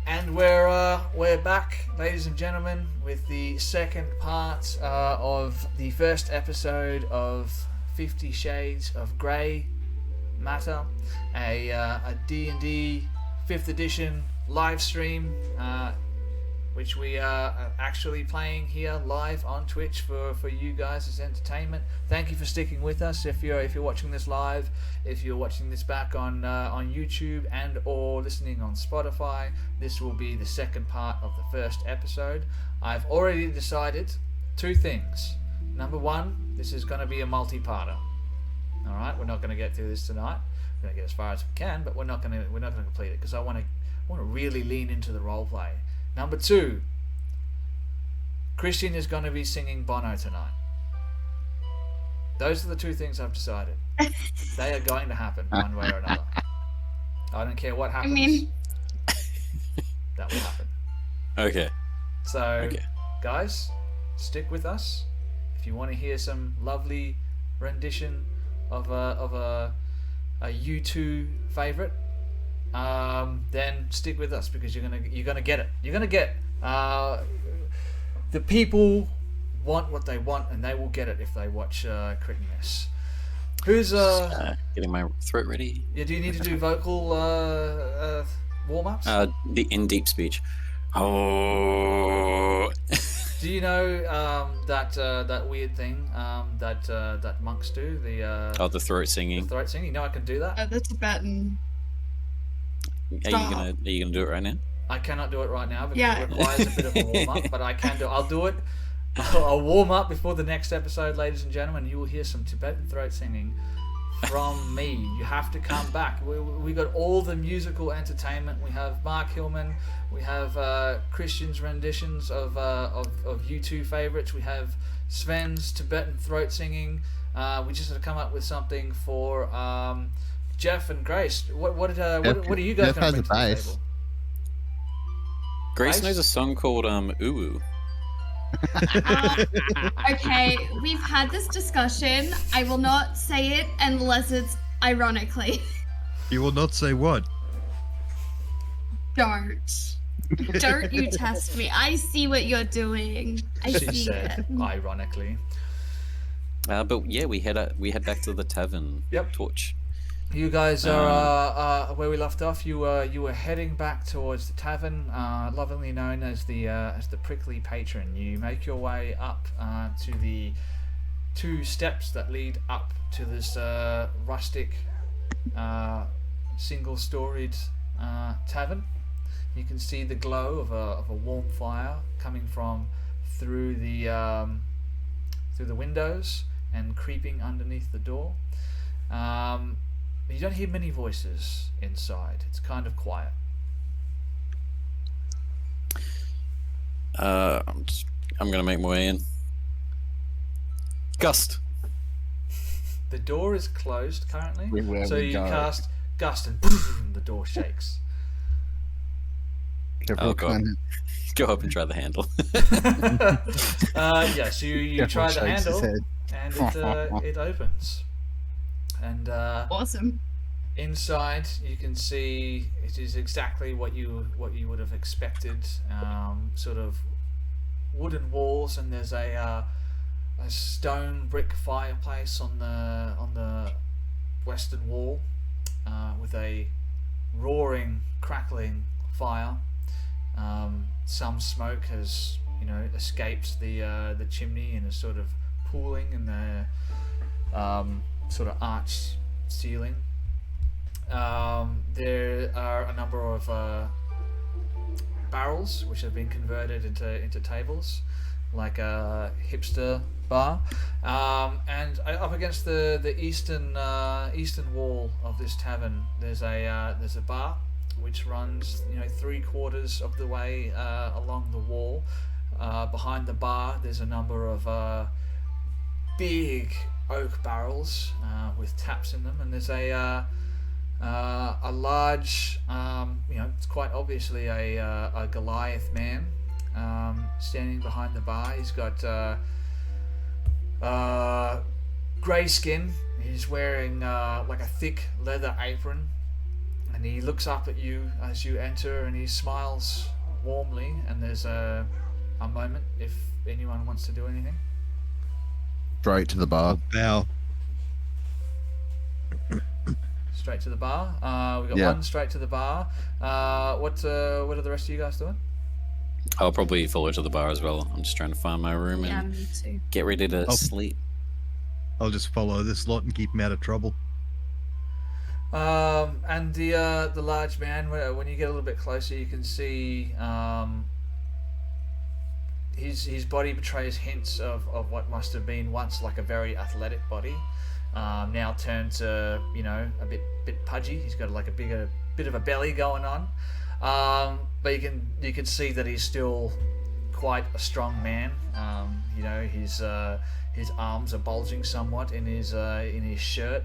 And we're back, ladies and gentlemen, with the second part of the first episode of 50 Shades of Grey Matter, a D&D 5th edition live stream, which we are actually playing here live on Twitch for you guys as entertainment. Thank you for sticking with us. If you're watching this live, if you're watching this back on YouTube and or listening on Spotify, this will be the second part of the first episode. I've already decided two things. Number one, this is going to be a multi-parter. All right, we're not going to get through this tonight. We're going to get as far as we can, but we're not going to complete it because I want to really lean into the role play. Number two, Christian is going to be singing Bono tonight. Those are the two things I've decided. They are going to happen one way or another. I don't care what happens. That will happen. Okay. So, guys, stick with us. If you want to hear some lovely rendition of a U2 favorite, then stick with us because you're gonna get it. You're gonna get the people want what they want, and they will get it if they watch Crit Mess. Who's getting my throat ready? Yeah, do you need to do vocal warm-ups? In deep speech. Oh. Do you know that weird thing that monks do? The throat singing. The throat singing. You know I can do that. The Tibetan. Are you gonna do it right now? I cannot do it right now because it requires a bit of a warm up, but I can do. I'll do it. I'll warm up before the next episode, ladies and gentlemen. You will hear some Tibetan throat singing from me. You have to come back. We got all the musical entertainment. We have Mark Hillman. We have Christian's renditions of U2 favorites. We have Sven's Tibetan throat singing. We just had to come up with something for Jeff and Grace. What are you guys going to bring to the table? Grace knows a song called Uwu. Okay, we've had this discussion. I will not say it unless it's ironically. You will not say what? Don't you test me. I see what you're doing. She said, ironically. But yeah, we head back to the tavern. Yep. Torch. You guys are where we left off. You were heading back towards the tavern, lovingly known as the Prickly Patron. You make your way up to the two steps that lead up to this rustic, single-storied tavern. You can see the glow of a warm fire coming from through the windows and creeping underneath the door. You don't hear many voices inside. It's kind of quiet. I'm gonna make my way in. Gust. The door is closed currently, so you cast Gust and boom, the door shakes. Oh god. Go up and try the handle. So you try the handle, and it opens. And awesome. Inside, you can see it is exactly what you would have expected. Sort of wooden walls, and there's a stone brick fireplace on the western wall, with a roaring, crackling fire. Some smoke has escaped the chimney and is sort of pooling in the sort of arched ceiling. There are a number of barrels which have been converted into tables, like a hipster bar. And up against the eastern wall of this tavern, there's a bar which runs 3/4 of the way along the wall. Behind the bar, there's a number of big oak barrels with taps in them, and there's a large, it's quite obviously a Goliath man standing behind the bar. He's got grey skin. He's wearing like a thick leather apron, And he looks up at you as you enter, and he smiles warmly. And there's a moment if anyone wants to do anything. Straight to the bar. Bow. Straight to the bar. We got Yeah. one straight to the bar. What are the rest of you guys doing? I'll probably follow to the bar as well. I'm just trying to find my room Yeah, and me too. get ready to sleep. I'll just follow this lot and keep him out of trouble. And the large man, when you get a little bit closer, you can see his body betrays hints of what must have been once like a very athletic body. Now turned to a bit pudgy. He's got like a bit of a belly going on. But you can see that he's still quite a strong man. His arms are bulging somewhat in his shirt.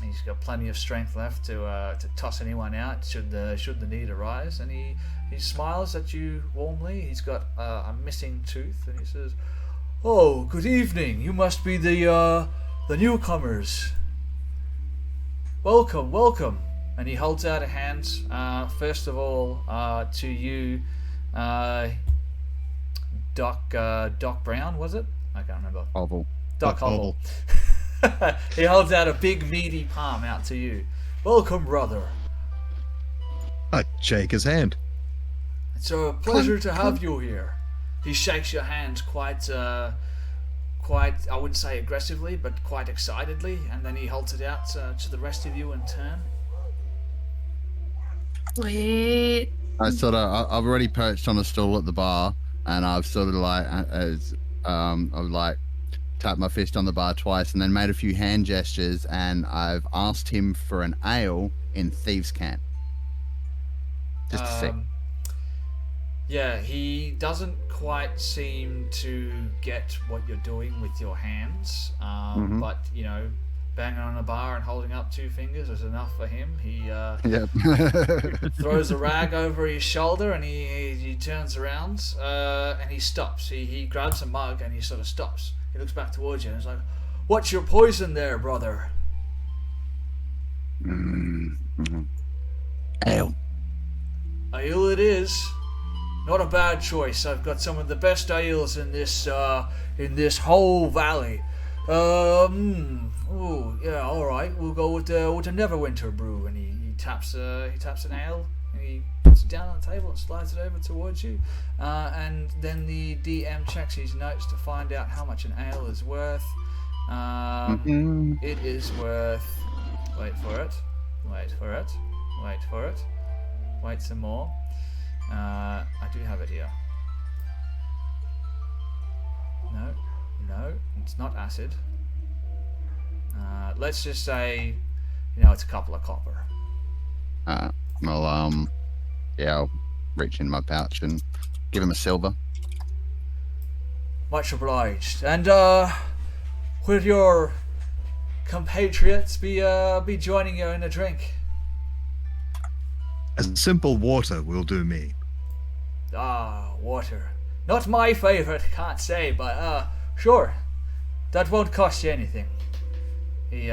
He's got plenty of strength left to toss anyone out should the need arise. And he smiles at you warmly. He's got a missing tooth, and he says, "Oh, good evening. You must be the newcomers. Welcome." And he holds out a hand, first of all, to you, Doc Brown, was it? I can't remember. Oval. Doc Hobble. He holds out a big meaty palm out to you. "Welcome, brother. I shake his hand. It's a pleasure to have you here." He shakes your hand quite, I wouldn't say aggressively, but quite excitedly, and then he holds it out to the rest of you in turn. Wait. I've already perched on a stool at the bar, and I've sort of like, I've like tapped my fist on the bar twice, and then made a few hand gestures, and I've asked him for an ale in Thieves' Cant. Just to see. Yeah, he doesn't quite seem to get what you're doing with your hands, but banging on a bar and holding up two fingers is enough for him. He Yep. throws a rag over his shoulder, and he turns around and he stops. He grabs a mug and he sort of stops. He looks back towards you and is like, "What's your poison there, brother?" Ale. Ale it is. Not a bad choice. I've got some of the best ales in this whole valley. Oh yeah, all right. We'll go with the Neverwinter brew. And he taps an ale, and he puts it down on the table and slides it over towards you. And then the DM checks his notes to find out how much an ale is worth. It is worth. Wait for it. Wait some more. I do have it here. No, it's not acid. Let's just say, it's a couple of copper. I'll reach in my pouch and give him a silver. Much obliged. And will your compatriots be joining you in a drink? A simple water will do me. Ah, water. Not my favorite, can't say, but sure. That won't cost you anything. He's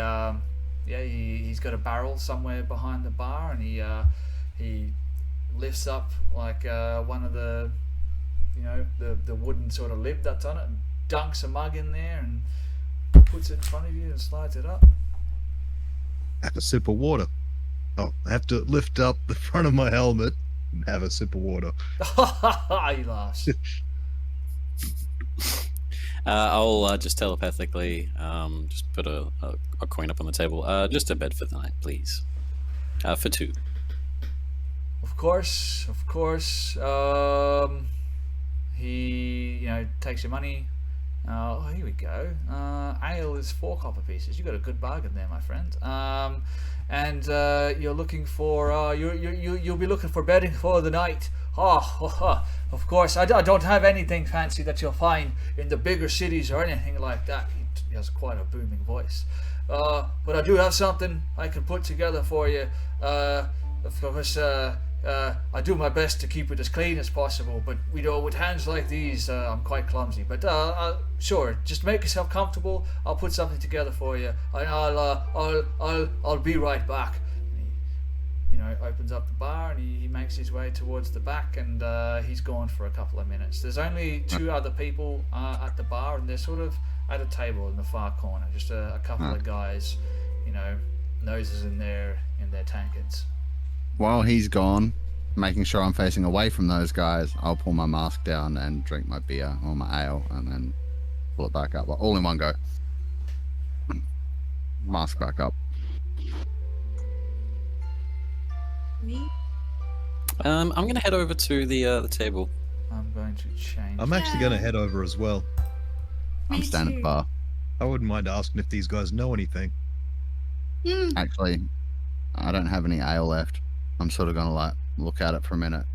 got a barrel somewhere behind the bar, and he lifts up like one of the the wooden sort of lid that's on it, and dunks a mug in there and puts it in front of you and slides it up. Have a sip of water. Oh, I have to lift up the front of my helmet and have a sip of water. He laughs. I'll just telepathically just put a coin up on the table. Just a bed for the night, please. For two. Of course. He takes your money. Here we go. Ale is 4 copper pieces. You got a good bargain there, my friend. And you're looking for you'll be looking for bedding for the night. Of course. I don't have anything fancy that you'll find in the bigger cities or anything like that. He has quite a booming voice. But I do have something I can put together for you. Of course, I do my best to keep it as clean as possible, but with hands like these, I'm quite clumsy. But sure, just make yourself comfortable. I'll put something together for you, and I'll be right back. And opens up the bar and he makes his way towards the back, and he's gone for a couple of minutes. There's only 2 other people at the bar, and they're sort of at a table in the far corner, just a couple of guys, noses in their tankards. While he's gone, making sure I'm facing away from those guys, I'll pull my mask down and drink my beer or my ale, and then pull it back up, all in one go. Mask back up. Me? I'm gonna head over to the table. I'm going to change. I'm actually going to head over as well. I'm standing at the bar. I wouldn't mind asking if these guys know anything. Actually, I don't have any ale left. I'm sort of going to look at it for a minute.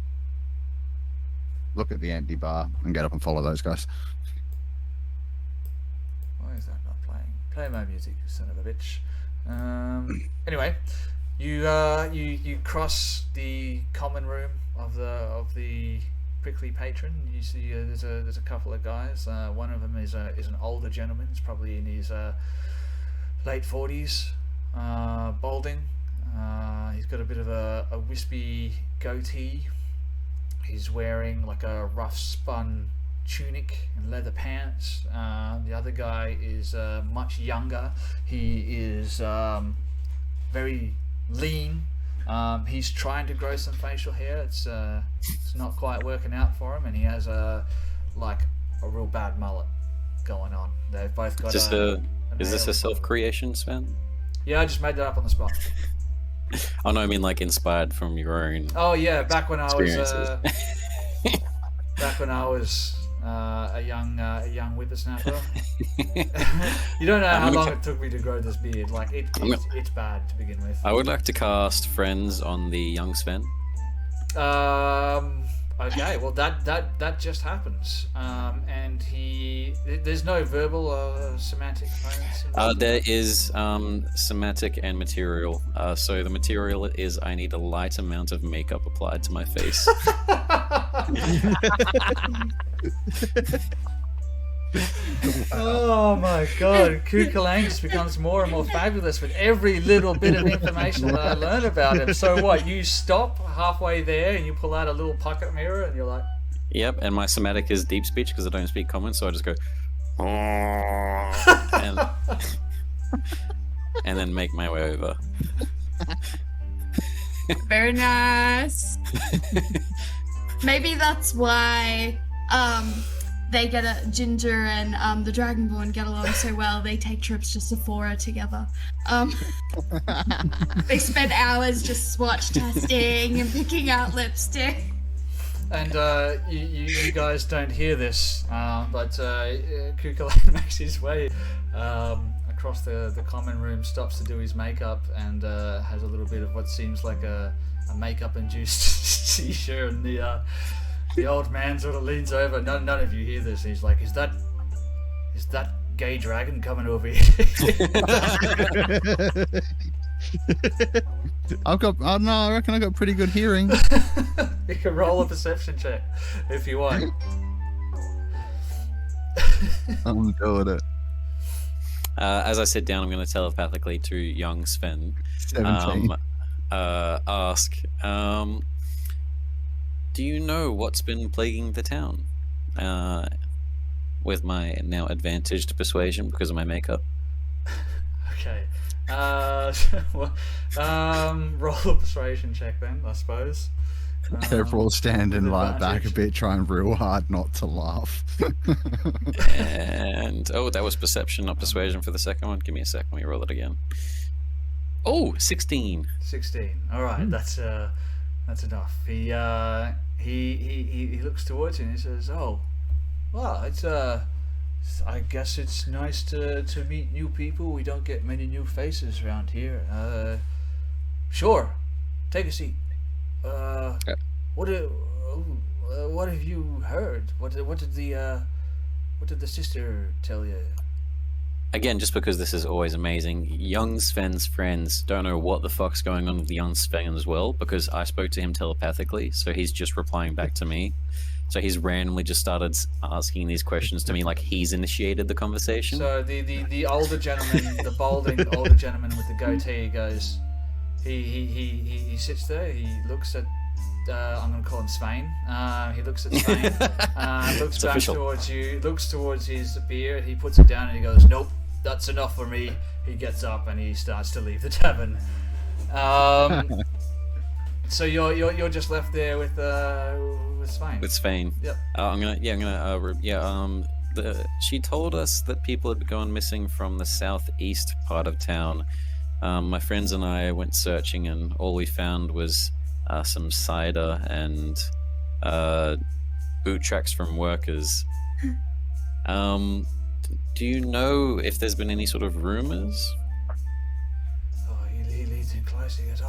Look at the empty bar and get up and follow those guys. Why is that not playing? Play my music, you son of a bitch. Anyway, you cross the common room of the prickly patron. You see there's a couple of guys. One of them is an older gentleman. He's probably in his late 40s, balding. He's got a bit of a wispy goatee. He's wearing like a rough spun tunic and leather pants. The other guy is much younger. He is very lean. He's trying to grow some facial hair. It's not quite working out for him, and he has a real bad mullet going on. They've both got. Is this a self-creation, Sven? Yeah, I just made that up on the spot. Oh no, I mean like inspired from your own. Oh yeah, back when I was experiences. A young whippersnapper. You don't know how long it took me to grow this beard. Like it's bad to begin with. I would like to cast Friends on the young Sven. Okay, well that just happens. And there's no verbal or semantic components. There is somatic and material. So the material is I need a light amount of makeup applied to my face. Oh my god, Kukalang just becomes more and more fabulous with every little bit of information that I learn about him. So what, you stop halfway there and you pull out a little pocket mirror and you're like... Yep, and my somatic is deep speech because I don't speak common, so I just go... and then make my way over. Very nice. Maybe that's why they get Ginger and the Dragonborn get along so well. They take trips to Sephora together. They spend hours just swatch testing and picking out lipstick. And you guys don't hear this, but Kukalan makes his way across the common room, stops to do his makeup, and has a little bit of what seems like a makeup-induced seizure, and the old man sort of leans over. None of you hear this. He's like, "Is that gay dragon coming over here?" I reckon I got pretty good hearing. You can roll a perception check if you want. I'm doing it. As I sit down, I'm going to telepathically to young Sven 17. Ask, do you know what's been plaguing the town? With my now advantaged persuasion because of my makeup. Okay. Roll a persuasion check then, I suppose. Everyone standing like back a bit, trying real hard not to laugh. And that was perception, not persuasion for the second one. Give me a sec. Let me roll it again. Oh, 16. 16. All right, that's enough. He looks towards you and he says, "Oh, well, it's I guess it's nice to meet new people. We don't get many new faces around here. Sure, take a seat. What have you heard? What did the sister tell you?" Again, just because this is always amazing, young Sven's friends don't know what the fuck's going on with the young Sven as well, because I spoke to him telepathically, so he's just replying back to me. So he's randomly just started asking these questions to me like he's initiated the conversation. So the older gentleman, the balding older gentleman with the goatee goes, He sits there. He looks at. I'm going to call him Sven. He looks at Sven. Looks It's back official. towards you. Looks towards his beer. He puts it down and he goes, "Nope, that's enough for me." He gets up and he starts to leave the tavern. So you're just left there with Sven. With Sven. Yep. She told us that people had gone missing from the southeast part of town. My friends and I went searching, and all we found was some cider and boot tracks from workers. Do you know if there's been any sort of rumors? Oh, he leads in close. He goes,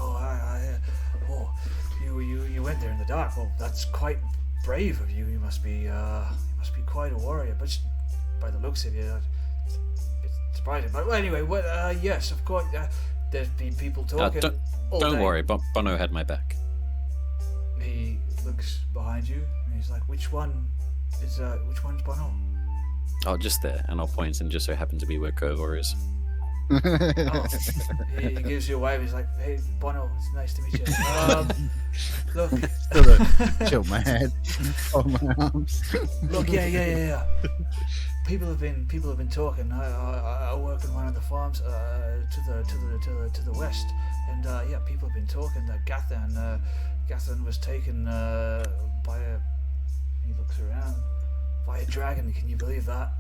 you went there in the dark. Well, that's quite brave of you. You must be quite a warrior. But by the looks of you, it's surprising. But anyway, yes, of course. There's been people talking. Don't worry, Bono had my back. He looks behind you and he's like, which one's Bono? Oh, just there, and I'll point, and just so happen to be where Kovor is. Oh, he gives you a wave. He's like, "Hey, Bono, it's nice to meet you." Look, Chill my head, hold my arms. look, yeah. People have been talking. I work in one of the farms to the west, and people have been talking that Gathan was taken by a. He looks around. By a dragon. Can you believe that?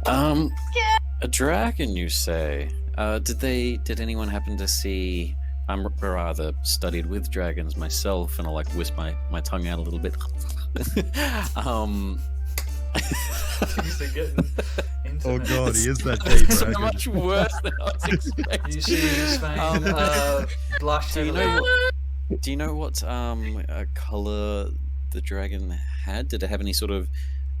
A dragon, you say? Did anyone happen to see? I'm rather studied with dragons myself, and I'll like whisk my tongue out a little bit. Things are getting intimate. Oh god, he is that day So dragon. much worse than I was expecting. You see Sven blush Do you heavily. know Do you know what color the dragon had? Did it have any sort of?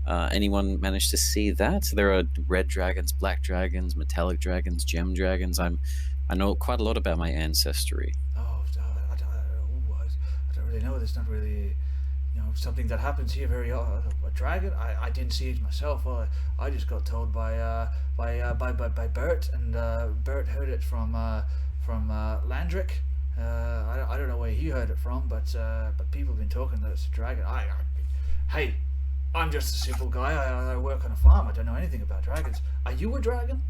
Anyone managed to see that? There are red dragons, black dragons, metallic dragons, gem dragons. I know quite a lot about my ancestry. Oh, I don't really know. There's not really, something that happens here very often. A dragon? I didn't see it myself. I just got told by Bert, and Bert heard it from Landrick. I don't know where he heard it from, but people have been talking that it's a dragon. Hey, I'm just a simple guy. I work on a farm. I don't know anything about dragons. Are you a dragon,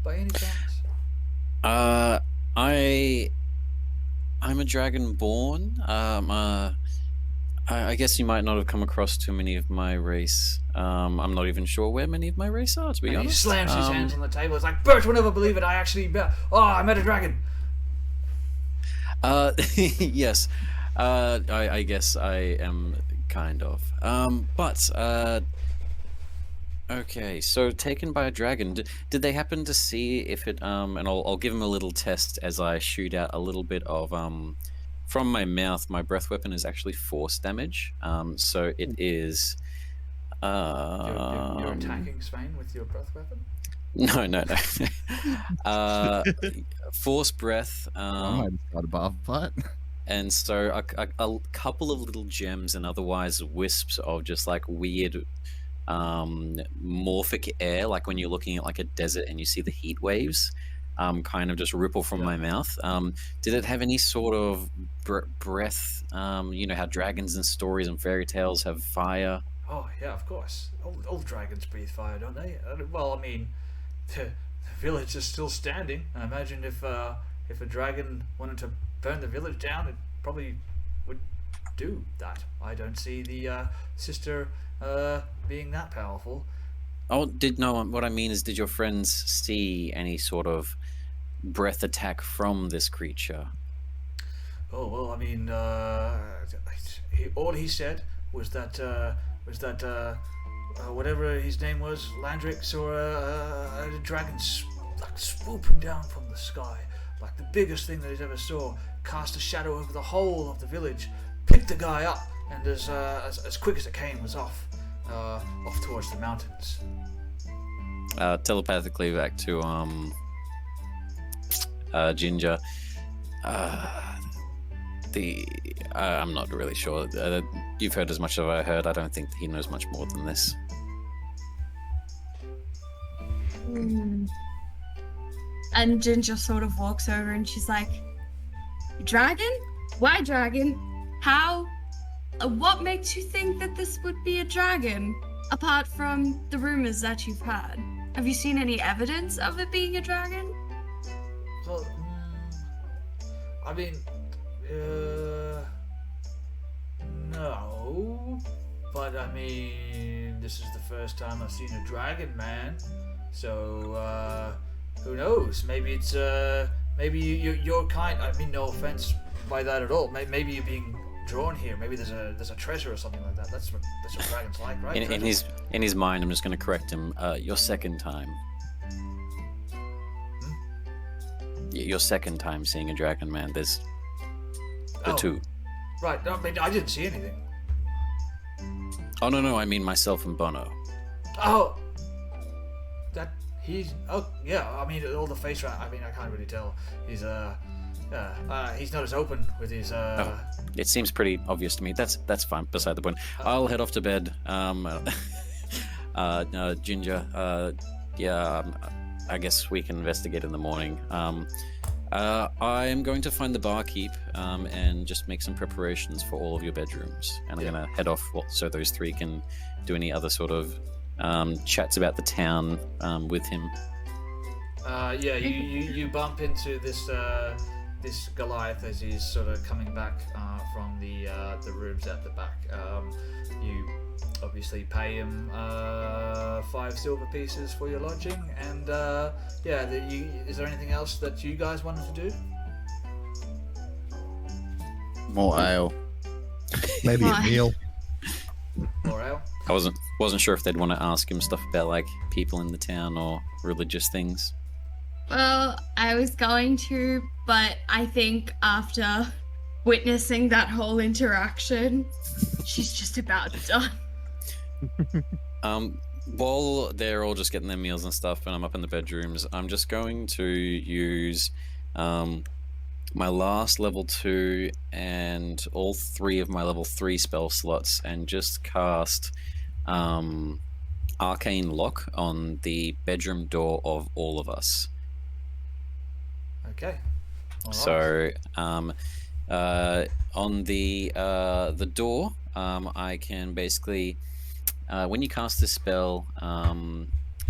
by any chance? I'm a dragonborn. I guess you might not have come across too many of my race. I'm not even sure where many of my race are, to be And he honest. slams his hands on the table. It's like, Bert will never believe it. I met a dragon. Yes. I guess I am kind of. Okay, so taken by a dragon. Did they happen to see if it and I'll give him a little test as I shoot out a little bit of from my mouth. My breath weapon is actually force damage. So it is You're attacking Sven with your breath weapon? No. Force breath. I might have started a bar fight. And so a couple of little gems and otherwise wisps of just like weird morphic air, like when you're looking at like a desert and you see the heat waves kind of just ripple from my mouth. Did it have any sort of breath? You know how dragons in stories and fairy tales have fire? Oh, yeah, of course. All dragons breathe fire, don't they? Well, I mean, the village is still standing. I imagine if a dragon wanted to burn the village down, it probably would do that. I don't see the sister being that powerful. Oh, what I mean is, did your friends see any sort of breath attack from this creature? Oh, well, I mean, all he said was that whatever his name was, Landrick, saw a dragon swooping down from the sky, like the biggest thing that he's ever saw, cast a shadow over the whole of the village, picked the guy up, and as quick as it came was off towards the mountains. Telepathically back to Ginger. I'm not really sure. You've heard as much as I heard. I don't think he knows much more than this. And Ginger sort of walks over and she's like, "Dragon? Why dragon? How? What makes you think that this would be a dragon? Apart from the rumors that you've heard. Have you seen any evidence of it being a dragon?" Well, I mean, no. But I mean, this is the first time I've seen a dragon, man. So, who knows? Maybe it's, maybe you're kind. I mean, no offense by that at all. Maybe you're being drawn here. Maybe there's a treasure or something like that. That's what dragons like, right? In his mind, I'm just going to correct him. Your second time. Your second time seeing a dragon, man. There's the two. Right. No, I mean, I didn't see anything. Oh no, I mean myself and Bono. Oh, that he's. Oh yeah. I mean, all the face. I mean, I can't really tell. He's he's not as open with his. It seems pretty obvious to me. That's fine. Beside the point. I'll head off to bed. Ginger. I guess we can investigate in the morning. I am going to find the barkeep and just make some preparations for all of your bedrooms. And I'm going to head off so those three can do any other sort of chats about the town with him. You bump into this Goliath as he's sort of coming back from the rooms at the back. You obviously pay him 5 silver pieces for your lodging, and is there anything else that you guys wanted to do? More ale. Maybe a meal. More ale? I wasn't sure if they'd want to ask him stuff about like people in the town or religious things. Well, I was going to, but I think after witnessing that whole interaction, she's just about done. While they're all just getting their meals and stuff and I'm up in the bedrooms, I'm just going to use my last level 2 and all 3 of my level 3 spell slots and just cast Arcane Lock on the bedroom door of all of us. Okay. All right. So on the door, I can basically when you cast this spell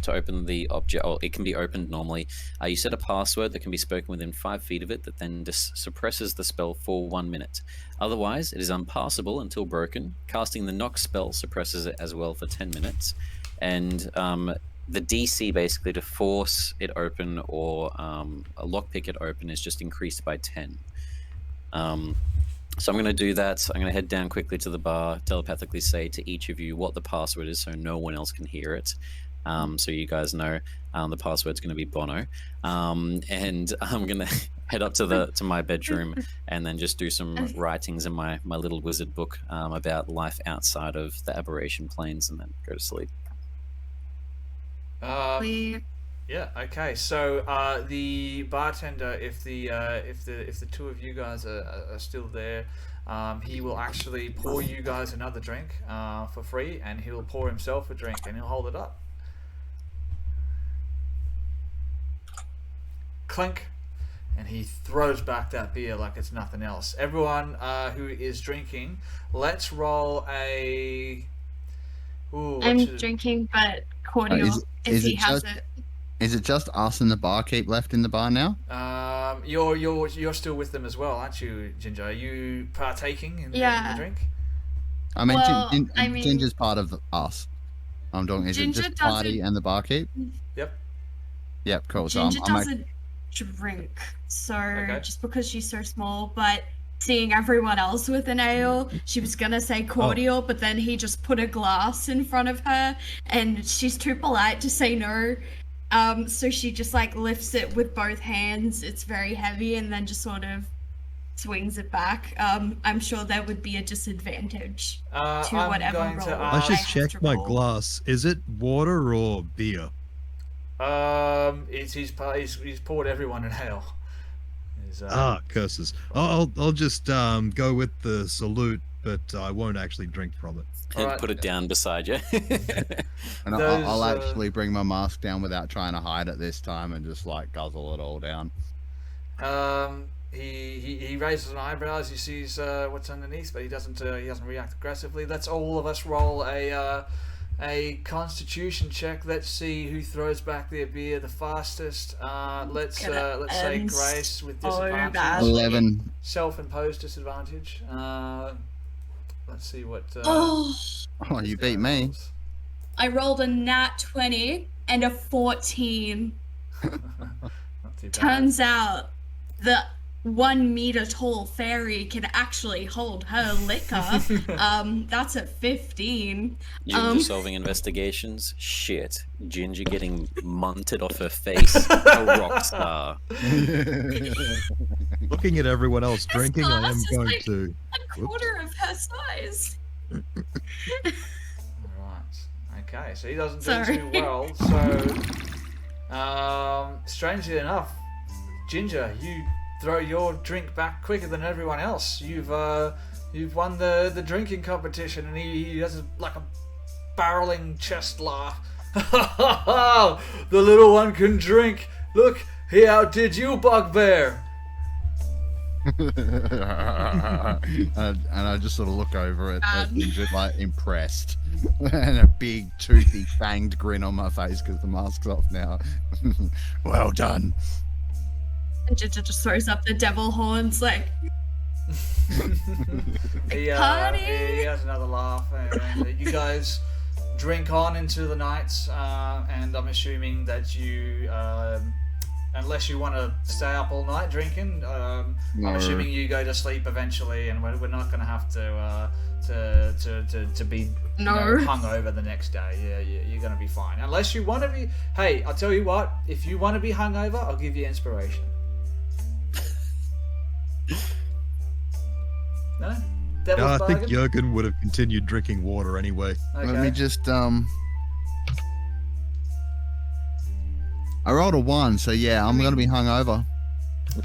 to open the object, or it can be opened normally, you set a password that can be spoken within 5 feet of it that then suppresses the spell for 1 minute. Otherwise, it is unpassable until broken. Casting the knock spell suppresses it as well for 10 minutes. And the DC basically to force it open or lockpick it open is just increased by 10. So I'm going to do that. I'm going to head down quickly to the bar, telepathically say to each of you what the password is so no one else can hear it. So you guys know the password's going to be Bono. And I'm going to head up to my bedroom and then just do some writings in my little wizard book about life outside of the aberration planes and then go to sleep. Yeah. Okay. So the bartender, if the two of you guys are still there, he will actually pour you guys another drink for free, and he'll pour himself a drink and he'll hold it up. Clink, and he throws back that beer like it's nothing else. Everyone who is drinking, let's roll a. Ooh, I'm drinking, but cordial if he has it. Is it just us and the barkeep left in the bar now? You're still with them as well, aren't you, Ginger? Are you partaking in the drink? I mean, Well, Ginger's part of us. I'm talking. Is it just party and the barkeep? Yep. Yep. Cool. Ginger doesn't drink, so just because she's so small, but seeing everyone else with an ale, she was gonna say cordial, but then he just put a glass in front of her, and she's too polite to say no. So she just like lifts it with both hands. It's very heavy, and then just sort of swings it back. I'm sure there would be a disadvantage to whatever roll. I should check my glass. Is it water or beer? He's poured everyone an ale. Curses. I'll just go with the salute but I won't actually drink from it. And Alright. put it down beside you. And Those, I'll actually bring my mask down without trying to hide it this time and just like guzzle it all down. He raises an eyebrow as he sees what's underneath, but he doesn't react aggressively. Let's all of us roll a Constitution check. Let's see who throws back their beer the fastest. Let's say Grace with disadvantage. bad. 11. Self-imposed disadvantage. Let's see what. Oh, Oh, you beat me. I rolled a nat 20 and a 14. Not too bad. Turns out the 1 meter tall fairy can actually hold her liquor. That's a 15. Ginger solving investigations. Shit. Ginger getting munted off her face. A rock star. Looking at everyone else drinking, I am glass is going like- to. A quarter of her size. Right. Okay. So he doesn't do Sorry. too well. So, strangely enough, Ginger, you throw your drink back quicker than everyone else. You've won the drinking competition, and he does like a barreling chest laugh. The little one can drink. Look, he outdid you, Bugbear. and I just sort of look over at Ginger, like impressed, and a big toothy fanged grin on my face because the mask's off now. Well done. And Ginger just throws up the devil horns, like, He Party! has another laugh, and you guys drink on into the night. And I'm assuming that you, unless you want to stay up all night drinking, I'm No. assuming you go to sleep eventually, and we're not going to have to be No. hungover the next day. Yeah, you're going to be fine. Unless you want to be. Hey, I'll tell you what. If you want to be hungover, I'll give you inspiration. No? Devil's No, I think bargain? Jurgen would have continued drinking water anyway. Okay. Let me just I rolled a 1, so yeah, I'm gonna be hungover.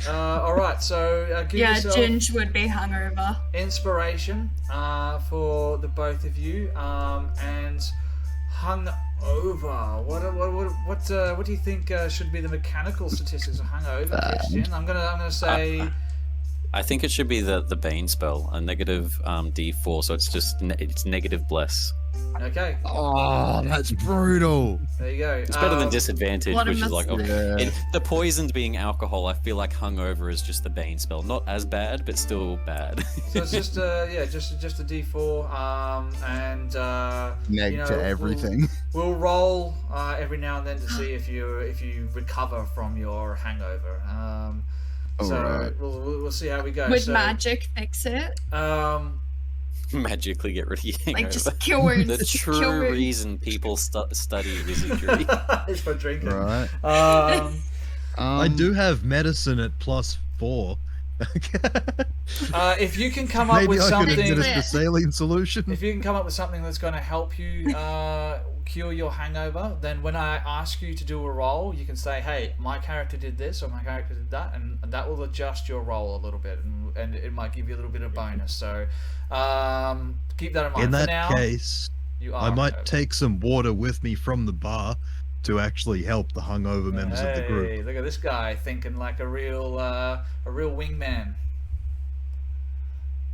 Alright, so give yeah, yourself Ginge would be hungover. inspiration for the both of you, and hungover. What do you think should be the mechanical statistics of hungover, Christian? I'm gonna say I think it should be the Bane spell, a negative D4, so it's just it's negative bless. okay. Oh, that's brutal. There you go. It's better than disadvantage, what a which is like mistake. Yeah. the poisoned being alcohol. I feel like hungover is just the Bane spell, not as bad, but still bad. So it's just just a D4, and Neg you know, to everything. We'll roll every now and then to see if you recover from your hangover. So Alright. we'll see how we go. Would so, magic fix it? Magically get rid of your hangover. Like, just cure wounds. The just true cure wounds. reason people study wizardry. it's for drinking. Right. I do have medicine at +4. If you can come up Maybe with I could something, administer saline solution. if you can come up with something that's going to help you cure your hangover, then when I ask you to do a roll, you can say, "Hey, my character did this or my character did that," and that will adjust your roll a little bit, and it might give you a little bit of bonus. So keep that in mind. In For that now, case, you are I might hungover. take some water with me from the bar to actually help the hungover members of the group. Hey, look at this guy thinking like a real wingman.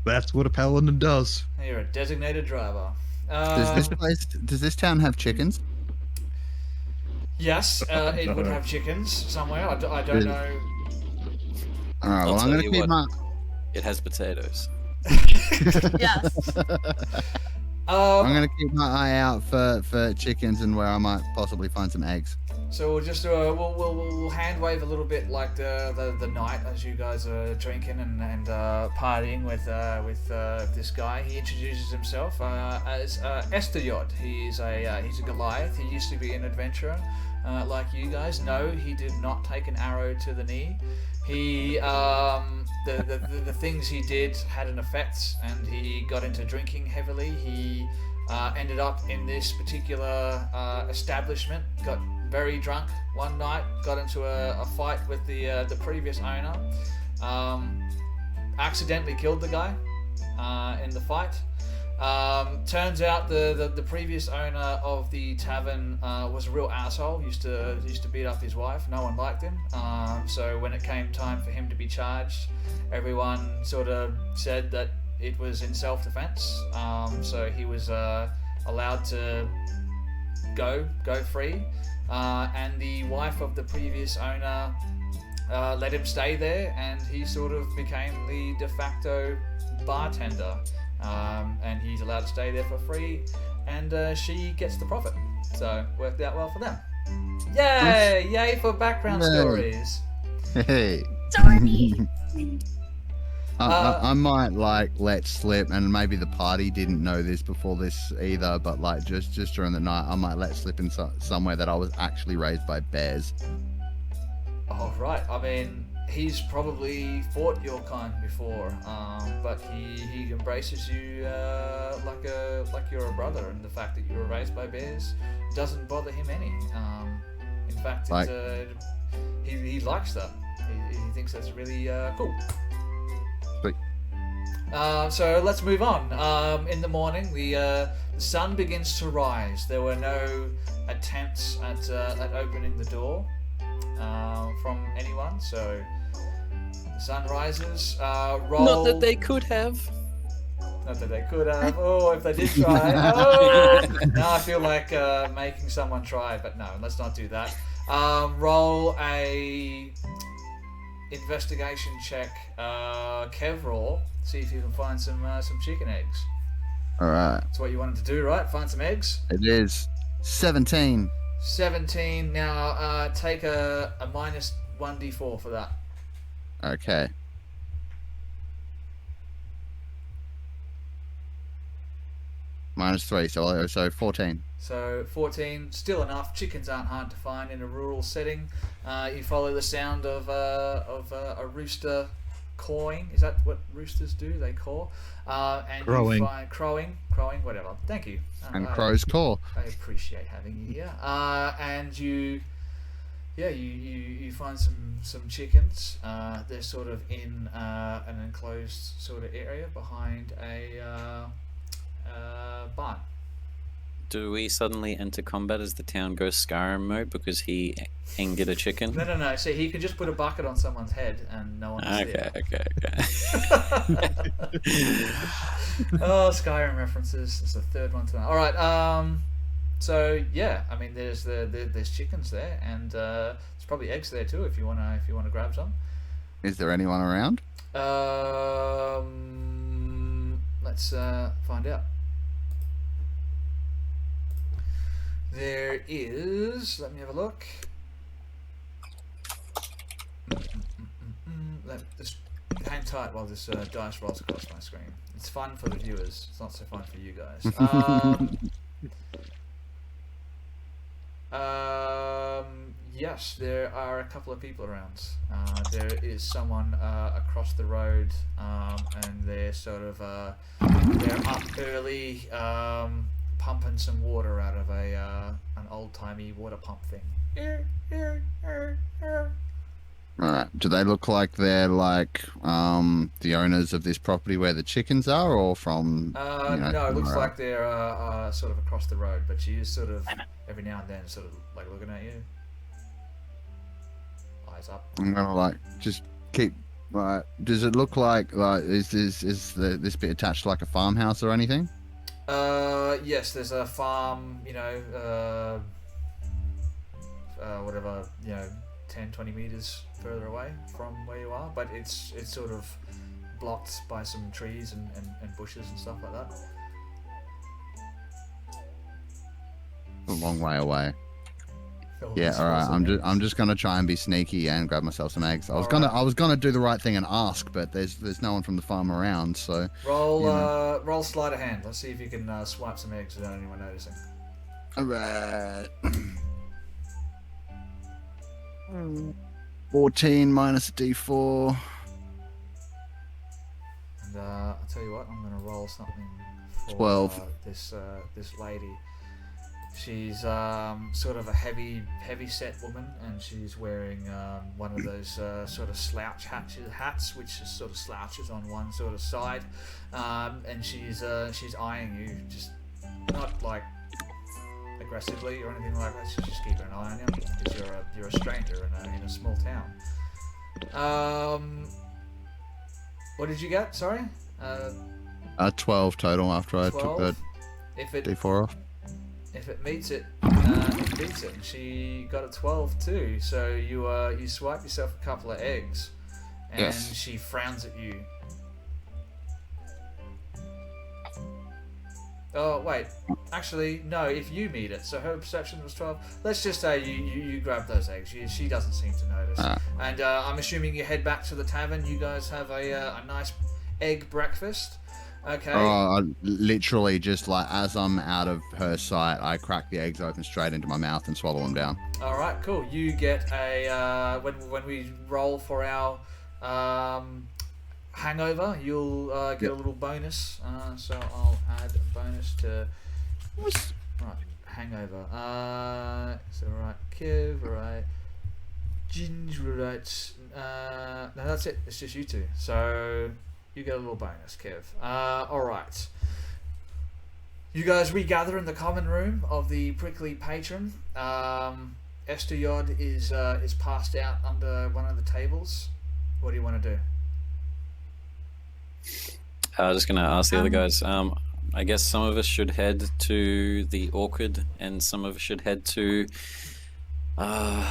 That's what a paladin does. You're a designated driver. Does this town have chickens? Yes, it would have chickens somewhere. I don't know. All right. I'll Well, I'm tell gonna you keep what. my. It has potatoes. Yes. I'm gonna keep my eye out for chickens and where I might possibly find some eggs. So we'll just we'll hand wave a little bit like the night as you guys are drinking and partying with this guy. He introduces himself as Esteyod. He's a Goliath. He used to be an adventurer like you guys. No, he did not take an arrow to the knee. He the things he did had an effect, and he got into drinking heavily. He ended up in this particular establishment, got very drunk one night, got into a fight with the previous owner, accidentally killed the guy, in the fight. Turns out the previous owner of the tavern was a real asshole. Used to beat up his wife. No one liked him. So when it came time for him to be charged, everyone sort of said that it was in self-defense. So he was allowed to go free. And the wife of the previous owner let him stay there, and he sort of became the de facto bartender. And he's allowed to stay there for free, and she gets the profit. So worked out well for them. Yay! Yay for background stories. Hey. Sorry. I might let slip, and maybe the party didn't know this before this either, but just during the night, I might let slip in somewhere that I was actually raised by bears. Oh right. I mean, he's probably fought your kind before, but he embraces you like you're a brother, and the fact that you were raised by bears doesn't bother him any. In fact, he likes that. He thinks that's really cool. Sweet. So let's move on. In the morning, the sun begins to rise. There were no attempts at opening the door from anyone, so the sun rises. Roll. Not that they could have. Not that they could have. Oh, if they did try. Oh! Now I feel like making someone try, but no, let's not do that. Roll a investigation check, Kev roll. See if you can find some chicken eggs. All right. That's what you wanted to do, right? Find some eggs. It is 17. 17. Now take a minus 1d4 for that. Okay. -3, so 14. So 14, still enough. Chickens aren't hard to find in a rural setting. You follow the sound of a rooster cawing. Is that what roosters do? They caw. And Crowing. You find crowing, whatever. Thank you. And crow's caw. I appreciate having you here. And you find some chickens. They're sort of in an enclosed sort of area behind a barn. Do we suddenly enter combat as the town goes Skyrim mode because he angered a chicken? No. See, he can just put a bucket on someone's head and no one will see it. Okay. Oh, Skyrim references. That's the third one tonight. All right. So yeah, I mean, there's chickens there, and there's probably eggs there too if you wanna grab some. Is there anyone around? Let's find out. There is. Let me have a look. Just hang tight while this dice rolls across my screen. It's fun for the viewers. It's not so fun for you guys. Yes, there are a couple of people around. There is someone across the road, and they're sort of they're up early, pumping some water out of an old-timey water pump thing. Alright. Do they look like they're the owners of this property where the chickens are, or from? No, it looks like they're sort of across the road, but she is sort of every now and then sort of looking at you. Eyes up. I'm gonna just keep. Does it look like is this bit attached to a farmhouse or anything? Yes, there's a farm, whatever, 10-20 meters further away from where you are, but it's sort of blocked by some trees and bushes and stuff like that. A long way away. Yeah, all right. I'm just gonna try and be sneaky and grab myself some eggs. I was gonna do the right thing and ask, but there's no one from the farm around, so. Roll sleight of hand. Let's see if you can swipe some eggs without anyone noticing. All right. 14 minus a d4. And I'll tell you what, I'm gonna roll something for 12. This lady. She's sort of a heavy set woman, and she's wearing one of those sort of slouch hats, which just sort of slouches on one sort of side, and she's eyeing you, just not like aggressively or anything like that. She's just keeping an eye on you because you're a stranger in a small town. What did you get? Sorry. 12 total after I took 12. that If it D4 off. If it meets it, it beats it. And she got a 12 too. So you swipe yourself a couple of eggs, and Yes. she frowns at you. Oh wait, actually no. If you meet it, so her perception was 12. Let's just say you grab those eggs. She doesn't seem to notice. And I'm assuming you head back to the tavern. You guys have a nice egg breakfast. Okay. Oh, I literally just like as I'm out of her sight, I crack the eggs open straight into my mouth and swallow them down. All right, cool. You get a when we roll for our hangover, you'll get a little bonus. So I'll add a bonus to right hangover. So right, Kiv, right, Ginger, right. No, that's it. It's just you two. So you get a little bonus, Kiv. All right. You guys regather in the common room of the Prickly Patron. Esther Yod is passed out under one of the tables. What do you want to do? I was just going to ask the other guys. I guess some of us should head to the Orchid, and some of us should head to. Let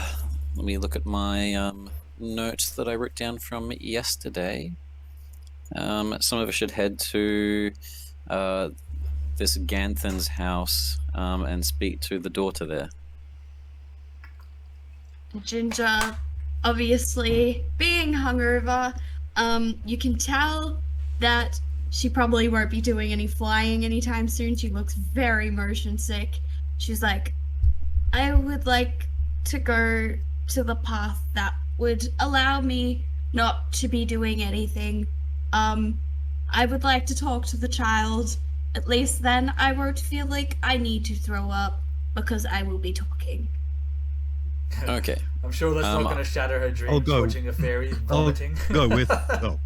me look at my notes that I wrote down from yesterday. Some of us should head to this Ganthan's house and speak to the daughter there. Ginger, obviously, being hungover, you can tell that she probably won't be doing any flying anytime soon. She looks very motion sick. She's like, I would like to go to the path that would allow me not to be doing anything. I would like to talk to the child. At least then I won't feel like I need to throw up because I will be talking. Okay. I'm sure that's not going to shatter her dreams, go. watching a fairy vomiting. Go with. Oh.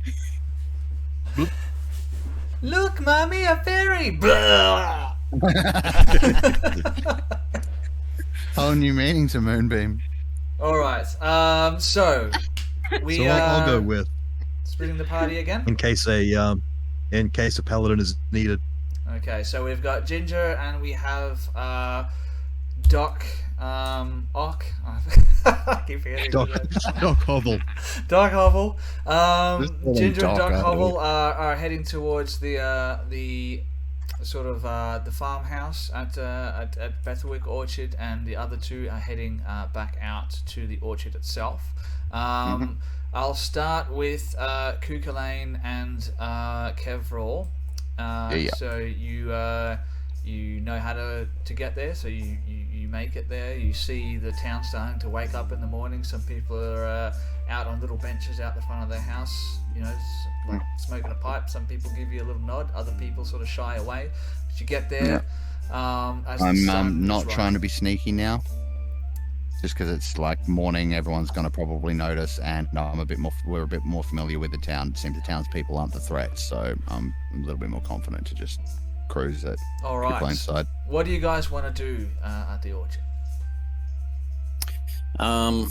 Look, Mommy, a fairy! Blah! Whole new meaning to Moonbeam. All right. So we So I'll go with splitting the party again. in case a paladin is needed. Okay, so we've got Ginger and we have Doc Ock. I keep forgetting. Doc Hovel. Doc Hovel. Just Ginger and Doc, Doc I Hovel are heading towards the sort of the farmhouse at Betterwick Orchard, and the other two are heading back out to the orchard itself. I'll start with Kukulane and Kevral. So you know how to get there, so you make it there. You see the town starting to wake up in the morning. Some people are out on little benches out the front of their house, like smoking a pipe. Some people give you a little nod, other people sort of shy away. But you get there. As the sun I'm not is trying to rising. be sneaky now. Just because it's like morning, everyone's going to probably notice, and we're a bit more familiar with the town. It seems the townspeople aren't the threat, so I'm a little bit more confident to just cruise at All right. Kukulaine's side. What do you guys want to do at the orchard? I'm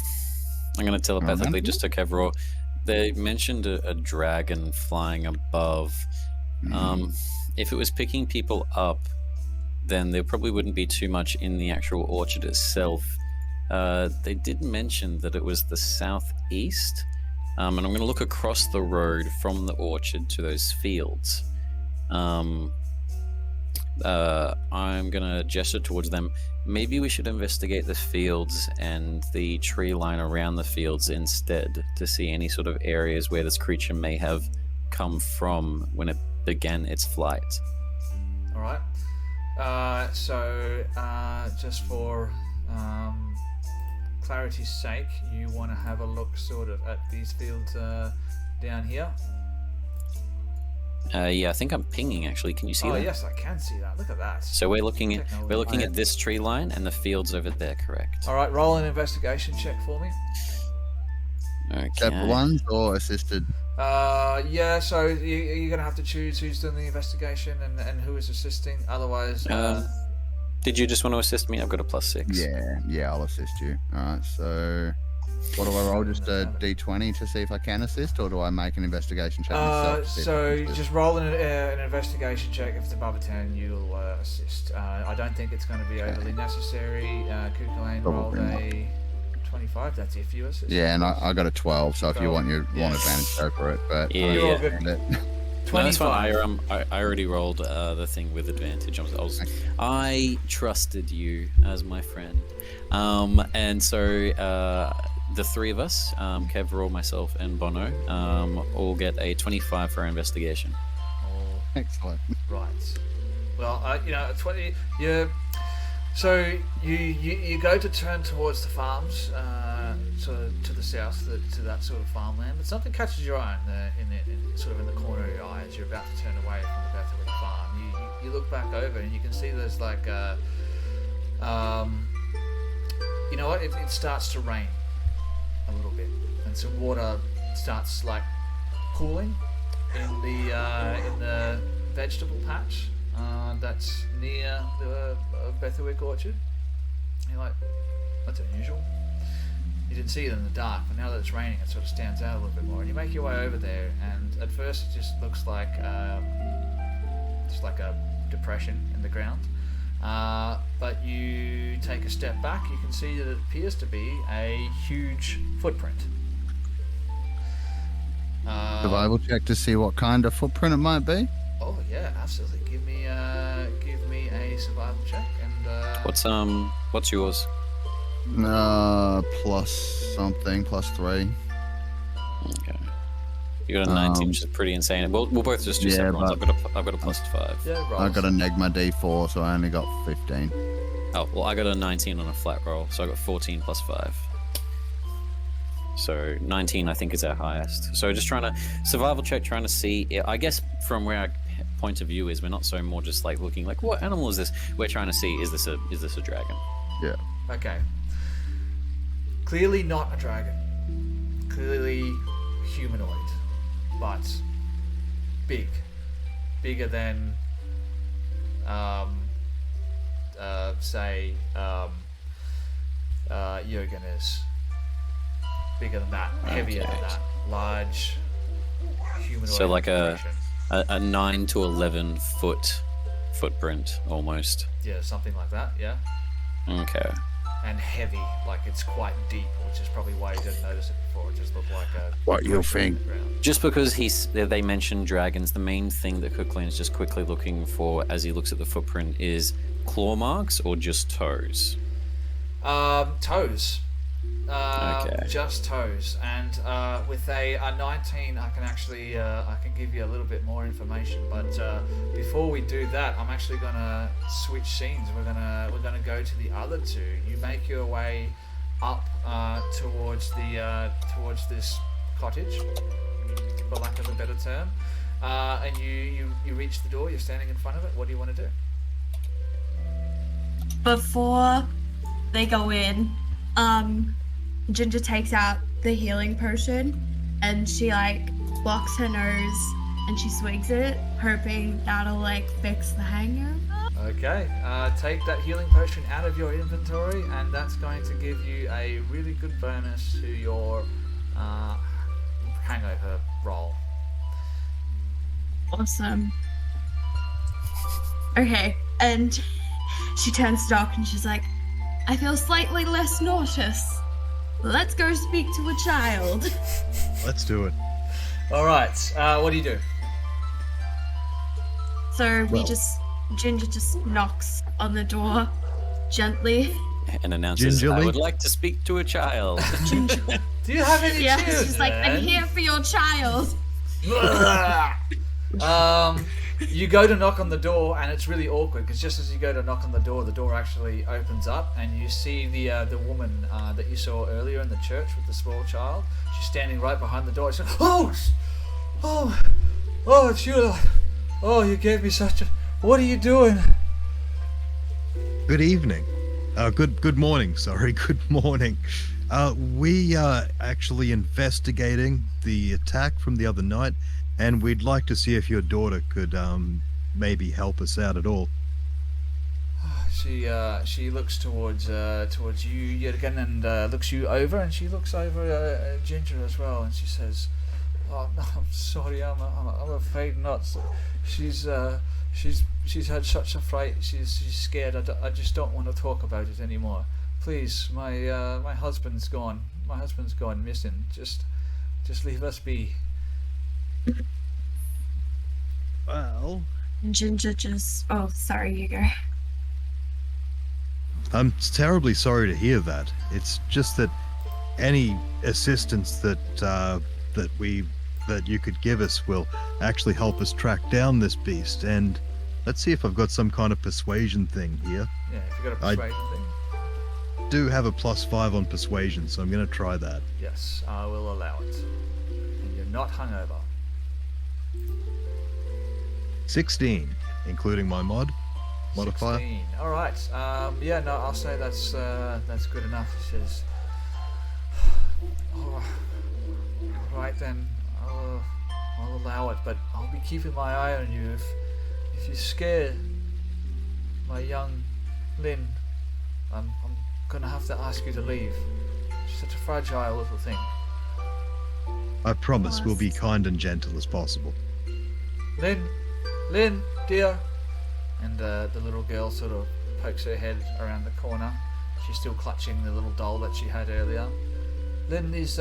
going to telepathically Alright. just to Kevraw. They mentioned a dragon flying above. If it was picking people up, then there probably wouldn't be too much in the actual orchard itself. They did mention that it was the southeast, and I'm going to look across the road from the orchard to those fields. I'm going to gesture towards them. Maybe we should investigate the fields and the tree line around the fields instead to see any sort of areas where this creature may have come from when it began its flight. All right. So just for clarity's sake, you want to have a look sort of at these fields down here. Yeah, I think I'm pinging actually. Can you see Oh that? yes, I can see that. Look at that. So we're looking at Technology. this tree line and the fields over there, correct? All right, roll an investigation check for me. Separate Okay. ones or assisted? Yeah. So you're gonna have to choose who's doing the investigation and who is assisting. Otherwise, Did you just want to assist me? I've got a +6. Yeah, I'll assist you. Alright, so what do I roll? Just a d20 to see if I can assist, or do I make an investigation check myself? to see if I so can assist? just roll an investigation check. If it's above a 10, you'll assist. I don't think it's going to be overly necessary. Kukulane rolled Probably a 25. That's if you assist. Yeah, and I got a 12, so if you 12, want your yeah. one advantage, go for it. But Yeah, You're all yeah. good. No, that's 25. fine. I already rolled the thing with advantage. I trusted you as my friend, and so the three of us, Kev, Raw, myself, and Bono, all get a 25 for our investigation. Oh, Excellent. right. Well, 20. So you go to turn towards the farms, to the south, to that sort of farmland, but something catches your eye in the corner of your eye as you're about to turn away from the Bethwood farm. You look back over and you can see there's like you know what? It starts to rain a little bit, and some water starts like pooling in the vegetable patch that's near the Betherwick orchard. You're like, that's unusual. You didn't see it in the dark, but now that it's raining, it sort of stands out a little bit more. And you make your way over there, and at first it just looks like just like a depression in the ground. But you take a step back, you can see that it appears to be a huge footprint. Survival check to see what kind of footprint it might be. Oh yeah, absolutely. Give me a survival check and What's yours? Plus something, +3. Okay. You got a 19, which is pretty insane. We'll both just do yeah, separate ones. but- I've got a +5. yeah, roll. I got a neg my d4, so I only got 15. Oh, well, I got a 19 on a flat roll, so I got 14 +5. So 19, I think, is our highest. So just trying to survival check, trying to see. I guess from where our point of view is, we're not so more just like looking like what animal is this. We're trying to see is this a dragon? Yeah. Okay. Clearly not a dragon. Clearly humanoid, but big, bigger than say Jurgen is. Bigger than that, heavier than Okay. that, large humanoid. So like creation. a 9 to 11 foot footprint almost. Yeah, something like that. Yeah, Okay. and heavy, like it's quite deep, which is probably why you didn't notice it before. It just looked like a. What you depression in think? the ground. Just because they mentioned dragons, the main thing that Cooklin is just quickly looking for as he looks at the footprint is claw marks or just toes. Toes. Okay. Just toes, and with a 19, I can actually I can give you a little bit more information. But before we do that, I'm actually gonna switch scenes. We're gonna go to the other two. You make your way up towards this cottage, for lack of a better term, and you reach the door. You're standing in front of it. What do you want to do? Before they go in, Ginger takes out the healing potion and she like blocks her nose and she swigs it, hoping that'll like fix the hangover. Okay, take that healing potion out of your inventory, and that's going to give you a really good bonus to your hangover roll. Awesome. Okay, and she turns to Doc and she's like, I feel slightly less nauseous. Let's go speak to a child. Let's do it. All right, what do you do? So Well. Ginger just knocks on the door gently. And announces, I Gingerly? would like to speak to a child. Ginger. Do you have any Yeah, children? she's like, I'm here for your child. You go to knock on the door, and it's really awkward because just as you go to knock on the door actually opens up, and you see the woman that you saw earlier in the church with the small child. She's standing right behind the door. She's like, oh, it's you. Oh, you gave me such a... What are you doing? Good evening. Good morning, sorry. Good morning. We are actually investigating the attack from the other night, and we'd like to see if your daughter could maybe help us out at all. She looks towards you yet again, and looks you over, and she looks over Ginger as well, and she says, "Oh no, I'm sorry, I'm afraid not. She's had such a fright. She's scared. I just don't want to talk about it anymore. Please, my husband's gone. My husband's gone missing. Just leave us be." Well, Ginger just... Oh, sorry, you go. I'm terribly sorry to hear that. It's just that any assistance that you could give us will actually help us track down this beast. And let's see if I've got some kind of persuasion thing here. Yeah, if you got a persuasion thing. Do have a +5 on persuasion, so I'm going to try that. Yes, I will allow it. And you're not hungover. 16, including my modifier. 16. All right. Yeah, no, I'll say that's good enough. He says, "All right then, I'll allow it, but I'll be keeping my eye on you. If you scare my young Lynn, I'm gonna have to ask you to leave. She's such a fragile little thing." I promise we'll be kind and gentle as possible. Lynn, dear. And the little girl sort of pokes her head around the corner. She's still clutching the little doll that she had earlier. "Lynn, these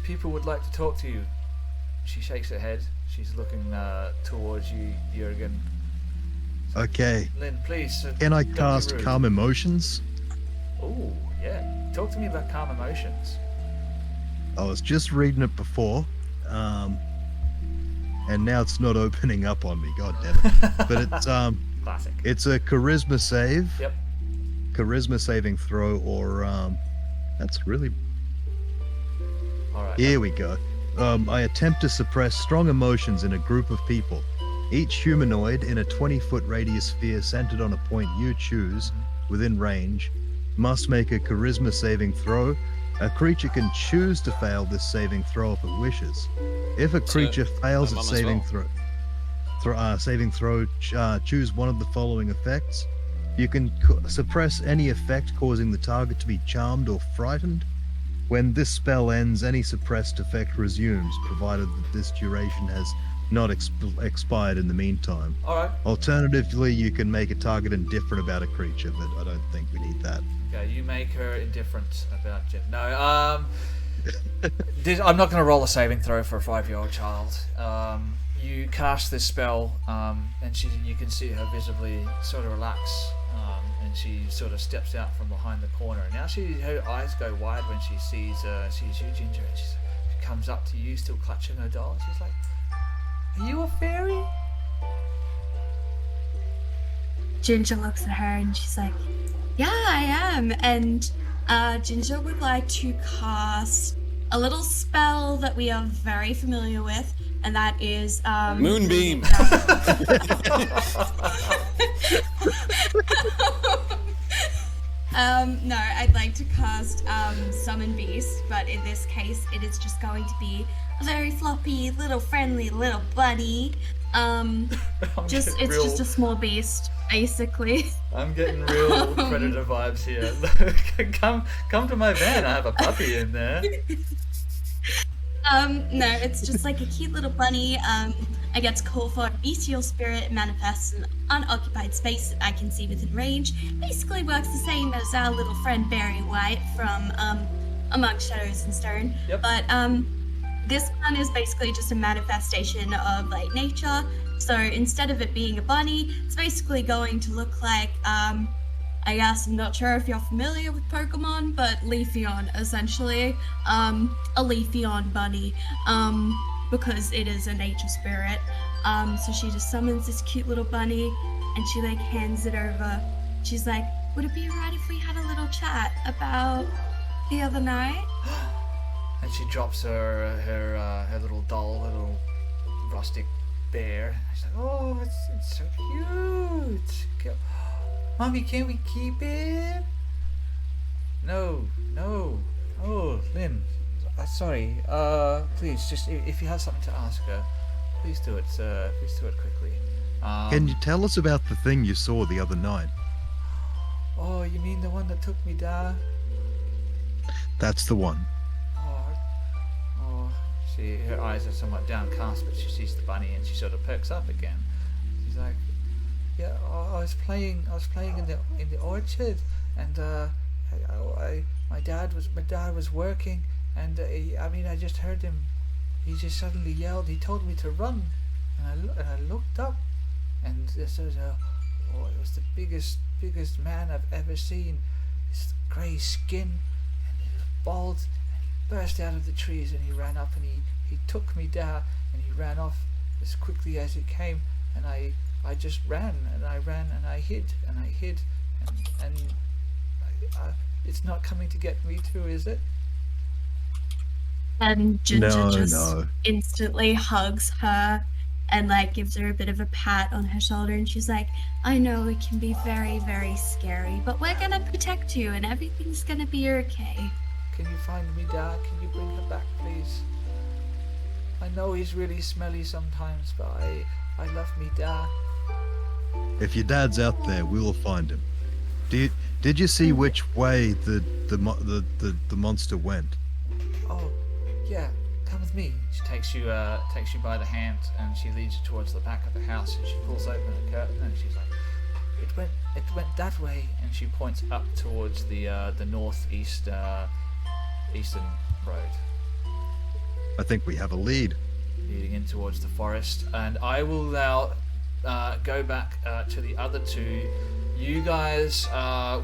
people would like to talk to you." She shakes her head. She's looking towards you, Jurgen. Okay. "Lynn, please. Can I don't be cast rude." Calm Emotions? Oh, yeah. Talk to me about calm emotions. I was just reading it before, and now it's not opening up on me. God damn it! But it's Classic. it's a Charisma save. Yep. Charisma saving throw, or that's really. All right. Here we go. I attempt to suppress strong emotions in a group of people. Each humanoid in a 20-foot radius sphere centered on a point you choose within range must make a charisma saving throw. A creature can choose to fail this saving throw if it wishes. If a creature fails its saving throw, choose one of the following effects. You can suppress any effect causing the target to be charmed or frightened. When this spell ends, any suppressed effect resumes, provided that this duration has not expired in the meantime. All right. Alternatively, you can make a target indifferent about a creature, but I don't think we need that. Okay, you make her indifferent about No, I'm not going to roll a saving throw for a 5-year-old child. You cast this spell, and you can see her visibly sort of relax, and she sort of steps out from behind the corner. And now her eyes go wide when she sees you, Ginger, and she comes up to you, still clutching her doll. She's like, "Are you a fairy?" Ginger looks at her and she's like, "Yeah, I am." And Ginger would like to cast a little spell that we are very familiar with, and that is Moonbeam. No, I'd like to cast Summon Beast, but in this case, it is just going to be a very floppy, little friendly little bunny. It's just a small beast, basically. I'm getting real Predator vibes here. come to my van. I have a puppy in there. No, it's just like a cute little bunny. I get to call for a bestial spirit. It manifests in unoccupied space that I can see within range. Basically works the same as our little friend Barry White from Among Shadows and Stone. Yep. But this one is basically just a manifestation of like nature. So instead of it being a bunny, it's basically going to look like I guess I'm not sure if you're familiar with Pokemon, but Leafeon, essentially. A Leafeon bunny, because it is a nature spirit. So she just summons this cute little bunny, and she like hands it over. She's like, "Would it be alright if we had a little chat about the other night?" And she drops her little doll, little rustic bear. She's like, oh, it's so cute. Mommy, can we keep it? No. Oh, Lynn. Sorry. Please, just if you have something to ask her, please do it. Please do it quickly. Can you tell us about the thing you saw the other night? Oh, you mean the one that took me down? That's the one. Oh. Her eyes are somewhat downcast, but she sees the bunny and she sort of perks up again. She's like, yeah, I was playing in the orchard, and my dad was working, and I just heard him. He just suddenly yelled. He told me to run, and I looked up, and it was the biggest man I've ever seen. His grey skin, and he was bald, and he burst out of the trees, and he ran up, and he took me down, and he ran off as quickly as he came, and I just ran, and I hid, and it's not coming to get me too, is it? And Ginger No. instantly hugs her and like gives her a bit of a pat on her shoulder, and she's like, I know it can be very, very scary, but we're gonna protect you and everything's gonna be okay. Can you find me, Dad? Can you bring her back, please? I know he's really smelly sometimes, but I love me, Dad. If your dad's out there, we will find him. Did you see which way the monster went? Oh, yeah. Come with me. She takes you by the hand, and she leads you towards the back of the house, and she pulls open a curtain, and she's like, it went that way, and she points up towards the northeast eastern road, I think we have a lead. leading in towards the forest. And I will now go back to the other two. You guys,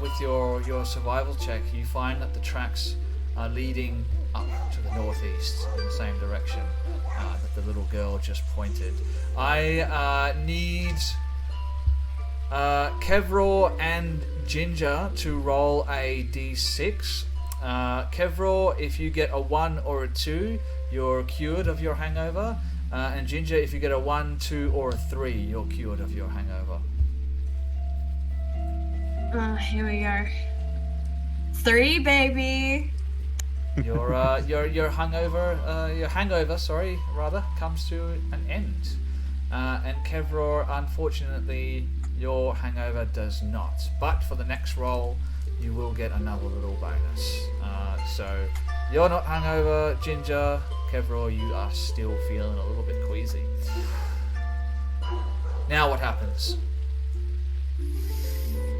with your survival check, you find that the tracks are leading up to the northeast in the same direction that the little girl just pointed. I need Kevraw and Ginger to roll a d6. Kevraw, if you get a 1 or a 2, you're cured of your hangover. And Ginger, if you get a 1, 2, or a 3, you're cured of your hangover. Here we go. 3, baby. Your hangover, comes to an end. And Kevraw, unfortunately, your hangover does not. But for the next roll, you will get another little bonus. So you're not hungover, Ginger. Kevraw, you are still feeling a little bit queasy. Now what happens?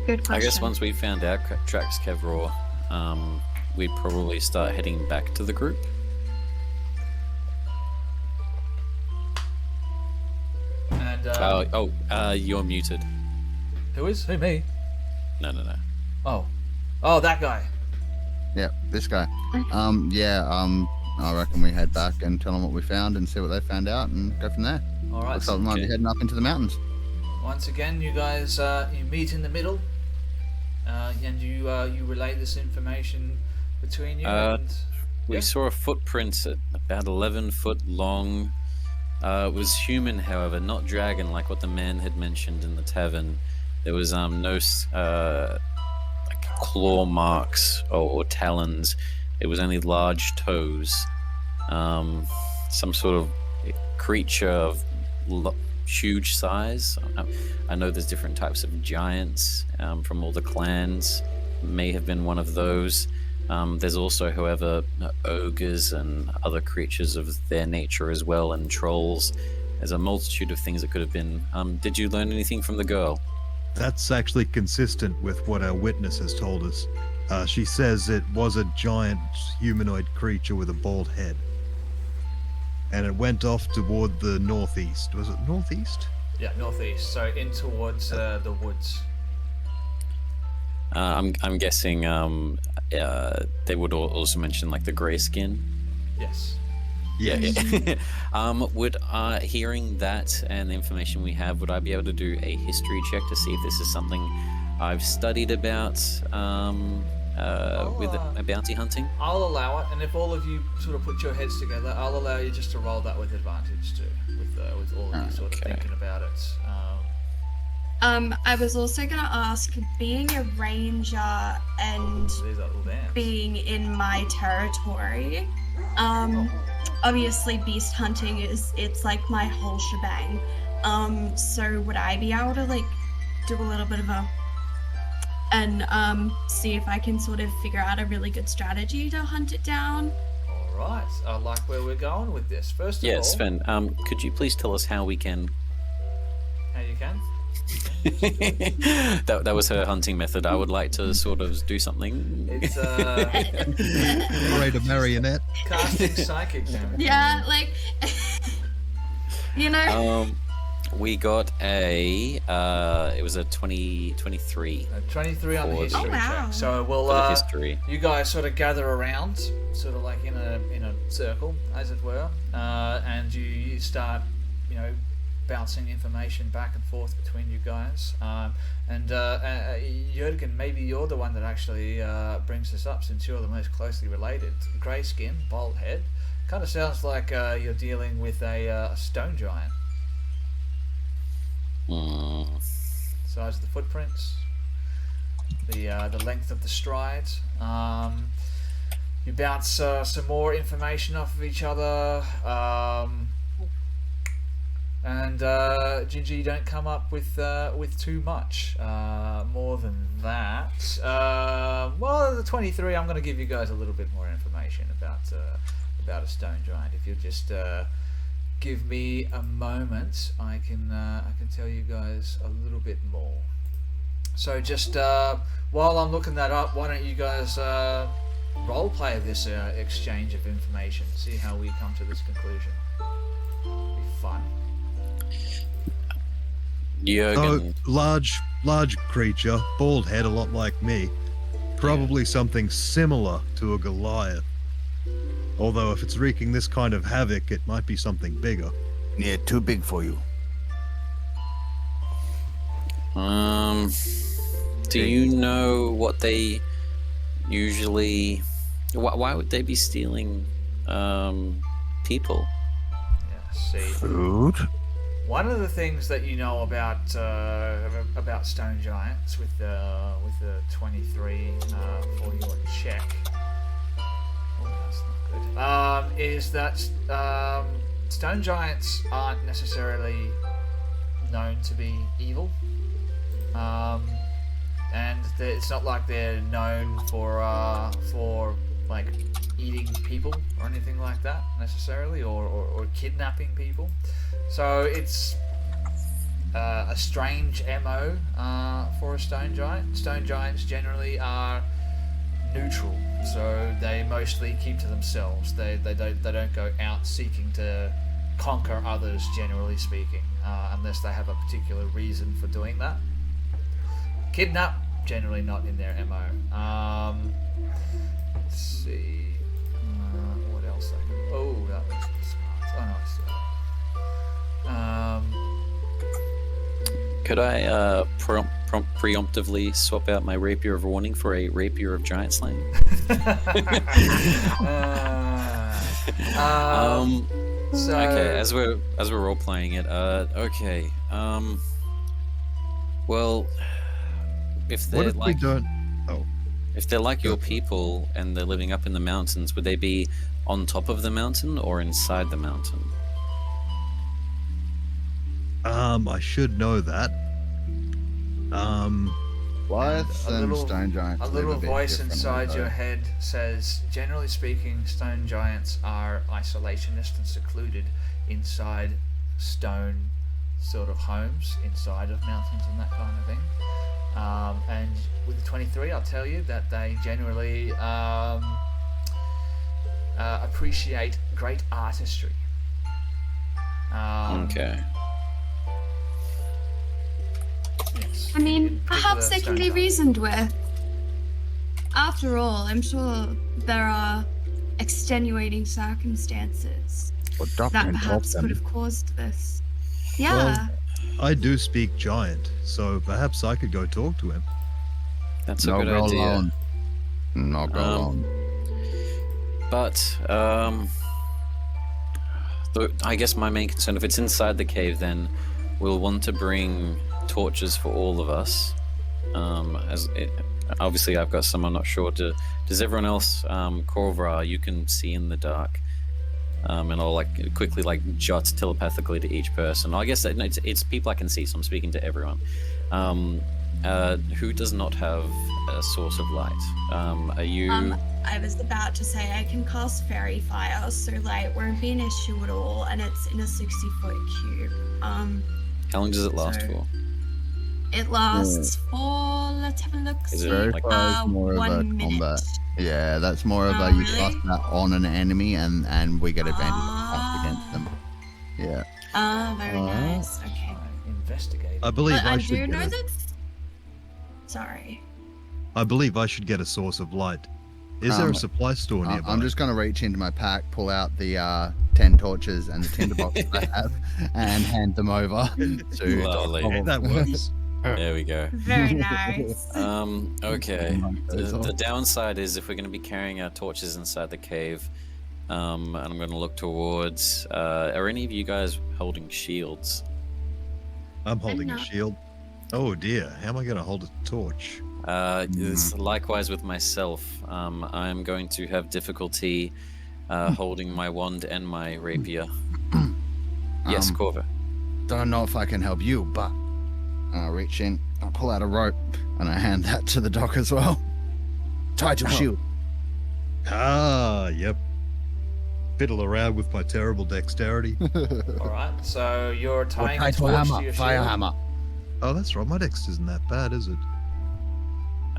Good question. I guess once we found our tracks, Kevraw, we'd probably start heading back to the group. And you're muted. who is? Who, me? No. Oh, that guy. Yeah, this guy. I reckon we head back and tell them what we found and see what they found out and go from there. All right. Looks like we might be okay. heading up into the mountains. Once again, you guys you meet in the middle, and you relay this information between you. We saw a footprint at about 11 foot long. It was human, however, not dragon like what the man had mentioned in the tavern. There was no like claw marks or talons. It was only large toes. Some sort of creature of huge size. I know there's different types of giants from all the clans. May have been one of those. There's also, however, ogres and other creatures of their nature as well, and trolls. There's a multitude of things it could have been. Did you learn anything from the girl? That's actually consistent with what our witness has told us. She says it was a giant humanoid creature with a bald head. And it went off toward the northeast. Was it northeast? Yeah, northeast. So in towards the woods. I'm guessing they would also mention like the grey skin. Yes. Yes. Would hearing that and the information we have, would I be able to do a history check to see if this is something I've studied about with bounty hunting? I'll allow it, and if all of you sort of put your heads together, I'll allow you just to roll that with advantage too, with all of sort of Okay. thinking about it. I was also gonna ask, being a ranger and There's that little dance. being in my territory, obviously beast hunting it's like my whole shebang. So would I be able to like do a little bit of see if I can sort of figure out a really good strategy to hunt it down? All right, I like where we're going with this. First of Yeah, all, Sven, could you please tell us how we can... how you can? that was her hunting method. I would like to sort of do something. It's Operate a marionette. casting psychic damage. Yeah, like you know. We got a it was a 23 23 on the For the- history Oh, wow. check. So we'll for the history. you guys sort of gather around, sort of like in a circle, as it were, and you start, bouncing information back and forth between you guys. And Jurgen, maybe you're the one that actually brings this up, since you're the most closely related. Grey skin, bald head, kind of sounds like you're dealing with a stone giant. Size of the footprints, the length of the strides. You bounce some more information off of each other, and Ginger, you don't come up with too much more than that. Well, the 23, I'm going to give you guys a little bit more information about a stone giant. If you'll just give me a moment, I can tell you guys a little bit more. So just while I'm looking that up, why don't you guys role play this exchange of information, see how we come to this conclusion. It'll be fun. Jurgen, Large creature, bald head, a lot like me. Probably something similar to a Goliath. Although if it's wreaking this kind of havoc, it might be something bigger. Yeah, too big for you. do you know what they usually... Why would they be stealing people? Yeah, see. Food? One of the things that you know about stone giants with the 23 for your check, that's not good, is that stone giants aren't necessarily known to be evil, and it's not like they're known for like eating people or anything like that necessarily, or kidnapping people. So it's a strange MO for a stone giant. Stone giants generally are neutral, so they mostly keep to themselves. They don't go out seeking to conquer others, generally speaking, unless they have a particular reason for doing that. Kidnap, generally not in their MO. Let's see. What else I can... Oh, that was smart. Oh no, I still... Could I preemptively swap out my rapier of warning for a rapier of giant slaying? So, Okay, as we're role playing it, okay. Well, if What they're if we like don't... Oh, if they're like your people and they're living up in the mountains, would they be on top of the mountain or inside the mountain? I should know that. Goliaths a and little- stone giants. a live little bit voice differently, inside though. your head says, generally speaking, stone giants are isolationist and secluded inside stone sort of homes, inside of mountains and that kind of thing. And with the 23, I'll tell you that they generally appreciate great artistry. Okay. Yes, I mean, in perhaps they particular can be stone reasoned with. After all, I'm sure there are extenuating circumstances Well, that document help perhaps them. could have caused this. Yeah. I do speak giant, so perhaps I could go talk to him. That's a No good go idea. alone. No go Um, alone. But So I guess my main concern, if it's inside the cave, then we'll want to bring torches for all of us. Obviously, I've got some. I'm not sure. Does everyone else, Corvra, you can see in the dark, and I'll quickly jot telepathically to each person. I guess it's people I can see, so I'm speaking to everyone. Who does not have a source of light? Are you? I was about to say I can cast fairy fire, so light won't be an issue at all, and it's in a 60-foot cube. How long does it last for? It lasts for, let's have a look. Is it Fairy fire is more of 1 a minute. combat. Yeah, that's more of a you cast that on an enemy and we get advantage up against them. Yeah. Very nice. Okay. Investigate. I believe But I I should do get know a, that. Sorry. I believe I should get a source of light. Is there a supply store nearby? I'm just going to reach into my pack, pull out the 10 torches and the tinderbox I have, and hand them over to Lovely. That works. There we go. Very nice. Okay. The downside is if we're going to be carrying our torches inside the cave, and I'm going to look towards. Are any of you guys holding shields? I'm holding a not. shield. Oh dear, how am I going to hold a torch? It's likewise with myself. I'm going to have difficulty holding my wand and my rapier. Yes, Corva. Don't know if I can help you, but I reach in, I pull out a rope, and I hand that to the doc as well. Tied to a shield. Ah, yep. Fiddle around with my terrible dexterity. All right. So you're tying a Tied to a torch to hammer, your fire shield. hammer. Oh, that's right. My dex isn't that bad, is it?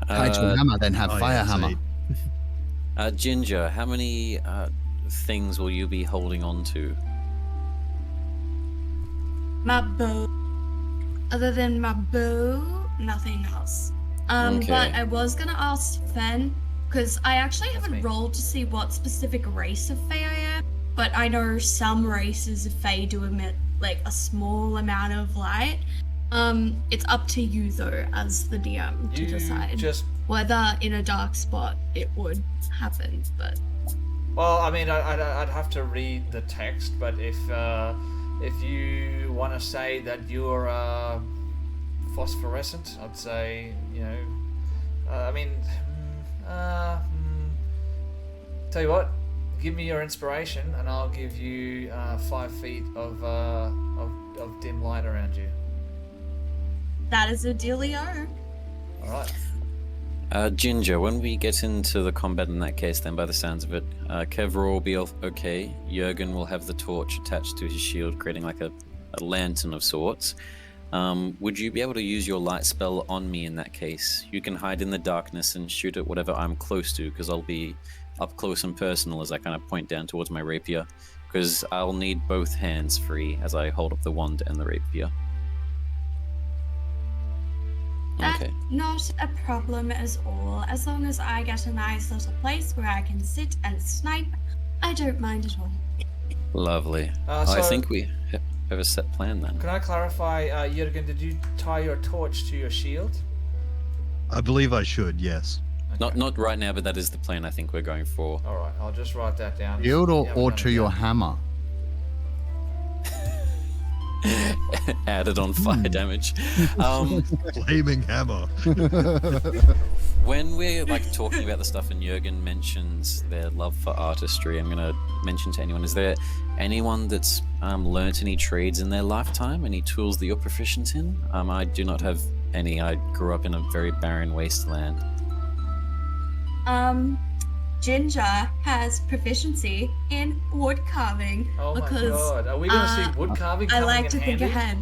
Tied to a hammer, then have Oh, fire yeah, it's hammer. 8. Ginger, how many things will you be holding on to? My bow. Other than my bow, nothing else. Okay. But I was gonna ask Sven, because I actually That's haven't me. rolled to see what specific race of Fae I am, but I know some races of Fae do emit a small amount of light. It's up to you though, as the DM, to You decide just. whether in a dark spot it would happen. But Well, I mean, I'd have to read the text, but if you want to say that you're phosphorescent, I'd say, I mean, tell you what, give me your inspiration, and I'll give you 5 feet of dim light around you. that is a dealio. All right. Ginger, when we get into the combat in that case, then by the sounds of it, Kevra will be okay. Jurgen will have the torch attached to his shield, creating a lantern of sorts. Would you be able to use your light spell on me in that case? You can hide in the darkness and shoot at whatever I'm close to, because I'll be up close and personal as I kind of point down towards my rapier, because I'll need both hands free as I hold up the wand and the rapier. That's Okay. not a problem at all. As long as I get a nice little place where I can sit and snipe, I don't mind at all. Lovely. I So- think we have a set plan then. Can I clarify, Jurgen, did you tie your torch to your shield? I believe I should, yes. Okay. Not right now, but that is the plan I think we're going for. All right, I'll just write that down. Shield Yeah, or we've to done it your down. hammer? Added on fire damage. Flaming hammer. When we're talking about the stuff and Jurgen mentions their love for artistry, I'm going to mention to anyone, is there anyone that's learnt any trades in their lifetime? Any tools that you're proficient in? I do not have any. I grew up in a very barren wasteland. Ginger has proficiency in wood carving Oh my because god, are we going to see wood carving I coming like in to think handy? ahead.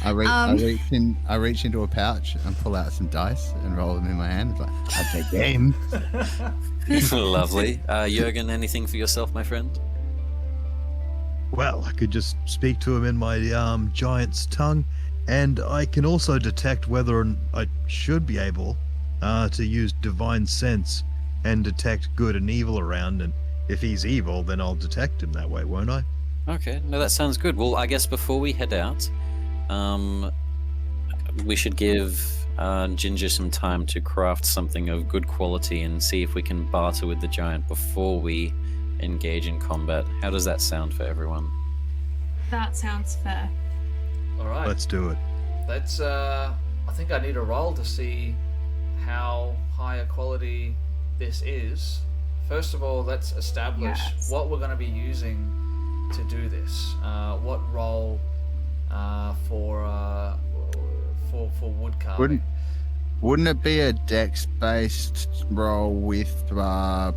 I reach into a pouch and pull out some dice and roll them in my hand. It's like, that's a game. Lovely. Jurgen, anything for yourself, my friend? Well, I could just speak to him in my giant's tongue, and I can also detect whether I should be able to use divine sense and detect good and evil around, and if he's evil, then I'll detect him that way, won't I? Okay, no, that sounds good. Well, I guess before we head out, we should give Ginger some time to craft something of good quality and see if we can barter with the giant before we engage in combat. How does that sound for everyone? That sounds fair. All right. Let's do it. Let's. I think I need a roll to see how high a quality this is. First of all, let's establish what we're going to be using to do this. What role for wood carving? Wouldn't it be a dex-based roll with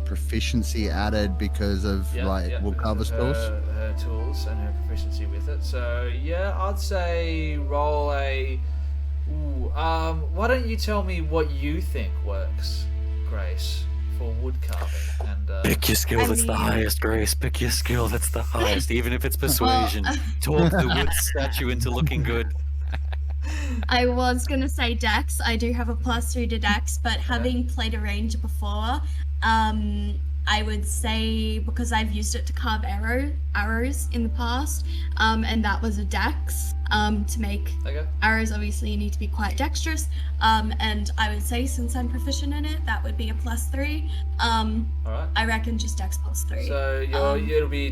proficiency added because of wood carver skills? Her tools and her proficiency with it. So yeah, I'd say roll a. Why don't you tell me what you think works, Grace, for wood carving? And pick your skill that's the highest, Grace. Pick your skill that's the highest, even if it's persuasion. Talk the wood statue into looking good. I was gonna say Dex. I do have a +3 to Dex, but having played a ranger before, I would say, because I've used it to carve arrows in the past, and that was a Dex. To make arrows, obviously you need to be quite dexterous. And I would say, since I'm proficient in it, that would be a +3. All right. I reckon just Dex +3. So it'll be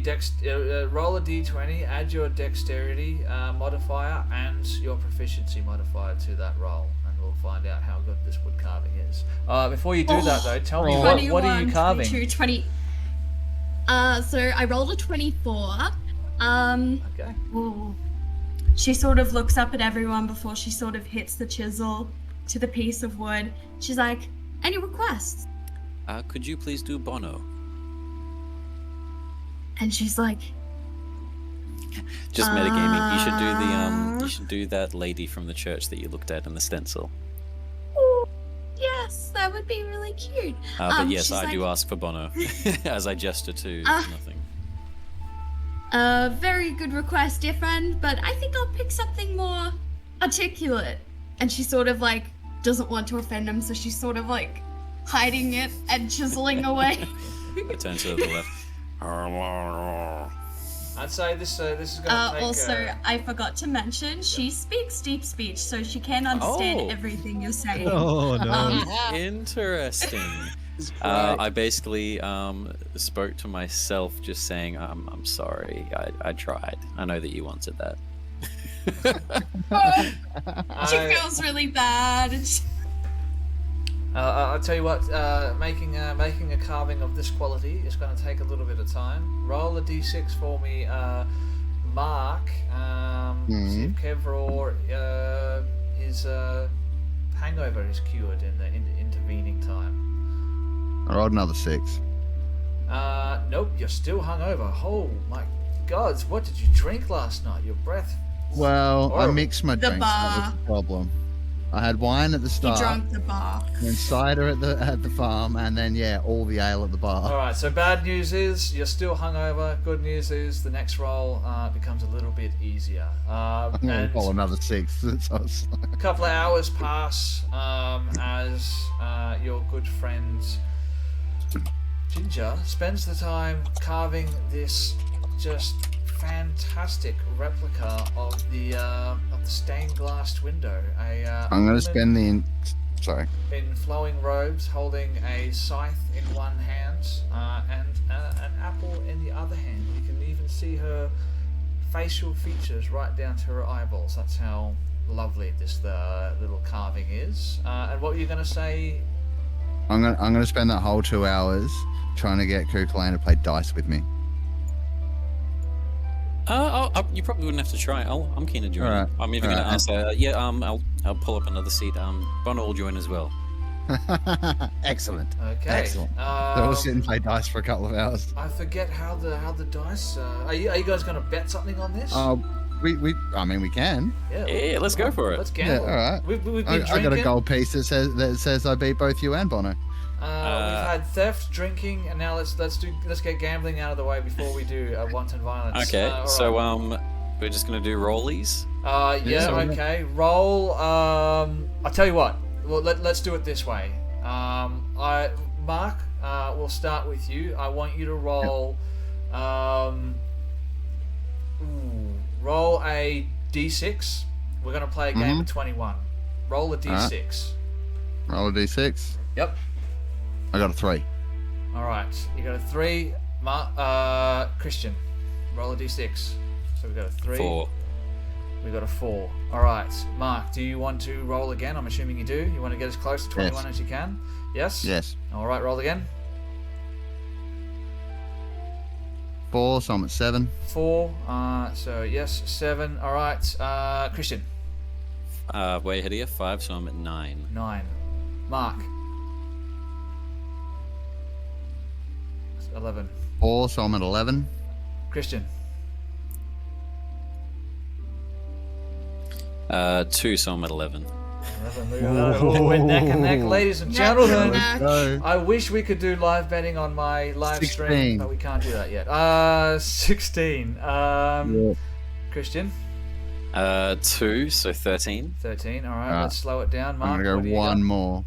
roll a d20, add your dexterity modifier and your proficiency modifier to that roll, and we'll find out how good this wood carving is. Before you do that, though, tell me what are you carving? 20. So I rolled a 24. Okay. Ooh. She sort of looks up at everyone before she sort of hits the chisel to the piece of wood. She's like, any requests? Could you please do Bono? And she's like, just metagaming. You should do you should do that lady from the church that you looked at in the stencil. oh, yes, that would be really cute. But yes, she's I like, do ask for Bono, as I gesture to nothing. Very good request, dear friend, but I think I'll pick something more articulate. And she sort of like doesn't want to offend him, so she's sort of like hiding it and chiseling away. I turn to the left. I'd say this is going to take... Also, I forgot to mention, she speaks deep speech, so she can understand everything you're saying. Oh, no. Interesting. I basically spoke to myself, just saying, I'm sorry. I tried. I know that you wanted that. She feels really bad. I'll tell you what, making a carving of this quality is going to take a little bit of time. Roll a d6 for me, Mark. See if Kevror, his hangover is cured in the intervening time. I rolled another 6. Nope, you're still hungover. Oh my God, what did you drink last night? Your breath. Well, horrible. I mixed my drinks. That was the problem. I had wine at the start. You drank the bar. Then cider at the farm, and then all the ale at the bar. All right. So bad news is you're still hungover. Good news is the next roll becomes a little bit easier. I'm gonna roll another 6. A couple of hours pass as your good friend Ginger spends the time carving this just fantastic replica of the stained glass window. I'm going to spend the... Sorry. In flowing robes, holding a scythe in one hand and an apple in the other hand. You can even see her facial features right down to her eyeballs. That's how lovely this little carving is. And what were you going to say? I'm going to spend that whole 2 hours trying to get Kukulane to play dice with me. You probably wouldn't have to try. I'm keen to join. Right. I'm even going to ask. I'll pull up another seat. Bono will join as well. Excellent. Okay. Excellent. So we'll sit and play dice for a couple of hours. I forget how the dice. Are you guys going to bet something on this? I mean, we can. Yeah, let's go for it. Let's gamble. Yeah, all right. We've been I got a drinking. gold piece that says I beat both you and Bono. We've had theft, drinking, and now let's get gambling out of the way before we do wanton violence. Okay, all so right. we're just gonna do rollies. Okay. Roll. I'll tell you what. Well, let's do it this way. Mark, we'll start with you. I want you to roll. Roll a d6. We're gonna play a game of 21. Roll a d6. Roll a d6. Yep. I got a 3. All right. You got a 3. Christian, roll a d6. So we got a 3. 4. We got a 4. All right, Mark. Do you want to roll again? I'm assuming you do. You want to get as close to 21 as you can. Yes. Yes. All right, roll again. 4, so I'm at 7. 4. So yes, 7. All right, Christian. Way ahead of you. 5, so I'm at 9. 9. Mark. 11. 4, so I'm at 11. Christian. 2, so I'm at 11. 11. Oh, we're neck and neck, ladies and gentlemen. Neck. No. I wish we could do live betting on my live stream, 16. but we can't do that yet. 16. Christian. 2, so 13. 13. All right, Alright. let's slow it down. Mark, I'm gonna what do go you one got? more.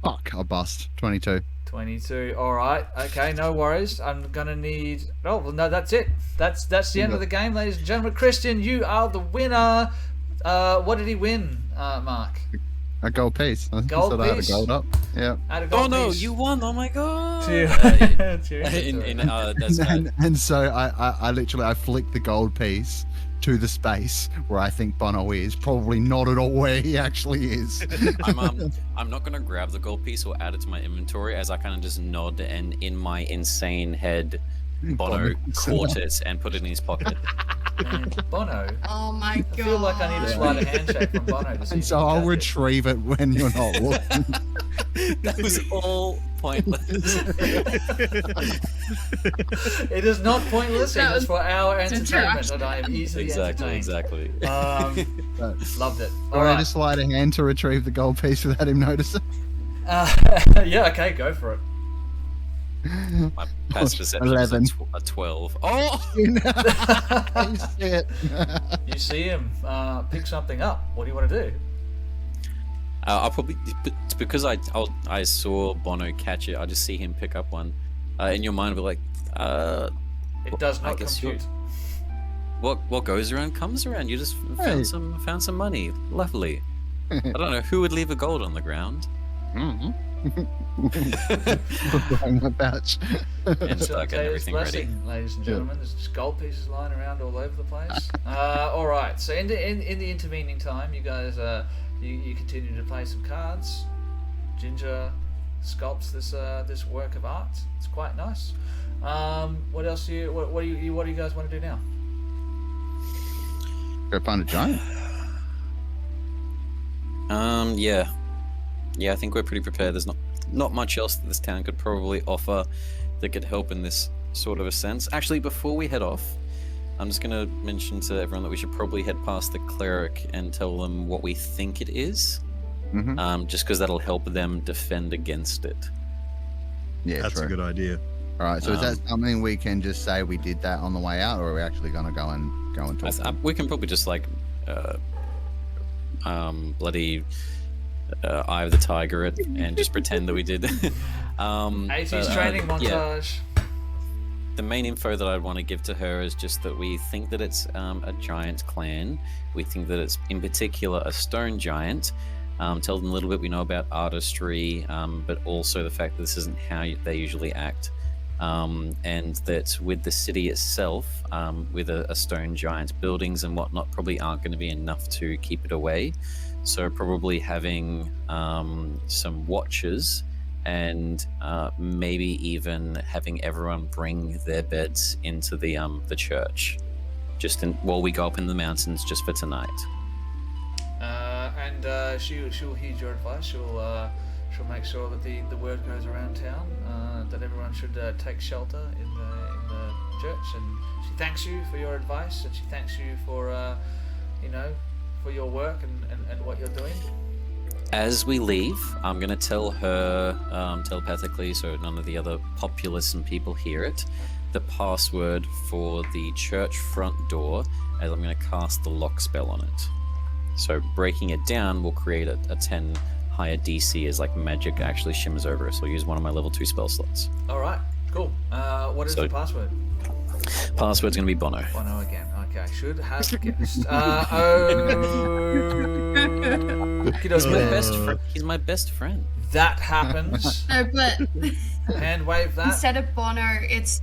Fuck, I bust. 22. 22. All right. Okay, no worries. I'm gonna need. Oh well, no, that's it. That's the end of the game, ladies and gentlemen. Christian, you are the winner. What did he win, Mark? A gold piece. I Gold said I had a piece? gold up. Yeah. Add a Oh gold no, piece. you won! Oh my god! Cheers. And so I literally I flicked the gold piece to the space where I think Bono is, probably not at all where he actually is. I'm not gonna grab the gold piece or add it to my inventory, as I kind of just nod, and in my insane head, Bono caught it and put it in his pocket. Man, Bono. Oh my god. I feel like I need a slight handshake from Bono to see And if so he I'll does it. retrieve it when you're not looking. That was all pointless. It is not pointless. It That is was for our entertainment, interaction. and I am easily Exactly. entertained. Loved it. All Or I right. just slide a hand to retrieve the gold piece without him noticing. Yeah. Okay. Go for it. My past perception 11. is a 12. Oh! You see it. You see him pick something up. What do you want to do? I'll probably, it's because I saw Bono catch it. I just see him pick up one. In your mind, we're like, It does I not guess compute. what goes around comes around. You just Hey. found some money. Lovely. I don't know who would leave a gold on the ground. Behind my pouch. And So start getting everything ready. blessing, ladies and gentlemen. There's just gold pieces lying around all over the place. All right. So in the intervening time, you guys you continue to play some cards. Ginger sculpts this work of art. It's quite nice. What else do you guys want to do now? Go find a giant. Yeah, I think we're pretty prepared. There's not much else that this town could probably offer that could help in this sort of a sense. Actually, before we head off, I'm just going to mention to everyone that we should probably head past the cleric and tell them what we think it is, just because that'll help them defend against it. Yeah, That's true. a good idea. All right, so is that something we can just say we did that on the way out, or are we actually going to go and talk to them? We can probably just like bloody Eye of the Tiger it and just pretend that we did. 80s training yeah. montage. The main info that I'd want to give to her is just that we think that it's a giant clan. We think that it's in particular a stone giant. Tell them a little bit we know about artistry, but also the fact that this isn't how they usually act. And that with the city itself, with a stone giant, buildings and whatnot probably aren't going to be enough to keep it away. So probably having some watchers and maybe even having everyone bring their beds into the church, while we go up in the mountains just for tonight. And she'll heed your advice. She'll make sure that the word goes around town that everyone should take shelter in the church. And she thanks you for your advice, and she thanks you for for your work and what you're doing. As we leave, I'm going to tell her telepathically, so none of the other populace and people hear it, the password for the church front door, as I'm going to cast the lock spell on it. So breaking it down will create a 10 higher DC as like magic actually shimmers over it. So I'll use one of my level 2 spell slots. All right, cool. What is So- the password? Password's gonna be Bono. Bono again. Okay, I should have guessed. He's my best friend. He's my best friend. That happens. No, but Hand wave that. instead of Bono, it's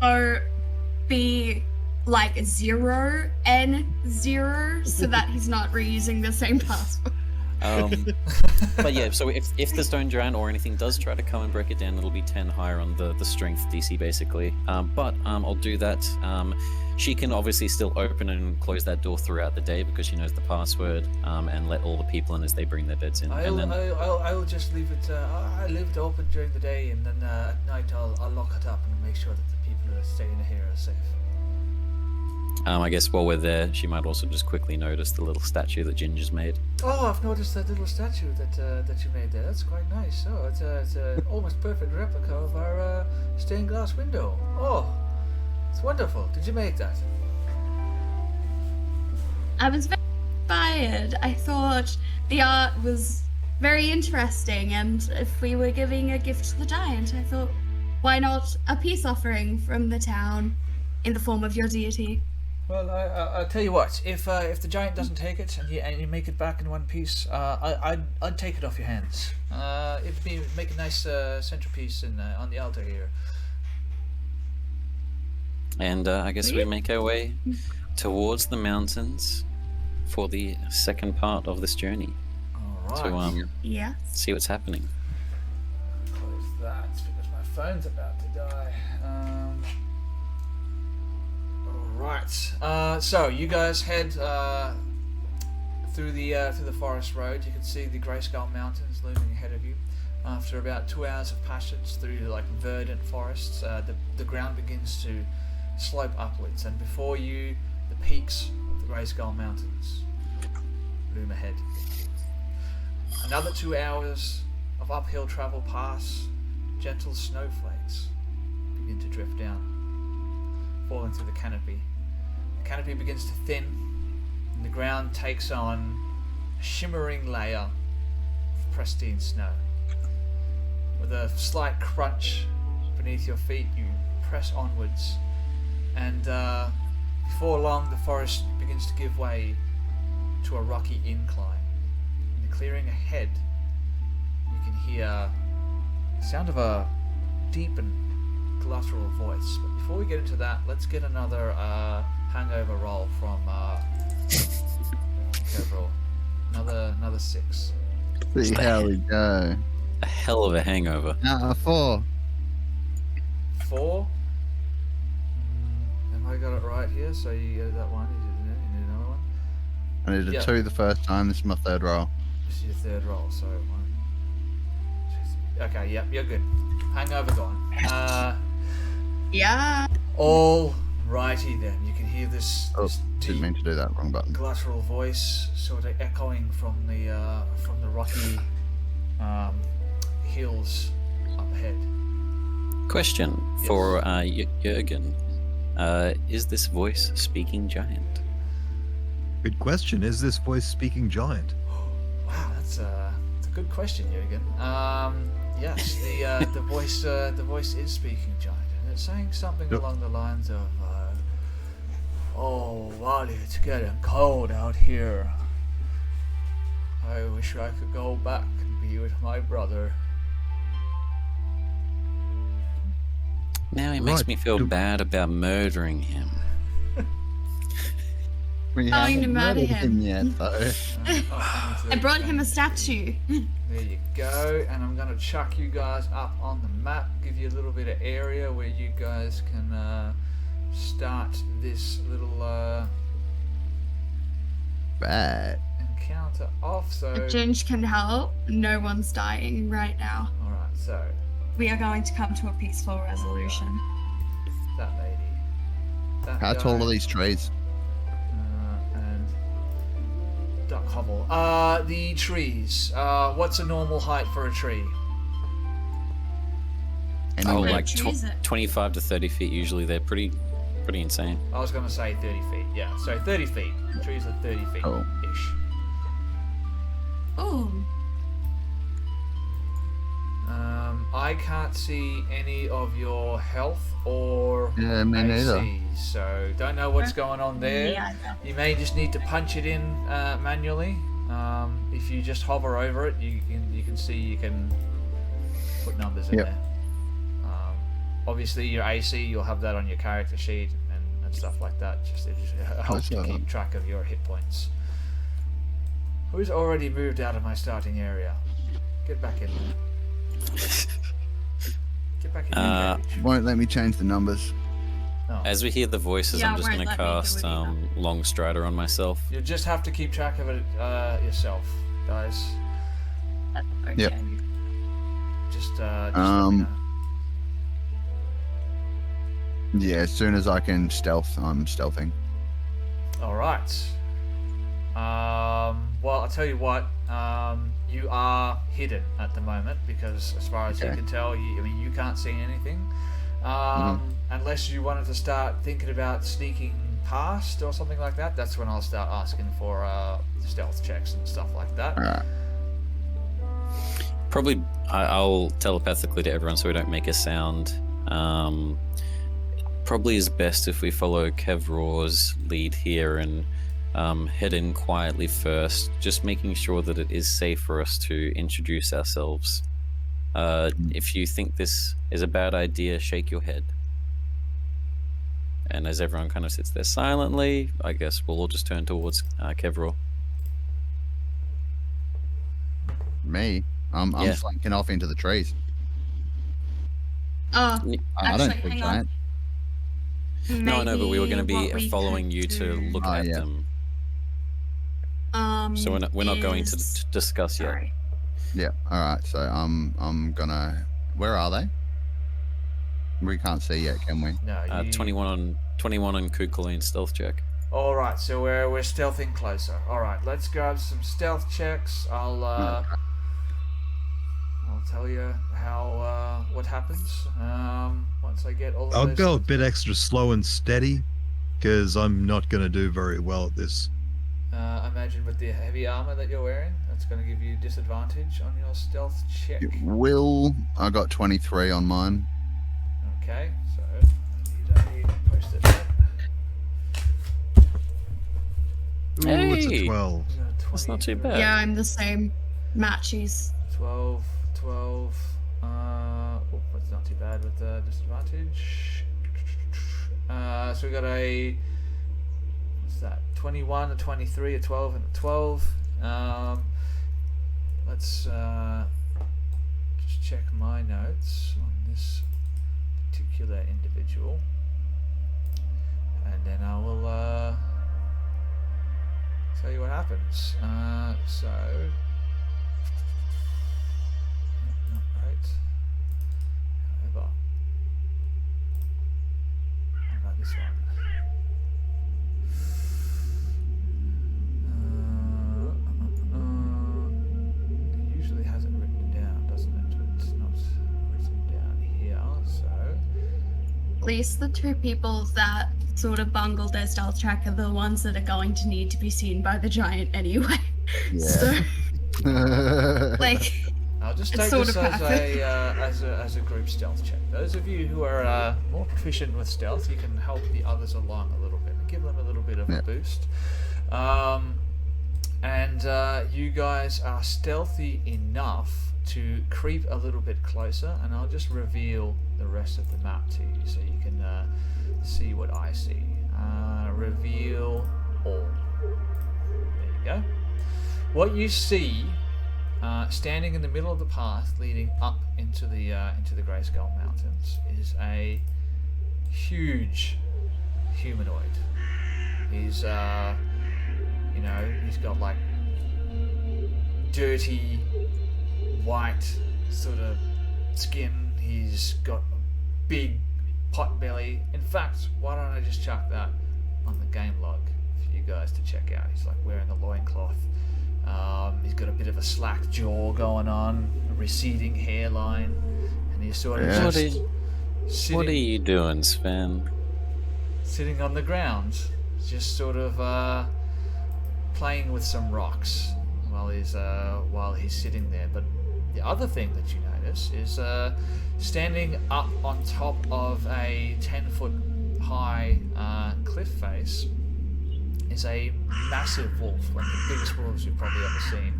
OB like 0N0, so that he's not reusing the same password. But yeah, so if the Stone Giant or anything does try to come and break it down, it'll be 10 higher on the strength DC basically. But I'll do that. She can obviously still open and close that door throughout the day because she knows the password, and let all the people in as they bring their beds in. I'll just leave it. I leave it open during the day, and then at night I'll lock it up and make sure that the people who are staying here are safe. I guess while we're there, she might also just quickly notice the little statue that Ginger's made. Oh, I've noticed that little statue that you made there. That's quite nice. Oh, it's a almost perfect replica of our stained glass window. Oh, it's wonderful. Did you make that? I was very inspired. I thought the art was very interesting, and if we were giving a gift to the giant, I thought, why not a peace offering from the town in the form of your deity? Well, I'll tell you what. If the giant doesn't take it and you make it back in one piece, I'd take it off your hands. It'd make a nice centerpiece on the altar here. And I guess we make our way towards the mountains for the second part of this journey. All right. To Yes. see what's happening. Close that because my phone's about to die. Right. So you guys head through the forest road. You can see the Greyskull Mountains looming ahead of you. After about 2 hours of passage through like verdant forests, the ground begins to slope upwards, and before you, the peaks of the Greyskull Mountains loom ahead. Another 2 hours of uphill travel pass. Gentle snowflakes begin to drift down, falling through the canopy. The canopy begins to thin, and the ground takes on a shimmering layer of pristine snow. With a slight crunch beneath your feet, you press onwards, and before long the forest begins to give way to a rocky incline. In the clearing ahead, you can hear the sound of a deep and guttural voice. But before we get into that, let's get another hangover roll from overall. Another 6. See how we go. A hell of a hangover. 4. 4. Have I got it right here? So you get that one. You need another one. I did a Yeah. 2 the first time. This is my third roll. This is your third roll. So 1, 2, 3. Okay. Yep. You're good. Hangover gone. Yeah. All righty then. You can hear this Oh, deep didn't mean to do that. Wrong button. guttural voice sort of echoing from the rocky hills up ahead. Question for Jürgen. Is this voice speaking giant? Good question. Is this voice speaking giant? Wow, that's a good question, Jürgen. Yes, the voice is speaking giant, and it's saying something Yep. along the lines of, "Oh, Wally, it's getting cold out here. I wish I could go back and be with my brother." Now he makes Right. me feel bad about murdering him. We Oh, you haven't murdered murdered him. yet, though. I brought him a statue. There you go, and I'm gonna chuck you guys up on the map, give you a little bit of area where you guys can start this little Right. encounter off. So, Ginge can help. No one's dying right now. all right, so We are going to come to a peaceful resolution. that lady, that How tall guy, are these trees? and Duck Hovel. The trees. What's a normal height for a tree? Oh, Anyway, like tree is it? 25 to 30 feet usually. They're pretty insane. I was gonna say 30 feet. Yeah, so 30 feet. Trees are 30 feet Oh. ish. Oh, I I can't see any of your health or Yeah, me neither. AC, so don't know what's going on there. Yeah, You may just need to punch it in manually. If you just hover over it, you can see you can put numbers in Yep. there. Obviously, your AC, you'll have that on your character sheet and stuff like that. It just helps to Awesome. keep track of your hit points. Who's already moved out of my starting area? Get back in there. Get back in your cage. Won't let me change the numbers. Oh. As we hear the voices, Yeah, I'm just won't going to let me do cast it either. Long Strider on myself. You'll just have to keep track of it yourself, guys. Okay. Yep. Just let me know. Yeah, as soon as I can stealth, I'm stealthing. All right. Well, I'll tell you what. You are hidden at the moment because, as far as you Okay. can tell, you can't see anything. Unless you wanted to start thinking about sneaking past or something like that. That's when I'll start asking for stealth checks and stuff like that. Alright. Probably, I'll telepathically to everyone so we don't make a sound. Probably is best if we follow Kevraw's lead here and head in quietly first, just making sure that it is safe for us to introduce ourselves. If you think this is a bad idea, shake your head. And as everyone kind of sits there silently, I guess we'll all just turn towards Kevraw. Me? I'm Yeah. flanking off into the trees. Oh, I don't Actually, think hang on. that. No, no, but we were going to maybe what be we following could you to do, look Oh, at yeah. them. So we're not going to is- discuss yet. Sorry. Yeah. All right. So I'm gonna. Where are they? We can't see yet, can we? No, you... 21 on Kukulin stealth check. All right, so we're stealthing closer. All right, let's grab some stealth checks. I'll tell you how what happens once I get all of I'll those go a stealth bit checks. extra slow and steady because I'm not going to do very well at this. I imagine with the heavy armor that you're wearing, that's going to give you disadvantage on your stealth check. I got 23 on mine. Okay, so I need a post-it note. Ooh, it's a Hey! 12. We got a That's not too 23. bad. Yeah, I'm the same. Matches. 12. That's not too bad with the disadvantage. So we got a, what's that? 21, a 23, a 12, and a 12. Let's just check my notes on this particular individual, and then I will tell you what happens. So. Not right. However, how about this one? It usually has it written down, doesn't it? But it's not written down here, so. At least the two people that sort of bungled their stealth check are the ones that are going to need to be seen by the giant anyway. So, like, I'll just It's take sort this of as a group stealth check. Those of you who are more proficient with stealth, you can help the others along a little bit and give them a little bit of a boost. And you guys are stealthy enough to creep a little bit closer, and I'll just reveal the rest of the map to you so you can see what I see. Reveal all. There you go. What you see, standing in the middle of the path leading up into the Greyskull Mountains, is a huge humanoid. He's he's got like dirty white sort of skin. He's got a big pot belly. In fact, why don't I just chuck that on the game log for you guys to check out? He's like wearing a loincloth. He's got a bit of a slack jaw going on, a receding hairline, and he's sort of Yeah. just What are sitting, you doing, Sven? sitting on the ground, just sort of playing with some rocks while he's sitting there. But the other thing that you notice is standing up on top of a 10-foot high cliff face is a massive wolf, one of the biggest wolves you've probably ever seen.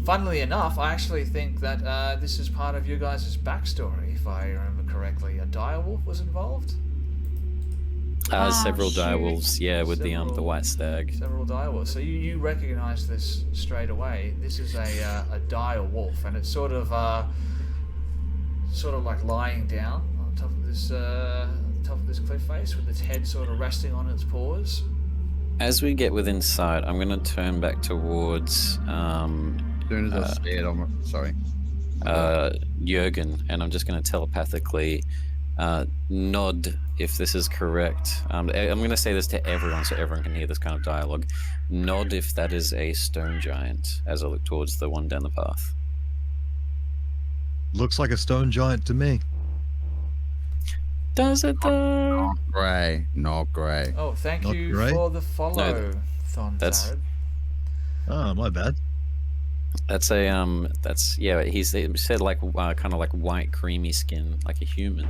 Funnily enough, I actually think that this is part of your guys' backstory, if I remember correctly. A direwolf was involved? Several shoot. direwolves, yeah, with the Several- white stag. Several direwolves. So you recognize this straight away. This is a dire wolf, and it's sort of like lying down on top of this cliff face with its head sort of resting on its paws. As we get within sight, I'm going to turn back towards As soon as I see it, I'm sorry. Jurgen, and I'm just going to telepathically nod if this is correct. I'm going to say this to everyone so everyone can hear this kind of dialogue. Nod if that is a stone giant as I look towards the one down the path. Looks like a stone giant to me. Does it though? Not grey. Oh, thank Not you great. for the follow, No, Thon that's- Zared. Oh, my bad. That's yeah. He said like kind of like white creamy skin, like a human.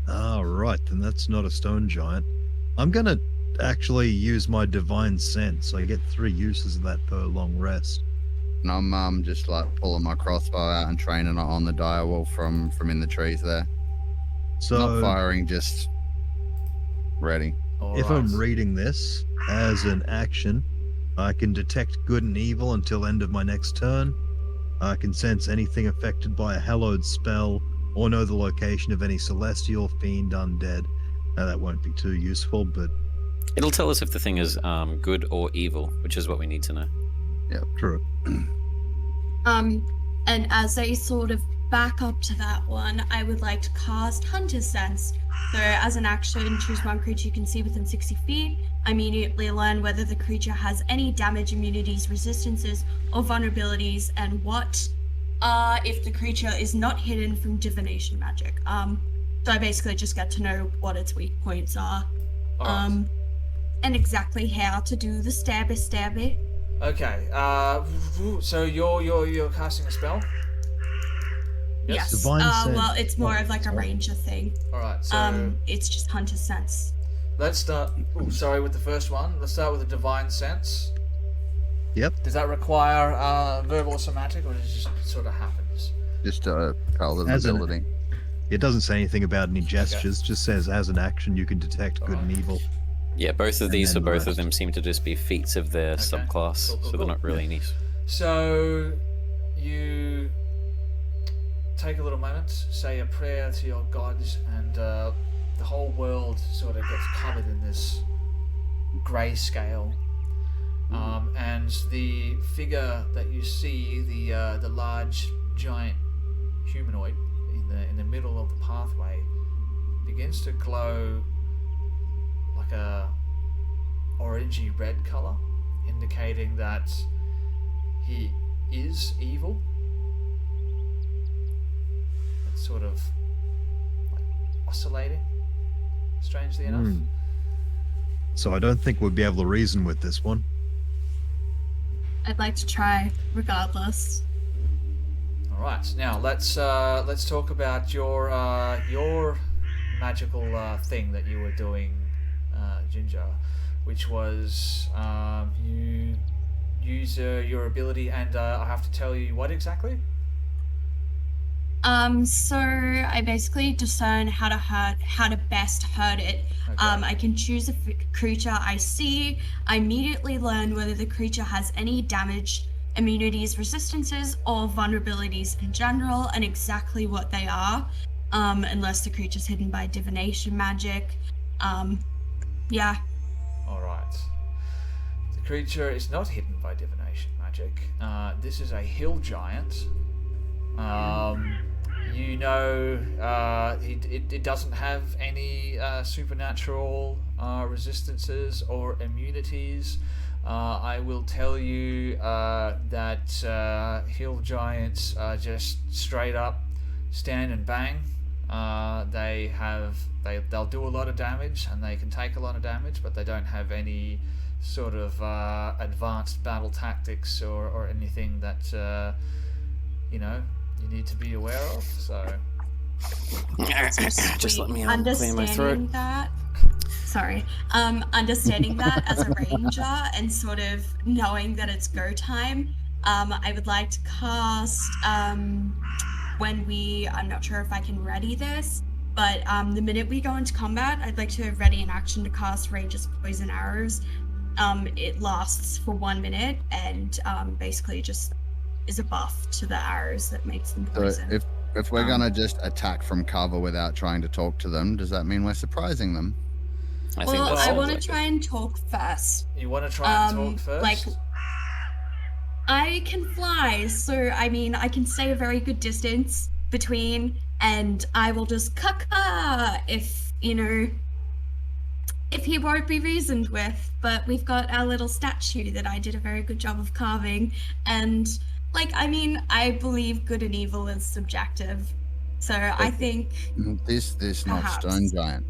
Ah, right. Then that's not a stone giant. I'm going to actually use my divine sense. I get 3 uses of that per long rest. And I'm just like pulling my crossbow out and training it on the direwolf from in the trees there. So Not firing, just ready. if Alright. I'm reading this as an action, I can detect good and evil until end of my next turn. I can sense anything affected by a hallowed spell or know the location of any celestial, fiend, undead. Now that won't be too useful, but It'll tell us if the thing is good or evil, which is what we need to know. true. And as a sort of back up to that one, I would like to cast Hunter's Sense. So as an action, choose one creature you can see within 60 feet. Immediately learn whether the creature has any damage, immunities, resistances, or vulnerabilities, and what if the creature is not hidden from divination magic. So I basically just get to know what its weak points are. Alright. And exactly how to do the stabby. Okay. So you're casting a spell? Yes. Divine Sense. Well, it's more of like a Sorry. ranger thing. Alright, so It's just Hunter's Sense. let's start with the first one. Let's start with the divine sense. Yep. Does that require verbal or somatic, or does it just sort of happens? Just a paladin As an- ability. It doesn't say anything about any gestures, just says as an action you can detect good and evil. Yeah, both of And these for then the both of rest. them seem to just be feats of their Okay. subclass, Cool, cool, so they're cool. not really neat. So you take a little moment, say a prayer to your gods, and the whole world sort of gets covered in this grayscale. And the figure that you see, the large giant humanoid in the middle of the pathway, begins to glow like a orangey red color, indicating that he is evil. It's sort of like oscillating, strangely enough. Hmm. So I don't think we'll be able to reason with this one. I'd like to try, regardless. All right, now let's talk about your magical thing that you were doing, Ginger, which was you use your ability, and I have to tell you what exactly. So I basically discern how to best hurt it. Okay. I can choose a creature I see. I immediately learn whether the creature has any damage, immunities, resistances, or vulnerabilities in general, and exactly what they are. Unless the creature's hidden by divination magic. Yeah. All right. The creature is not hidden by divination magic. This is a hill giant. You know, it doesn't have any supernatural resistances or immunities. I will tell you that hill giants just straight up stand and bang. They'll do a lot of damage, and they can take a lot of damage, but they don't have any sort of advanced battle tactics or anything that you need to be aware of. So Just let me clear my understanding throat. that. Sorry. Understanding that as a ranger and sort of knowing that it's go time. I would like to cast when I'm not sure if I can ready this, but the minute we go into combat, I'd like to ready an action to cast Ranger's Poison Arrows. It lasts for 1 minute and basically just is a buff to the arrows that makes them So poison. if we're gonna just attack from cover without trying to talk to them, does that mean we're surprising them? I think Well, that I sounds want to like try and talk first. you want to try and talk first? Like, I can fly, so I mean, I can stay a very good distance between, and I will just caca if he won't be reasoned with. But we've got our little statue that I did a very good job of carving, and I believe good and evil is subjective. So I think This not Perhaps. stone giant.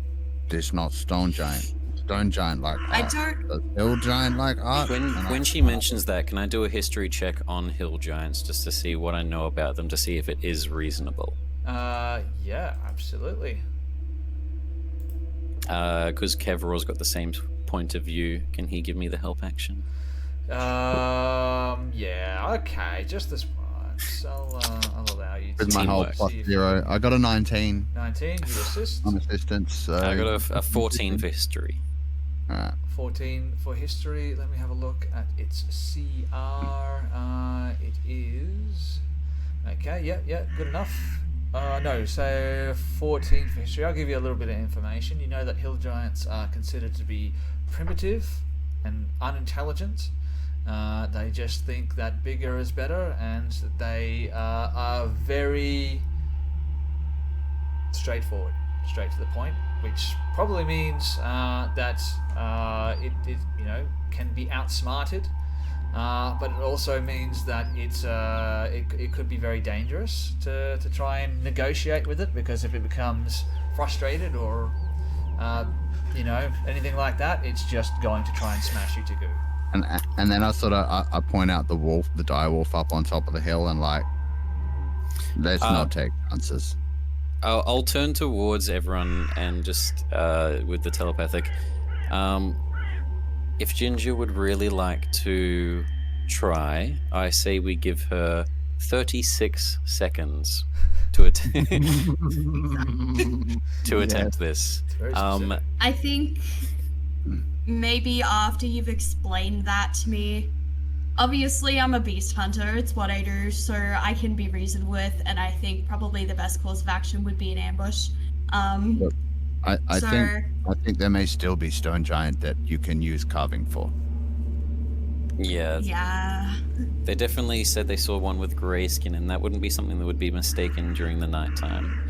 This not stone giant. Stone giant like I art. don't. Hill giant like art. when she mentions that, can I do a history check on hill giants just to see what I know about them, to see if it is reasonable? Yeah, absolutely. Because Kevoror's got the same point of view. Can he give me the help action? Yeah, okay, just this once. I'll allow you to. With my whole Teamwork. +0. I got a 19 19, you assist. on assistance. So I got a 14 for history. Alright. 14 for history. Let me have a look at its CR. It is. Okay, yeah, good enough. No, so 14 for history. I'll give you a little bit of information. You know that hill giants are considered to be primitive and unintelligent. They just think that bigger is better, and they are very straightforward, straight to the point, which probably means that it can be outsmarted, but it also means that it could be very dangerous to try and negotiate with it, because if it becomes frustrated or anything like that, it's just going to try and smash you to goo. And then I point out the wolf, the dire wolf up on top of the hill, and like, let's not take chances. I'll turn towards everyone and just with the telepathic. If Ginger would really like to try, I say we give her 36 seconds to attempt this. It's very specific. I think maybe after you've explained that to me. Obviously, I'm a beast hunter. It's what I do, so I can be reasoned with, and I think probably the best course of action would be an ambush. I think there may still be stone giant that you can use carving for. Yeah. They definitely said they saw one with grey skin, and that wouldn't be something that would be mistaken during the nighttime.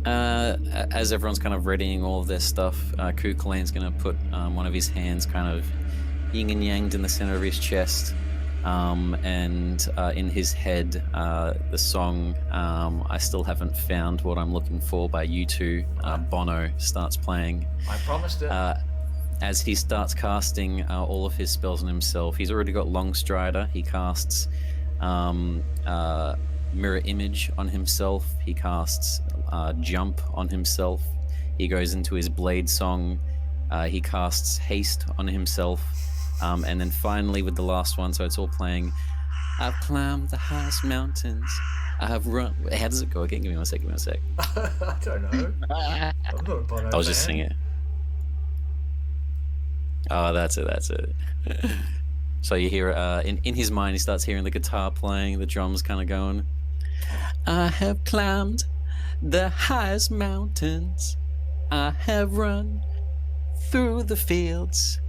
As everyone's kind of readying all of their stuff, Kukulain's going to put one of his hands kind of yin and yanged in the center of his chest, and in his head, the song I Still Haven't Found What I'm Looking For by U2, Bono, starts playing. I promised it. As he starts casting all of his spells on himself, he's already got Longstrider. He casts Mirror Image on himself. He casts Jump on himself. He goes into his Blade Song. He casts Haste on himself. And then finally with the last one, so it's all playing, I've climbed the highest mountains. I have run... How does it go again? Give me one sec. I don't know. I'm not a Bono I'll just fan. sing it. Oh, that's it. So you hear, in his mind, he starts hearing the guitar playing, the drums kind of going, I have climbed the highest mountains. I have run through the fields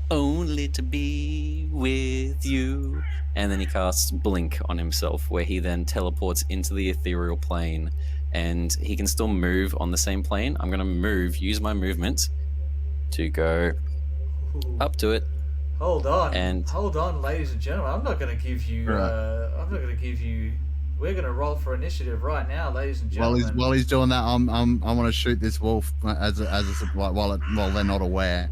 only to be with you. And then he casts Blink on himself, where he then teleports into the ethereal plane, and he can still move on the same plane. I'm going to use my movement to go up to it. Hold on, ladies and gentlemen. I'm not going to give you. We're going to roll for initiative right now, ladies and gentlemen. While he's doing that, I want to shoot this wolf while they're not aware.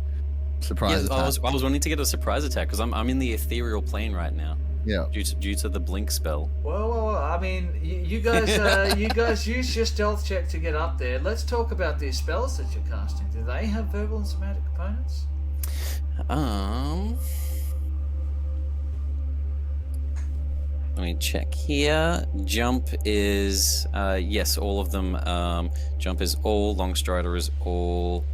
Surprise attack. I was wanting to get a surprise attack because I'm in the ethereal plane right now. Yeah. due to the blink spell. Well, I mean, you guys use your stealth check to get up there. Let's talk about these spells that you're casting. Do they have verbal and somatic components? Let me check here. Jump is yes, all of them. Jump is all. Longstrider is all.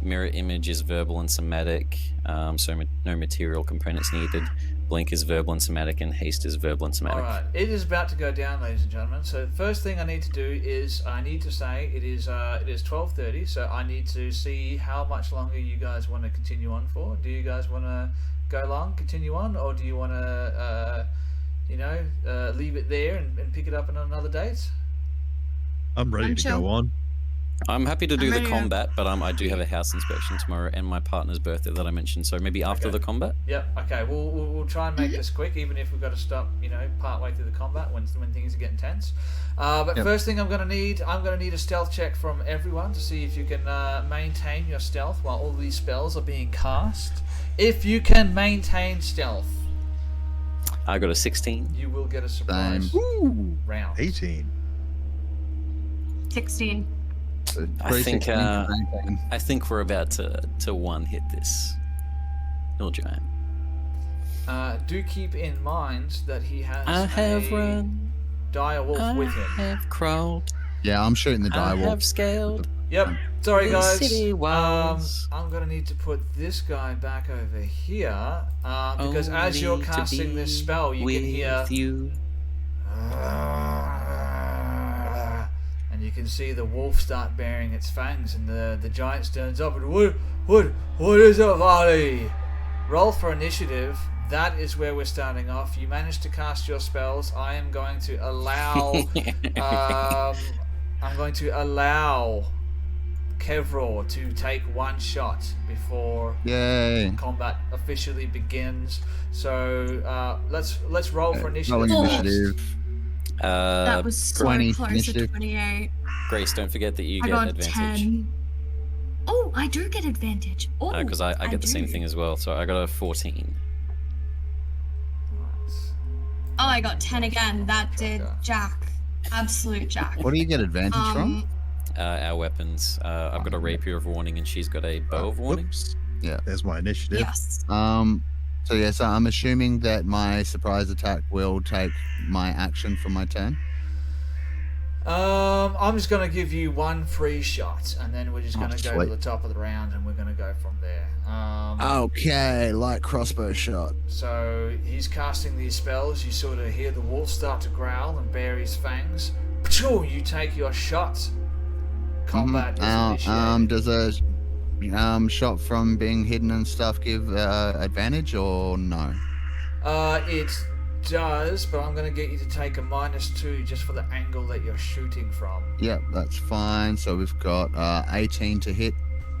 Mirror image is verbal and somatic. So no material components needed. Blink is verbal and somatic, and haste is verbal and somatic. Alright, it is about to go down, ladies and gentlemen. So the first thing I need to do is I need to say it is 12:30, so I need to see how much longer you guys want to continue on for. Do you guys want to go long, continue on, or do you want to leave it there and pick it up on another date? I'm ready to chill. go on. I'm happy to do the ready to- combat, but I do have a house inspection tomorrow and my partner's birthday that I mentioned. So maybe after Okay. the combat. Yep. Okay. We'll try and make this quick, even if we've got to stop, part way through the combat when things are getting tense. But Yep. first thing I'm gonna need a stealth check from everyone to see if you can maintain your stealth while all these spells are being cast. If you can maintain stealth, I got a 16. you will get a surprise Ooh. round. 18. 16. So I think, 316 to maintain. I think we're about to one hit this little giant. Do keep in mind that he has I have a run. dire wolf I with him. have crawled. Yeah, I'm shooting the I die wolf. have scaled. Yep. Sorry, The guys. city walls. I'm gonna need to put this guy back over here because as you're Only to casting this be spell, you can hear. with you. And you can see the wolf start baring its fangs, and the giant stands up and what is it, Vali? Roll for initiative. That is where we're starting off. You managed to cast your spells. I am going to allow. I'm going to allow Kevror to take one shot before Yay. combat officially begins. So let's roll for initiative. Rolling Oh. initiative. That was so 20 close initiative. to 28. Grace, don't forget that you I get got advantage. 10. Oh, I do get advantage. Oh, Because I get the same do. thing as well. So I got a 14. Oh, I got 10 again. That did Okay. jack. Absolute jack. What do you get advantage from? Our weapons. I've got a rapier of warning, and she's got a bow of warning. Whoops. Yeah. There's my initiative. Yes. So yeah, so I'm assuming that my surprise attack will take my action for my turn. I'm just gonna give you one free shot, and then we're just gonna go sweet. to the top of the round, and we're gonna go from there. Okay, light crossbow shot. So he's casting these spells. You sort of hear the wolf start to growl and bare his fangs. Pachoo, you take your shot. Combat is initiated. Does a shot from being hidden and stuff give advantage or no? It does, but I'm gonna get you to take a -2 just for the angle that you're shooting from. Yep, that's fine. So we've got 18 to hit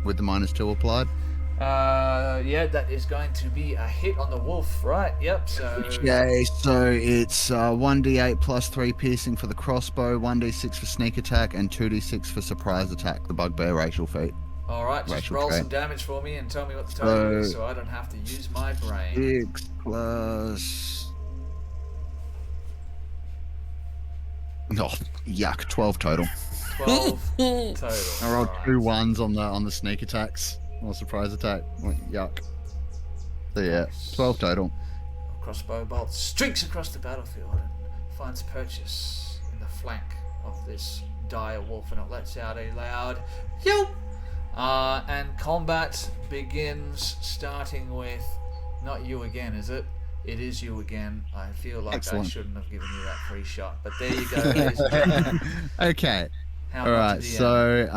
with the -2 applied. Yeah, that is going to be a hit on the wolf, right? Yep. So Okay, so it's 1d8 plus 3 piercing for the crossbow, 1d6 for sneak attack, and 2d6 for surprise attack, the bugbear racial feat. all right, just Racial roll trait. some damage for me and tell me what the total is, So- so I don't have to use my brain. 6 plus... Oh, yuck, 12 total. 12 total. I rolled Alright. 2 1s on the sneak attacks, or surprise attack. Oh, yuck. So yeah, 12 total. Crossbow bolt streaks across the battlefield and finds purchase in the flank of this dire wolf, and it lets out a loud yelp. And combat begins, starting with not you again, is it? It is you again. I feel like Excellent. I shouldn't have given you that free shot, but there you go, ladies and gentlemen. Okay, How alright, much so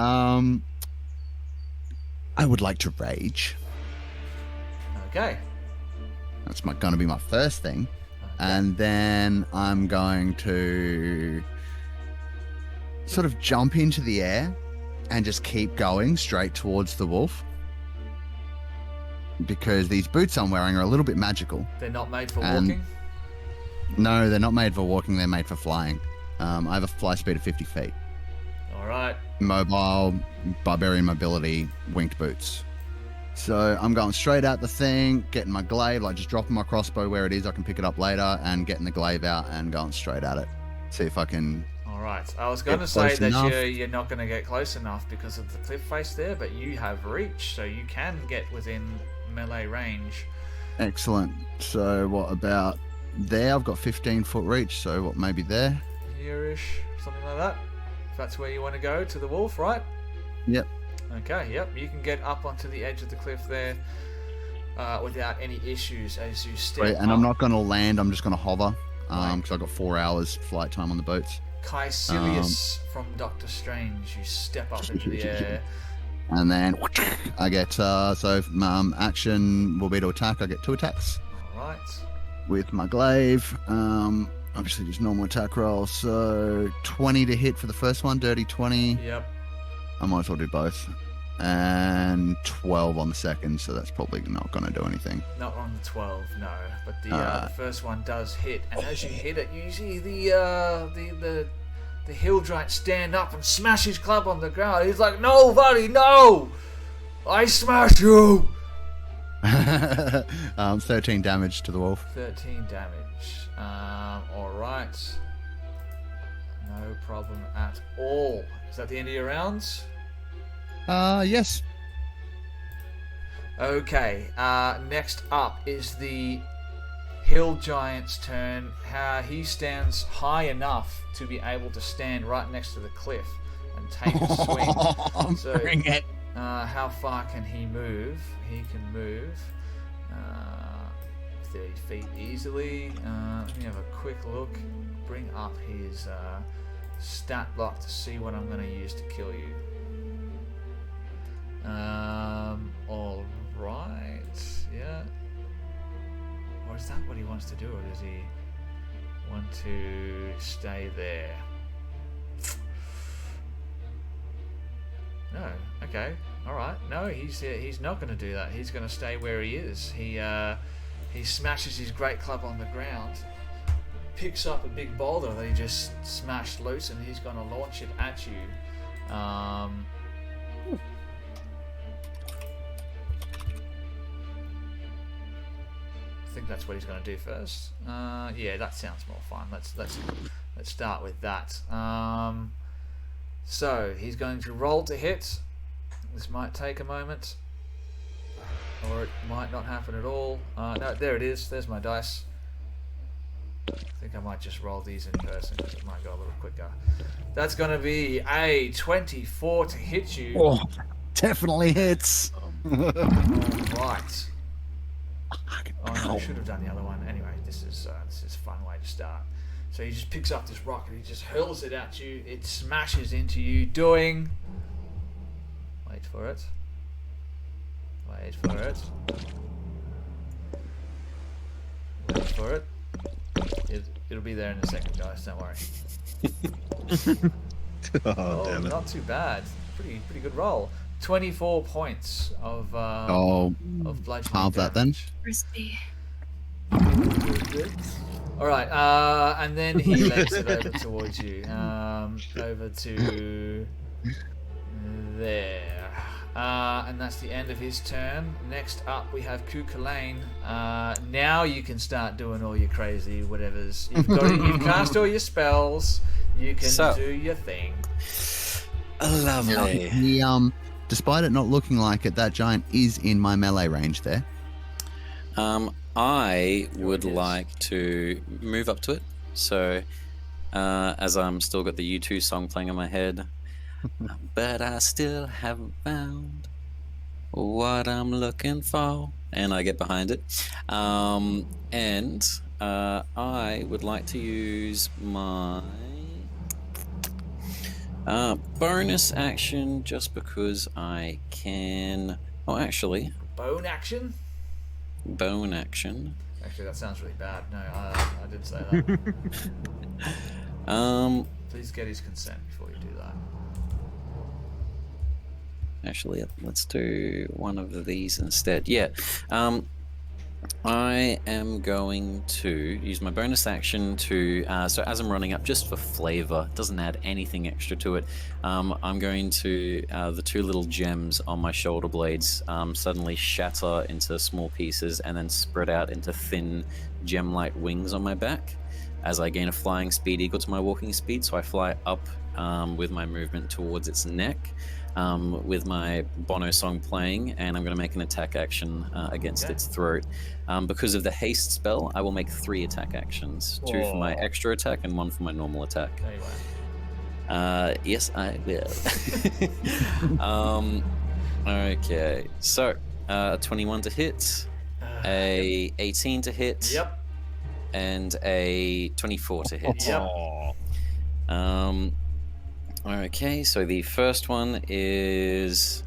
I would like to rage. okay. That's gonna be my first thing. And then I'm going to sort of jump into the air and just keep going straight towards the wolf. Because these boots I'm wearing are a little bit magical. They're not made for And- walking. No, they're not made for walking, they're made for flying. I have a fly speed of 50 feet. All right. Mobile, barbarian mobility, winged boots. So I'm going straight at the thing, getting my glaive, like just dropping my crossbow where it is. I can pick it up later, and getting the glaive out and going straight at it. See if I can. All right. I was going to Get say close that enough. you're not going to get close enough because of the cliff face there, but you have reach, so you can get within melee range. Excellent. So what about there? I've got 15-foot reach. So what? Maybe there. Here-ish, something like that. If that's where you want to go, to the wolf, right? Yep. Okay, yep. You can get up onto the edge of the cliff there without any issues as you step Great. And up. I'm not going to land. I'm just going to hover. Right. Because I've got 4 hours flight time on the boats. Caecilius from Doctor Strange. You step up into the air. And then I get action will be to attack. I get 2 attacks All right. with my glaive. Obviously just normal attack roll. So 20 to hit for the first one, dirty 20. Yep. I might as well do both. And 12 on the second, so that's probably not going to do anything. Not on the 12, no. But the first one does hit, and as you hit it, you see the hill giant stand up and smash his club on the ground. He's like, "No, buddy, no! I smash you!" 13 damage to the wolf. 13 damage. Alright. No problem at all. Is that the end of your rounds? Yes. Okay. Next up is the hill giant's turn. He stands high enough to be able to stand right next to the cliff and take a swing. So, Bring it. how far can he move? He can move 30 feet easily. Let me have a quick look. Bring up his stat block to see what I'm going to use to kill you. All right. Yeah. Or is that what he wants to do, or does he want to stay there? No. Okay. All right. No, he's not going to do that. He's going to stay where he is. He smashes his great club on the ground, picks up a big boulder that he just smashed loose, and he's going to launch it at you. I think that's what he's going to do first. Yeah, that sounds more fun. Let's start with that. So he's going to roll to hit. This might take a moment, or it might not happen at all. No, there it is. There's my dice. I think I might just roll these in person because it might go a little quicker. That's going to be a 24 to hit you. Oh, definitely hits. Right. Oh no, I should have done the other one. Anyway, this is a fun way to start. So he just picks up this rock and he just hurls it at you. It smashes into you, doing. Wait for it. Wait for it. Wait for it. It'll be there in a second, guys. Don't worry. Oh, damn it. Not too bad. Pretty good roll. 24 points of bludgeoning half that then. damage. Crispy. All right, and then he legs it over towards you, over to there, and that's the end of his turn. Next up, we have Kukulane. Now you can start doing all your crazy whatevers. You've cast all your spells. You can do your thing. Lovely. Despite it not looking like it, that giant is in my melee range there. I would like to move up to it. So, as I'm still got the U2 song playing in my head, but I still haven't found what I'm looking for, and I get behind it. And I would like to use my bonus action just because I can. Oh, actually, Bone action? bone action. Actually, that sounds really bad. No, I didn't say that. Please get his consent before you do that. Actually, let's do one of these instead. Yeah. I am going to use my bonus action to, so as I'm running up, just for flavor, doesn't add anything extra to it, I'm going to, the two little gems on my shoulder blades suddenly shatter into small pieces and then spread out into thin gem-like wings on my back as I gain a flying speed equal to my walking speed. So I fly up with my movement towards its neck. With my Bono song playing, and I'm going to make an attack action against its throat. Because of the haste spell, I will make 3 attack actions. 2 for my extra attack and 1 for my normal attack. There you are. Yes, I will. Okay, so 21 to hit, a 18 to hit, Yep. and a 24 to hit. Yep. Okay, so the first one is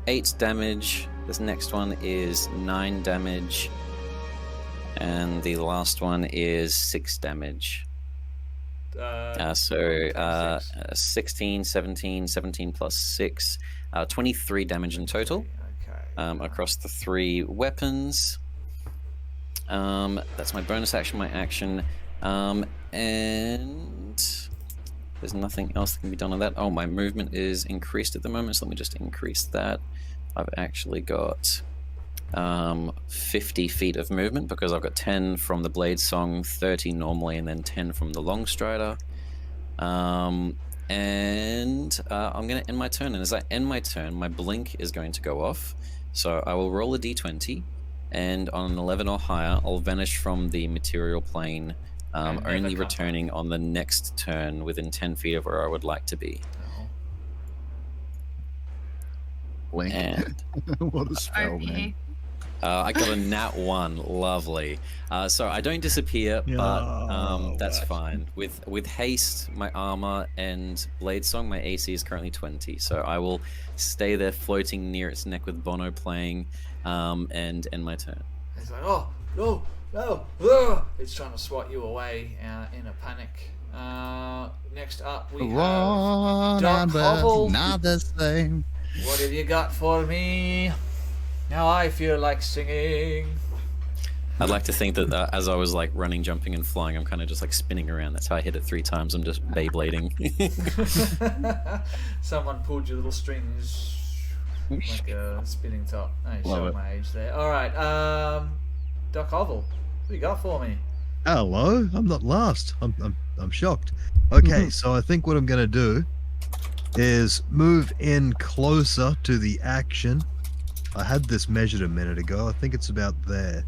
8 damage. This next one is 9 damage. And the last one is 6 damage. 16, 17 plus 6, 23 damage in total. Okay. Across the 3 weapons. That's my bonus action, my action. And there's nothing else that can be done on that. Oh, my movement is increased at the moment, so let me just increase that. I've actually got 50 feet of movement because I've got 10 from the Blade Song, 30 normally, and then 10 from the Long Strider. And I'm going to end my turn. And as I end my turn, my blink is going to go off. So I will roll a d20, and on an 11 or higher, I'll vanish from the material plane, only returning on the next turn within 10 feet of where I would like to be. Blink. And What a spell, Okay. man. I got a nat 1, lovely. So I don't disappear, but that's fine. With haste, my armor, and blade song, my AC is currently 20. So I will stay there, floating near its neck with Bono playing, and end my turn. It's like, oh no, no! It's trying to swat you away in a panic. Next up, we have Run, Doc Hobble. not the same. What have you got for me? Now I feel like singing. I'd like to think that as I was like running, jumping, and flying, I'm kind of just like spinning around. That's how I hit it 3 times. I'm just Beyblading. Someone pulled your little strings like a spinning top. I Love showed it. my age there. All right, Doc Hobble, what you got for me? Hello, I'm not last. I'm shocked. Okay, so I think what I'm gonna do is move in closer to the action. I had this measured a minute ago. I think it's about there.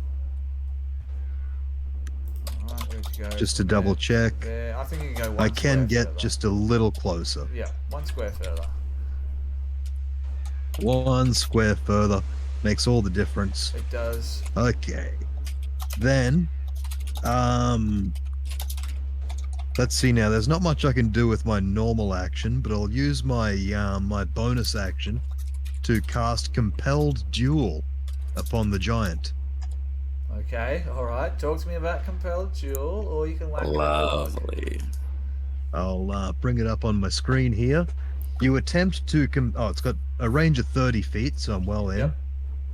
All right, where'd you go? Just to double check. There. I think you can go one I can square get further. just a little closer. Yeah, 1 square further. 1 square further makes all the difference. It does. Okay. Then, let's see now. There's not much I can do with my normal action, but I'll use my my bonus action to cast Compelled Duel upon the giant. Okay, all right. Talk to me about Compelled Duel, or you can whack it out. Lovely. I'll bring it up on my screen here. You attempt to it's got a range of 30 feet, so I'm well in.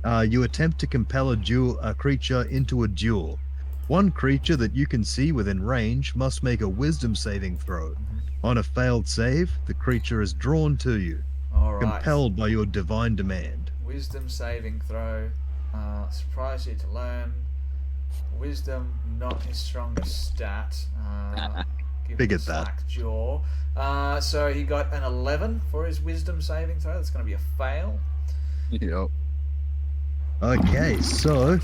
Yep. You attempt to compel a creature into a duel. One creature that you can see within range must make a wisdom saving throw. On a failed save, the creature is drawn to you, All right. compelled by your divine demand. Wisdom saving throw. Surprise you to learn. Wisdom, not his strongest stat. Give Figured him a that. slack jaw. So he got an 11 for his wisdom saving throw. That's going to be a fail. Yep. Okay, so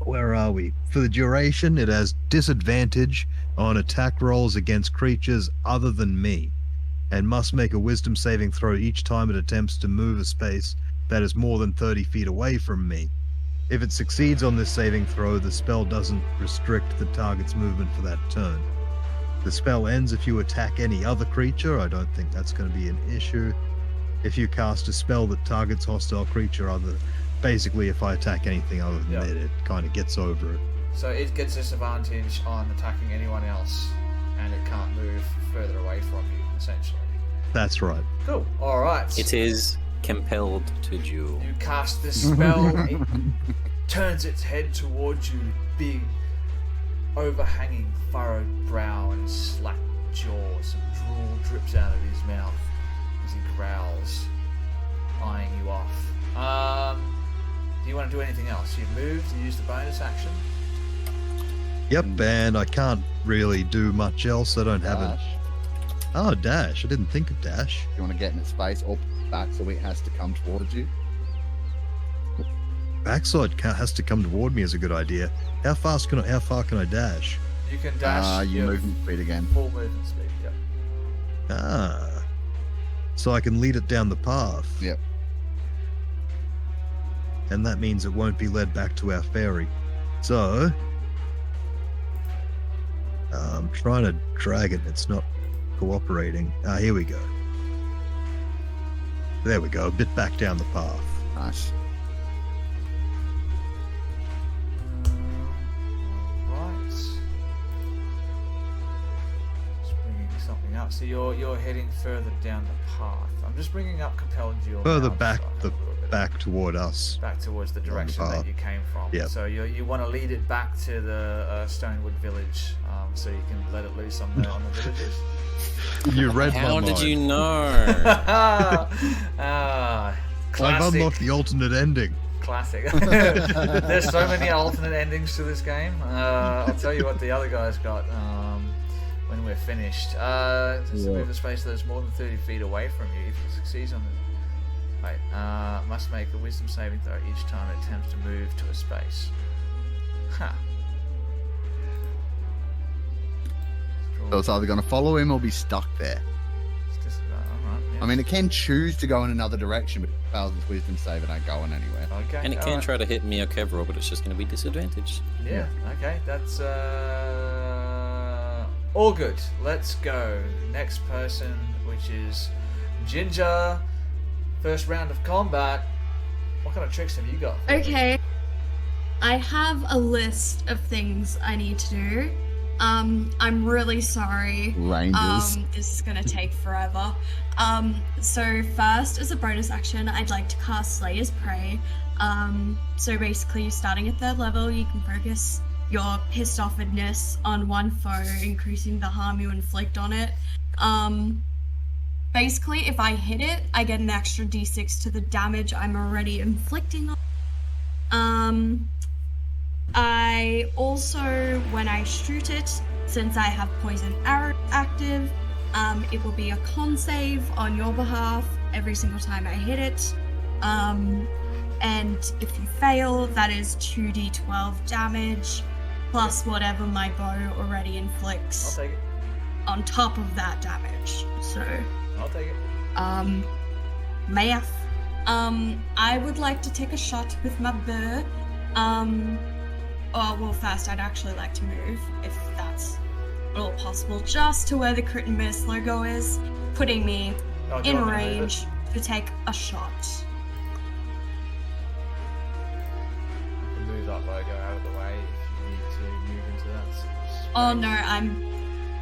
where are we? For the duration, it has disadvantage on attack rolls against creatures other than me, and must make a wisdom saving throw each time it attempts to move a space that is more than 30 feet away from me. If it succeeds on this saving throw, the spell doesn't restrict the target's movement for that turn. The spell ends if you attack any other creature. I don't think that's going to be an issue. If you cast a spell that targets hostile creature, basically if I attack anything other than Yep. it kind of gets over it. So it gets disadvantage on attacking anyone else, and it can't move further away from you, essentially. That's right. Cool. All right. It is compelled to duel. You cast this spell. turns its head towards you, big, overhanging, furrowed brow and slack jaw. Some drool drips out of his mouth as he growls, eyeing you off. Do you want to do anything else? You've moved, you used the bonus action. Yep, and I can't really do much else. I don't have it. Dash. Oh, dash. I didn't think of dash. You want to get in its face or back so it has to come towards you? Backside has to come toward me is a good idea. How far can I dash? You can dash Your your movement speed again. full movement speed, yep. Ah. So I can lead it down the path. Yep. And that means it won't be led back to our ferry. So I'm trying to drag it. It's not cooperating. Ah, here we go. There we go. A bit back down the path. Nice. Right. Just bringing something up. So you're heading further down the path. I'm just bringing up Compelled Duel. Further now, back, so I have a little bit of- back toward us. back towards the direction path. that you came from. Yep. So you want to lead it back to the Stonewood village, so you can let it loose on the villagers. You read my How mind. did you know? I've I've unlocked the alternate ending. Classic. There's so many alternate endings to this game. I'll tell you what the other guys got when we're finished. Just move the space that's more than 30 feet away from you. If it succeeds on the... Wait. Must make a wisdom saving throw each time it attempts to move to a space. Huh. So it's either going to follow him or be stuck there. Alright, yeah. I mean, it can choose to go in another direction, but if it fails its wisdom save, it ain't going anywhere. Okay. And it can alright. try to hit me or Kevro, but it's just going to be disadvantaged. Yeah, okay, that's all good. Let's go. Next person, which is Ginger. First round of combat. What kind of tricks have you got? Okay. I have a list of things I need to do. I'm really sorry. Rangers. This is gonna take forever. So first, as a bonus action, I'd like to cast Slayer's Prey. So basically, starting at 3rd level, you can focus your pissed offedness on one foe, increasing the harm you inflict on it. Basically, if I hit it, I get an extra d6 to the damage I'm already inflicting on. I also, when I shoot it, since I have poison arrow active, it will be a con save on your behalf every single time I hit it. And if you fail, that is 2d12 damage, plus whatever my bow already I'll inflicts take it. on top of that damage. So, I'll take it. math. I would like to take a shot with my bow. Well, first, I'd actually like to move, if that's at all possible, just to where the crit and miss logo is, putting me Oh, do you in want me to move range to take a shot. I can move that logo out of the way if you need to move into that space. Oh no, I'm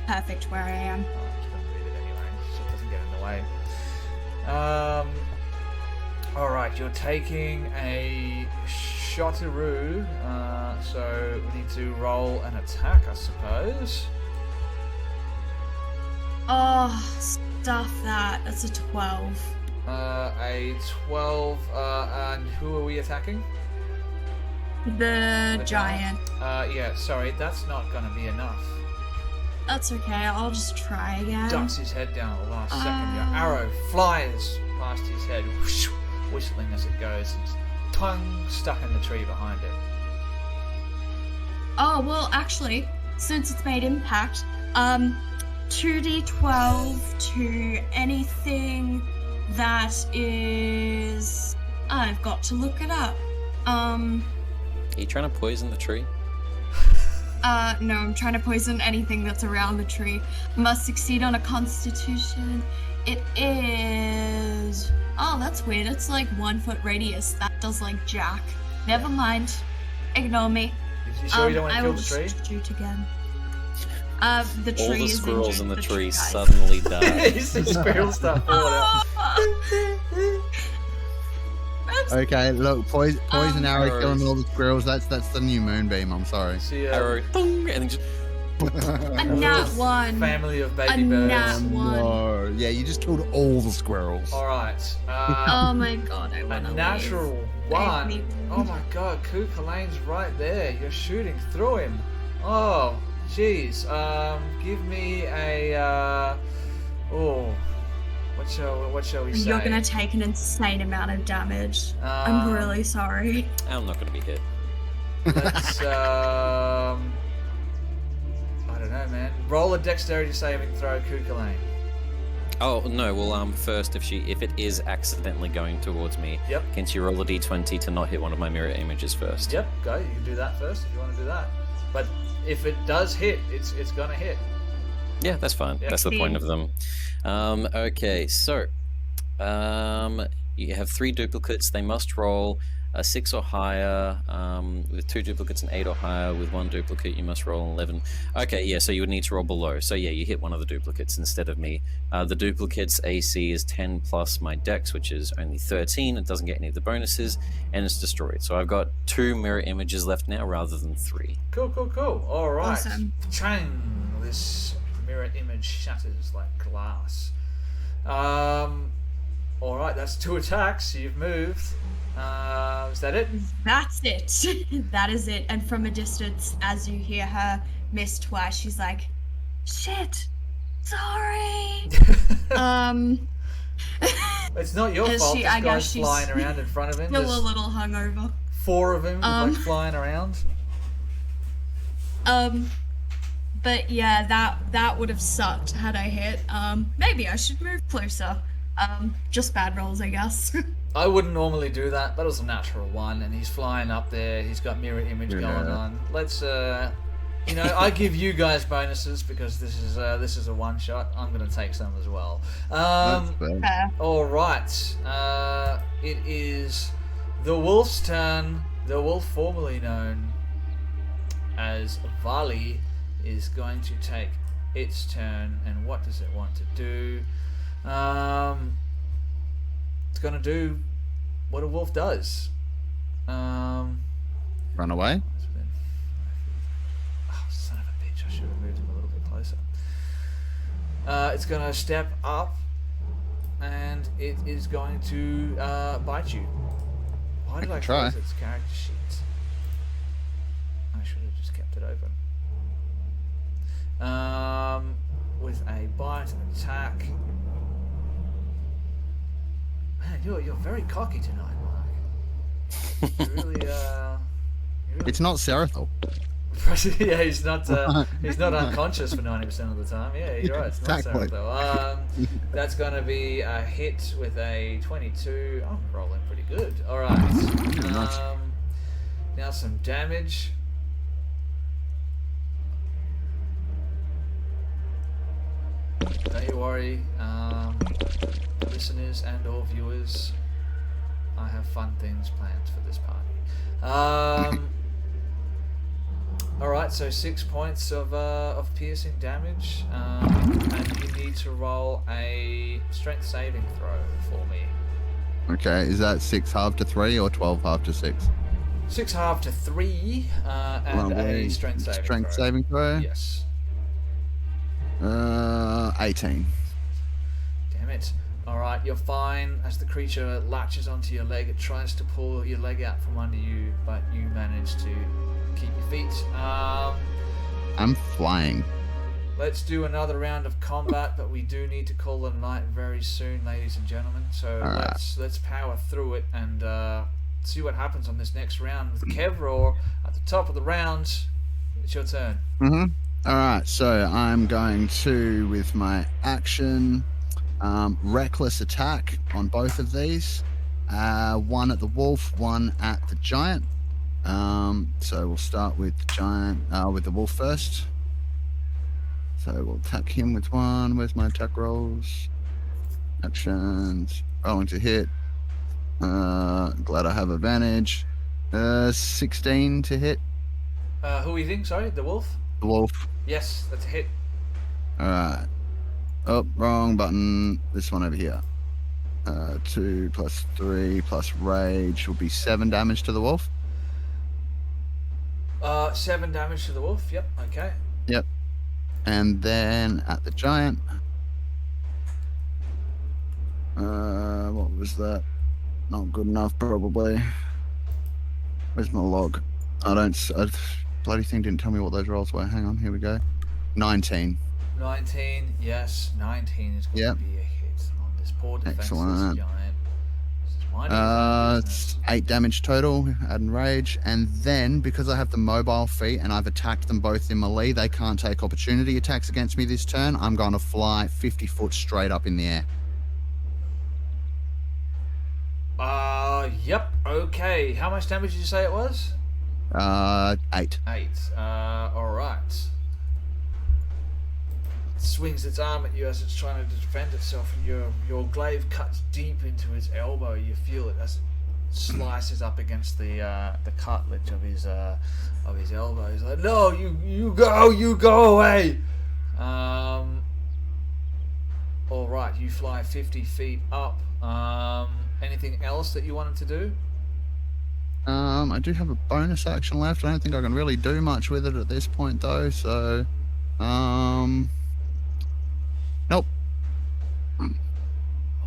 perfect where I am. Oh, I'm just going to move it anyway, so it doesn't get in the way. Alright, you're taking a shotaroo, so we need to roll an attack, I suppose. Oh, stuff that. That's a 12. A 12, and who are we attacking? The The giant. Yeah, sorry, that's not going to be enough. That's okay, I'll just try again. Ducks his head down at the last second. Your arrow flies past his head, whoosh, whistling as it goes, and his tongue stuck in the tree behind him. Oh, well, actually, since it's made impact, 2d12 to anything that is... I've got to look it up. Are you trying to poison the tree? No, I'm trying to poison anything that's around the tree. Must succeed on a constitution. It is... Oh, that's weird. It's like 1 foot radius. That does like jack. Never mind. Ignore me. You sure you don't want to I kill will the tree? just shoot again. The tree All the is squirrels in injured, the tree guys. suddenly die. You see squirrel stuff falling out. That's Okay, look, poison arrow Arrows. killing all the squirrels. That's the new moonbeam. I'm sorry. See Arrow, dong, and then just A nat one. family of A baby birds. nat one. No, yeah, you just killed all the squirrels. All right. Oh my god, I A wanna natural leave. one. Leave me. Oh my god, Kukalane's right there. You're shooting through him. Oh, jeez. Give me a. What shall we say? You're gonna take an insane amount of damage. I'm really sorry. I'm not going to be hit. Let's. I don't know, man. Roll a dexterity saving throw, Kukalane. Oh no! Well, first, if it is accidentally going towards me, Yep. can she roll a d20 to not hit one of my mirror images first? Yep, go. You can do that first if you want to do that. But if it does hit, it's gonna hit. Yeah, that's fine. Yeah. That's the point of them. Okay, so you have 3 duplicates. They must roll a 6 or higher. With 2 duplicates, an 8 or higher. With 1 duplicate, you must roll an 11. Okay, yeah, so you would need to roll below. So yeah, you hit one of the duplicates instead of me. The duplicate's AC is 10 plus my dex, which is only 13. It doesn't get any of the bonuses, and it's destroyed. So I've got 2 mirror images left now rather than 3. Cool. All right. Awesome. Chang, this mirror image shatters like glass. All right, that's 2 attacks. You've moved. Is that it? That's it. That is it. And from a distance, as you hear her miss twice, she's like, "Shit, sorry." It's not your Is fault. she- This I guess guy's she's flying around in front of him. Still a There's little hungover. 4 of them like flying around. But yeah, that would have sucked had I hit. Maybe I should move closer. Just bad rolls, I guess. I wouldn't normally do that, but it was a natural one, and he's flying up there. He's got mirror image going on. Let's, I give you guys bonuses because this is a one shot. I'm gonna take some as well. That's fair. All right. It is the wolf's turn. The wolf, formerly known as Vali, is going to take its turn. And what does it want to do? It's gonna do what a wolf does. Run away. Oh, son of a bitch! I should have moved him a little bit closer. It's gonna step up, and it is going to bite you. Why did I try. close its character sheet? I should have just kept it open. With a bite attack. Man, you're very cocky tonight, Mark. You really, It's not Serathel. yeah, he's not unconscious for 90% of the time. Yeah, you're right. It's not Exactly. Serathel. That's going to be a hit with a 22. I'm rolling pretty good. All right. Nice. Now some damage. Don't you worry, listeners and or viewers. I have fun things planned for this party. All right, so 6 points of piercing damage, and you need to roll a strength saving throw for me. Okay, is that 6 half to 3 or 12 half to 6? 6 half to 3, and a strength saving Strength throw. saving throw? Yes. 18. Damn it. Alright, you're fine. As the creature latches onto your leg, it tries to pull your leg out from under you, but you manage to keep your feet. I'm flying. Let's do another round of combat, but we do need to call it a night very soon, ladies and gentlemen. So Alright. let's power through it and see what happens on this next round with Kevror at the top of the round. It's your turn. Alright, so I'm going to, with my action, reckless attack on both of these. One at the wolf, one at the giant. So we'll start with the giant, with the wolf first. So we'll attack him with one. Where's my attack rolls? Actions. Rolling to hit. Glad I have advantage. 16 to hit. Who are you think? Sorry, the wolf? The wolf. Yes, that's a hit. Alright. Oh, wrong button. This one over here. 2 plus 3 plus rage will be 7 damage to the wolf. 7 damage to the wolf. Yep. Okay. Yep. And then at the giant, what was that? Not good enough, probably. Where's my log? Bloody thing didn't tell me what those rolls were. Hang on, here we go. 19. 19. Yes, 19 is going Yep. to be a hit on this poor defenseless Excellent. giant. This is my defense, It's isn't 8 damage total, adding rage, and then because I have the mobile feat and I've attacked them both in melee, they can't take opportunity attacks against me this turn. I'm going to fly 50 foot straight up in the air. Yep. Okay. How much damage did you say it was? 8. 8. All right. It swings its arm at you as it's trying to defend itself, and your glaive cuts deep into its elbow. You feel it as it slices up against the cartilage of his elbow. He's like, "No, you go away." All right. You fly 50 feet up. Anything else that you wanted to do? I do have a bonus action left. I don't think I can really do much with it at this point, though. So, nope.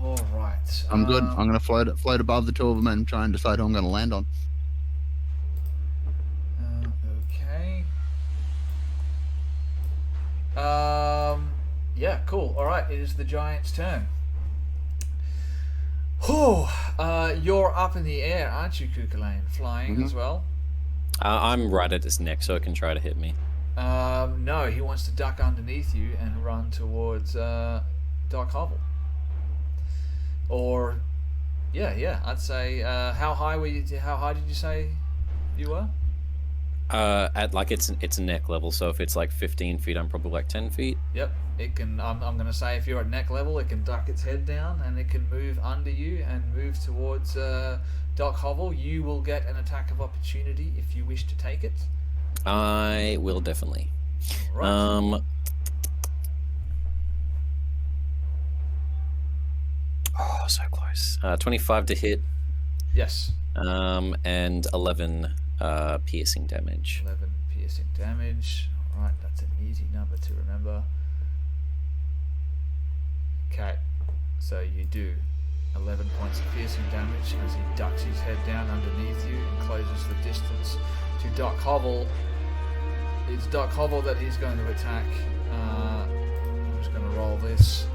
All right. I'm good. I'm going to float above the two of them and try and decide who I'm going to land on. Okay. Yeah, cool. All right, it is the giant's turn. Whew. You're up in the air, aren't you, Kukulane? Flying as well? I'm right at his neck, so it can try to hit me. No, he wants to duck underneath you and run towards Doc Hobble. Or, yeah. I'd say, how high did you say you were? At like it's a neck level, so if it's like 15 feet, I'm probably like 10 feet. Yep. It can. I'm gonna say if you're at neck level, it can duck its head down and it can move under you and move towards Doc Hobble. You will get an attack of opportunity if you wish to take it. I will definitely. Right. Oh, so close. 25 to hit. Yes. And 11 piercing damage. 11 piercing damage. All right, that's an easy number to remember. Okay, so you do 11 points of piercing damage as he ducks his head down underneath you and closes the distance to Doc Hobble. It's Doc Hobble that he's going to attack. I'm just going to roll this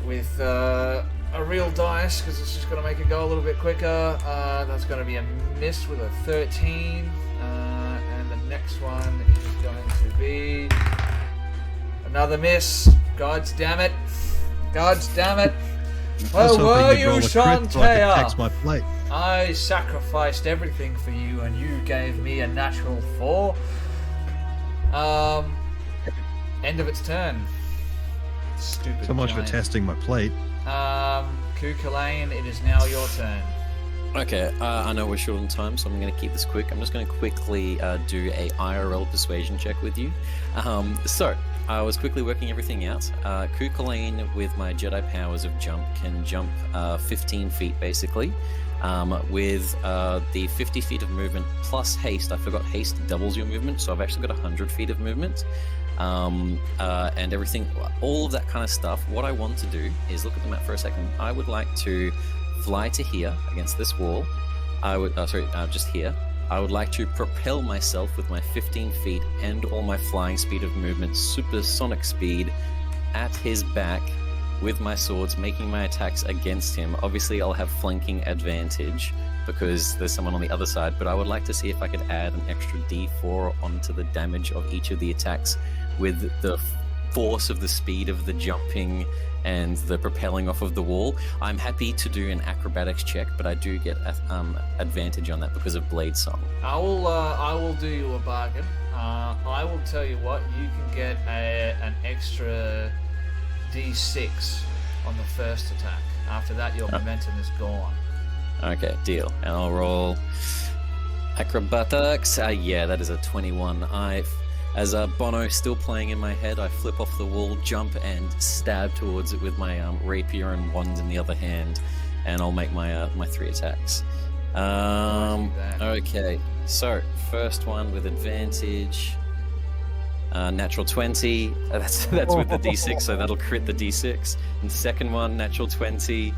with a real dice because it's just going to make it go a little bit quicker. That's going to be a miss with a 13. And the next one is going to be another miss. Gods damn it. Where were you, Shantae? My plate. I sacrificed everything for you and you gave me a natural 4. End of its turn. Stupid So much giant. for testing my plate. Kukulane, it is now your turn. Okay, I know we're short on time, so I'm going to keep this quick. I'm just going to quickly do a IRL persuasion check with you. So, I was quickly working everything out. Kukulane, with my Jedi powers of jump, can jump 15 feet, basically. With the 50 feet of movement plus haste. I forgot haste doubles your movement, so I've actually got 100 feet of movement. And everything, all of that kind of stuff. What I want to do is look at the map for a second. I would like to fly to here against this wall. Just here. I would like to propel myself with my 15 feet and all my flying speed of movement, supersonic speed, at his back with my swords, making my attacks against him. Obviously, I'll have flanking advantage because there's someone on the other side, but I would like to see if I could add an extra d4 onto the damage of each of the attacks with the force of the speed of the jumping and the propelling off of the wall. I'm happy to do an acrobatics check, but I do get advantage on that because of Blade Song. I will do you a bargain. I will tell you what, you can get an extra d6 on the first attack. After that, your momentum is gone. Okay, deal. And I'll roll acrobatics. Yeah, that is a 21. As Bono still playing in my head, I flip off the wall, jump, and stab towards it with my rapier and wand in the other hand, and I'll make my 3 attacks. Okay, so first one with advantage, natural 20. That's with the d6, so that'll crit the d6. And second one, natural 20.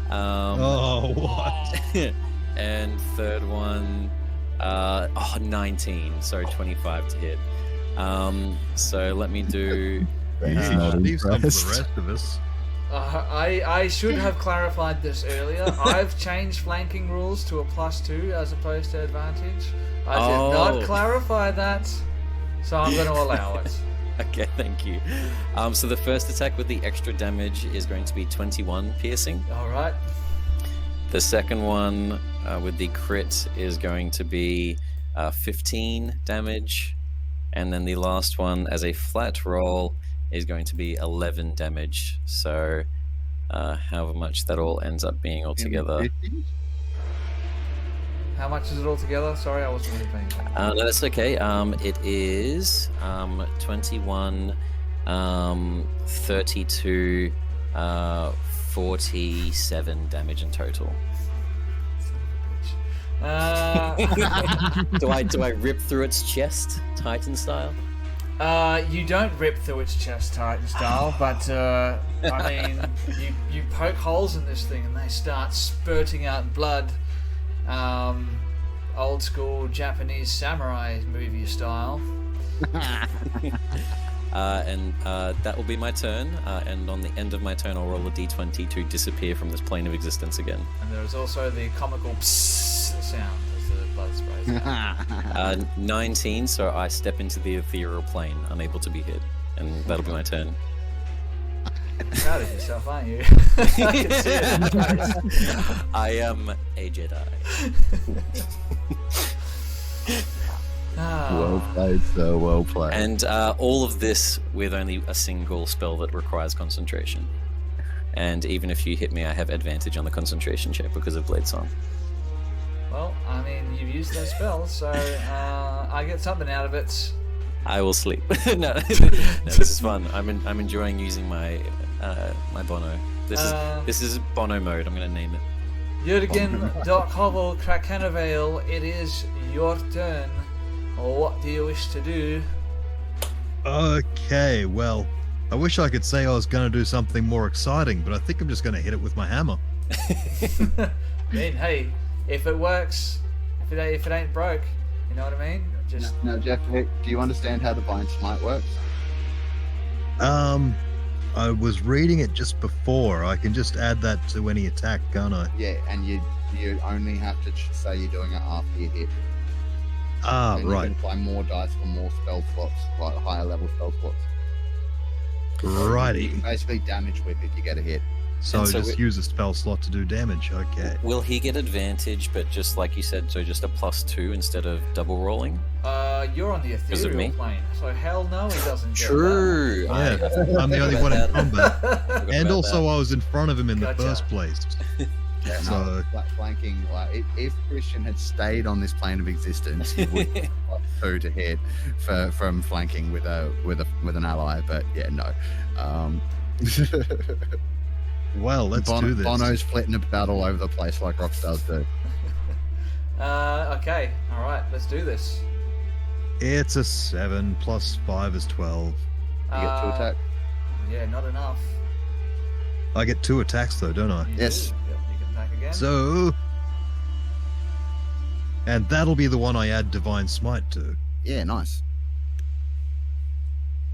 What? And third one, 19. So 25 to hit. So let me do. Leave some for the rest of us. I should have clarified this earlier. I've changed flanking rules to a +2 as opposed to advantage. I did not clarify that, so I'm going to allow it. Okay, thank you. So the first attack with the extra damage is going to be 21 piercing. All right. The second one with the crit is going to be 15 damage. And then the last one as a flat roll is going to be 11 damage. So however much that all ends up being altogether. How much is it all together? Sorry, I wasn't really paying attention. No, that's okay. It is 21, 32, 47 damage in total. Do I rip through its chest, Titan style? You don't rip through its chest, Titan style, but I mean, you poke holes in this thing and they start spurting out blood. Old school Japanese samurai movie style. And that will be my turn. And on the end of my turn, I'll roll a d20 to disappear from this plane of existence again. And there is also the comical psst sound as the blood sprays out. 19, so I step into the ethereal plane, unable to be hit. And that'll be my turn. Proud of yourself, aren't you? I can see it in your face. I am a Jedi. Well played, sir. Well played. And all of this with only a single spell that requires concentration. And even if you hit me, I have advantage on the concentration check because of Blade Song. Well, I mean, you've used those spells, so I get something out of it. I will sleep. No, this is fun. I'm enjoying using my my Bono. This is Bono mode. I'm going to name it. Jürgen, Doc Hovel, Krakenavale, it is your turn. What do you wish to do? Okay, well, I wish I could say I was going to do something more exciting, but I think I'm just going to hit it with my hammer. I mean, hey, if it works, if it ain't broke, you know what I mean? Just Now, Jeff, do you understand how Divine Smite works? I was reading it just before. I can just add that to any attack, can't I? Yeah, and you only have to say you're doing it after you hit. Ah, and right. You can apply more dice for more spell slots, like higher level spell slots. Righty. You can basically damage whip if you get a hit. So just use a spell slot to do damage. Okay. Will he get advantage, but just like you said, so just a +2 instead of double rolling? You're on the Because of me? ethereal plane, so hell no, he doesn't get True. Yeah, I'm the only one in combat. And also, I was in front of him in the first place. Yeah, So- flanking, like if Christian had stayed on this plane of existence, he would have got 2 to hit from flanking with an ally. But yeah, no. Well, let's do this. Bono's flitting about all over the place like rockstars do. Okay, alright, let's do this. It's a 7 plus 5 is 12. You get 2 attack. Yeah, not enough. I get 2 attacks though, don't I? You Yes. do. Yep, you can attack again. So, and that'll be the one I add Divine Smite to. Yeah, nice.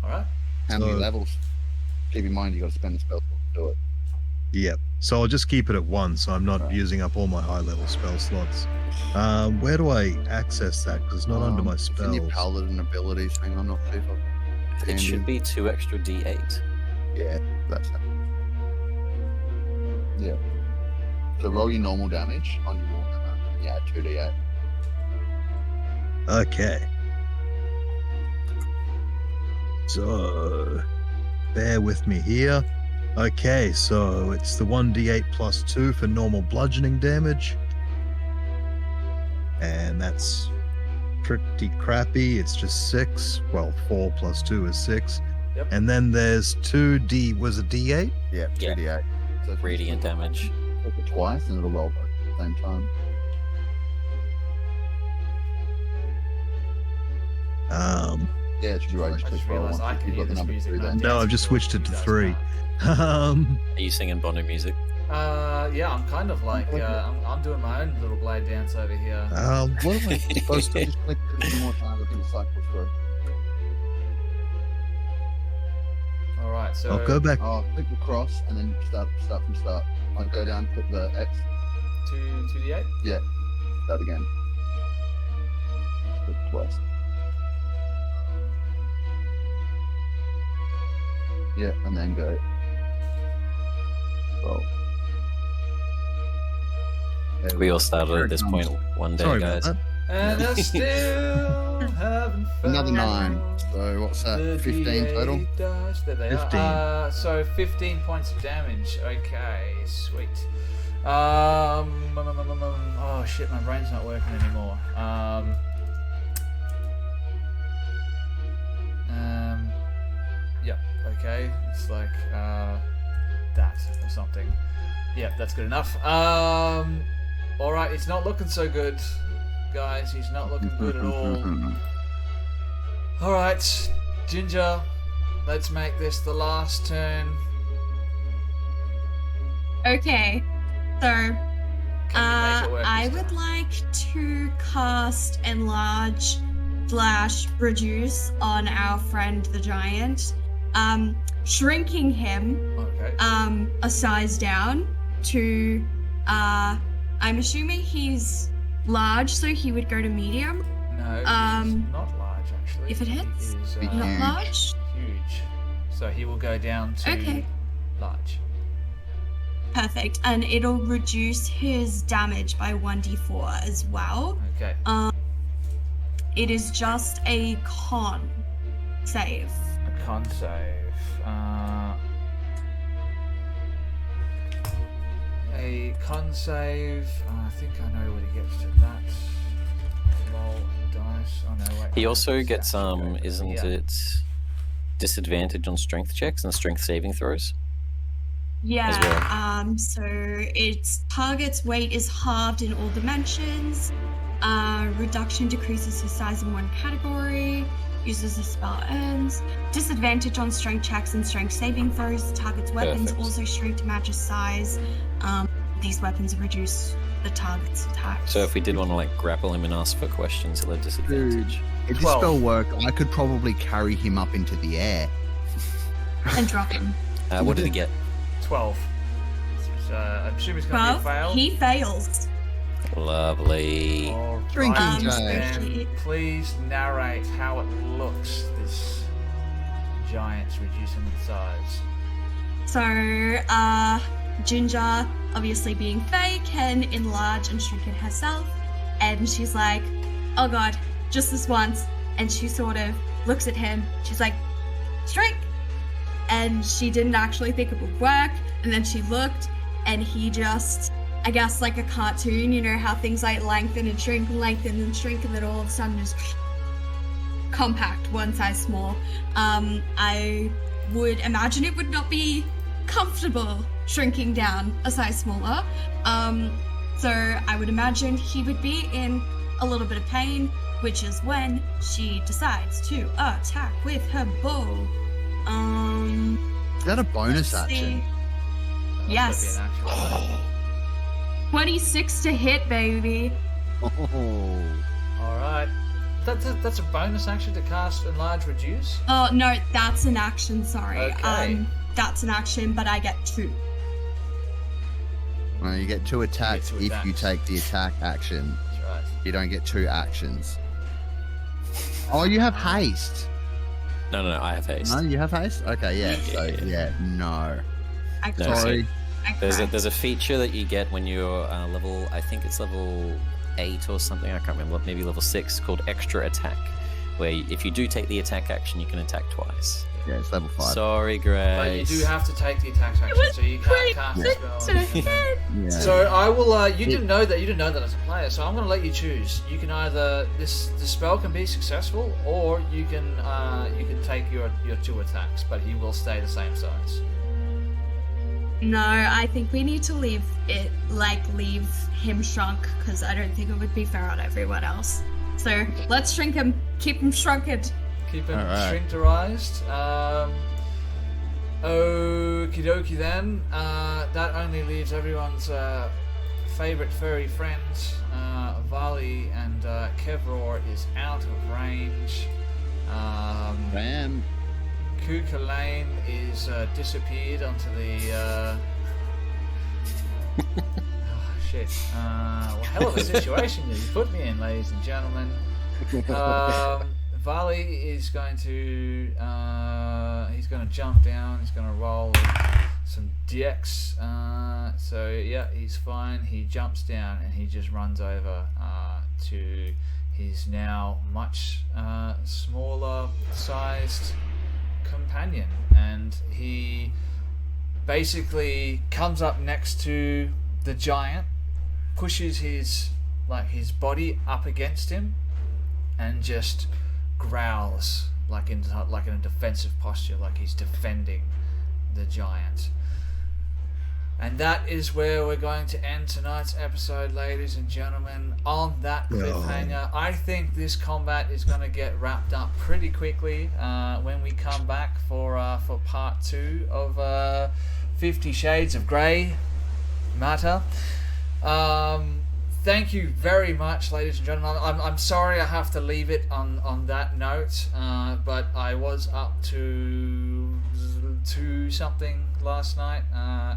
Alright. How many So- levels? Keep in mind you got to spend a spell to do it. Yep. So I'll just keep it at 1, so I'm not Right. using up all my high-level spell slots. Where do I access that? Because it's not under my It's in spells. your paladin abilities. Hang on, not too far. It should be 2 extra d8. Yeah, that's it. Yeah. So roll your normal damage on your warhammer. Yeah, 2d8. Okay. So, bear with me here. Okay, so it's the 1d8 plus 2 for normal bludgeoning damage. And that's pretty crappy. It's just 6. Well, 4 plus 2 is 6. Yep. And then there's 2D. Was it D8? Yeah, Yeah. 2d8. So if you Radiant flip it- damage. flip it twice, and it'll roll both at the same time. Yeah, it should be right. I Just just click roll realised once I can you've hear got the this number music. 3 and I then. No, I've dance just to switched it to You guys 3. can't. Are you singing Bono music? Yeah, I'm kind of like I'm doing my own little blade dance over here. What am I supposed to just click it one more time and cycle through? All right, so I'll go back. Oh, click the cross and then start from start. I'll go down, click the X, to the 8. start again. Just click twice. Yeah, and then go. Roll. There We go. all started Here at it this comes. point one day, Sorry guys. about that. And I still haven't found Another 9. So what's that? the 15 D8 total? dice. There they 15. are. So 15 points of damage. Okay, sweet. Oh shit, my brain's not working anymore. Yep. Okay, it's like that or something. Yep, that's good enough. All right, it's not looking so good, guys. He's not looking good at all. All right, Ginger, let's make this the last turn. Okay, so Can you make it work I this would time? like to cast Enlarge / Reduce on our friend the giant, shrinking him Okay. a size down to I'm assuming he's large, so he would go to medium. No, he's not large actually. if it He hits? is, Big Not Huge. large. huge. So he will go down to Okay. large. Perfect, and it'll reduce his damage by 1d4 as well. Okay. It is just a con save. A con save. A con save. I think I know when he gets to that. Roll dice. Oh no, wait. He also that's gets actually- isn't yeah. it disadvantage on strength checks and strength saving throws? Yeah, well. So its target's weight is halved in all dimensions. Reduction decreases his size in one category. Uses the spell ends. Disadvantage on strength checks and strength saving throws. Target's weapons Perfect. also shrink to match his size. These weapons reduce the target's attacks. So if we did want to like grapple him and ask for questions, he'll have disadvantage. If this 12. spell worked, I could probably carry him up into the air. and drop him. What did he get? 12. So I'm assuming it's going to be a 12. fail. He fails. Lovely. All Drinking right, giant. then please narrate how it looks. This giant's reducing in size. So, Ginger, obviously being Faye, can enlarge and shrink it herself. And she's like, oh god, just this once. And she sort of looks at him. She's like, shrink! And she didn't actually think it would work. And then she looked, and he just, I guess like a cartoon, you know how things like lengthen and shrink, and then all of a sudden just compact, one size small. I would imagine it would not be comfortable shrinking down a size smaller. So I would imagine he would be in a little bit of pain, which is when she decides to attack with her bow. Is that a bonus Let's see. action? That Yes. could be an actual 26 to hit, baby. Oh, All right. That's a bonus action to cast Enlarge Reduce? Oh no, that's an action, sorry. Okay. That's an action, but I get 2. well, you get 2 attacks two if you attacks. take the attack action. That's right. You don't get 2 actions. Oh, you have haste. No, I have haste. No, you have haste? Okay, yeah. So, Yeah. yeah, no. I No, cry. Sorry. I There's cry. a feature that you get when you're level, I think it's level 8 or something, I can't remember, maybe level 6, called Extra Attack, where if you do take the attack action, you can attack twice. Yeah, it's level 5. Sorry, But Grace. you do have to take the attack action, so you can't cast a spell. Yeah. So I will. You didn't know that. You didn't know that as a player. So I'm going to let you choose. You can either the spell can be successful, or you can take your 2 attacks, but he will stay the same size. No, I think we need to leave him shrunk, because I don't think it would be fair on everyone else. So let's shrink him. Keep him shrunken. Keep him Alright. shrinkterized. Okie dokie then. That only leaves everyone's favorite furry friends, Vali and Kevror is out of range. Bam. Kukulane is disappeared onto the. Oh shit! Well, hell of a situation you put me in, ladies and gentlemen. Vali is going to he's going to jump down. He's going to roll some DX. So yeah, he's fine. He jumps down and he just runs over to his now much smaller sized companion, and he basically comes up next to the giant, pushes his body up against him, and just growls like in a defensive posture, like he's defending the giant. And that is where we're going to end tonight's episode, ladies and gentlemen, on that cliffhanger. I think this combat is going to get wrapped up pretty quickly when we come back for part 2 of 50 Shades of Grey matter. Thank you very much, ladies and gentlemen. I'm sorry I have to leave it on that note, but I was up to 2 something last night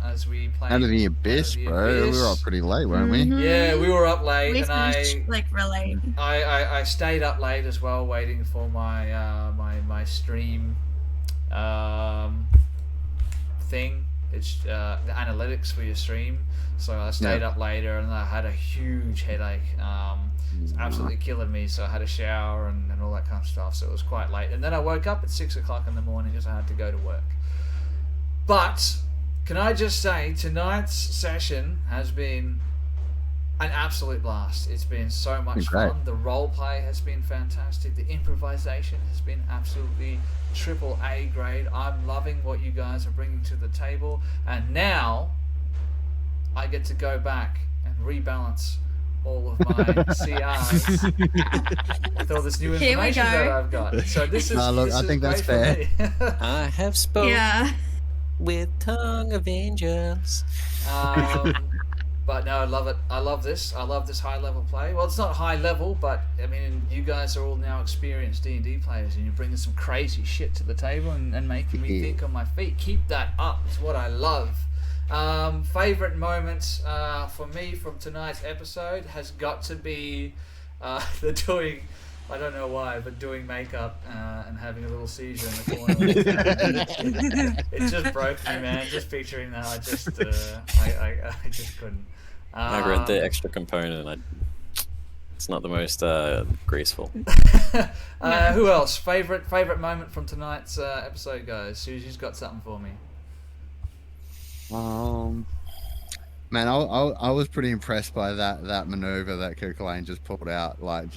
as we played Out of the Abyss, bro. We were up pretty late, weren't we? Yeah, we were up late, We and finished real late. I stayed up late as well, waiting for my my stream thing. It's the analytics for your stream. So I stayed up later, and I had a huge headache. It was absolutely killing me. So I had a shower and all that kind of stuff. So it was quite late, and then I woke up at 6 o'clock in the morning because I had to go to work. But can I just say, tonight's session has been an absolute blast. It's been so much fun. The role play has been fantastic. The improvisation has been absolutely AAA grade. I'm loving what you guys are bringing to the table, and now I get to go back and rebalance all of my CRs with all this new information that I've got. So this is. Look, this I is think that's great for fair. me. I have spoken Yeah. with tongue of angels. But no, I love it. I love this. I love this high level play. Well, it's not high level, but I mean, you guys are all now experienced D&D players, and you're bringing some crazy shit to the table and making me think on my feet. Keep that up. It's what I love. Favorite moments for me from tonight's episode has got to be the doing. I don't know why, but doing makeup and having a little seizure in the corner. It just broke me, man. Just picturing that, I just couldn't. I read the extra component, and it's not the most graceful. Who else? Favorite moment from tonight's episode, guys? Susie's got something for me. Man, I was pretty impressed by that maneuver that Kukulane just pulled out, like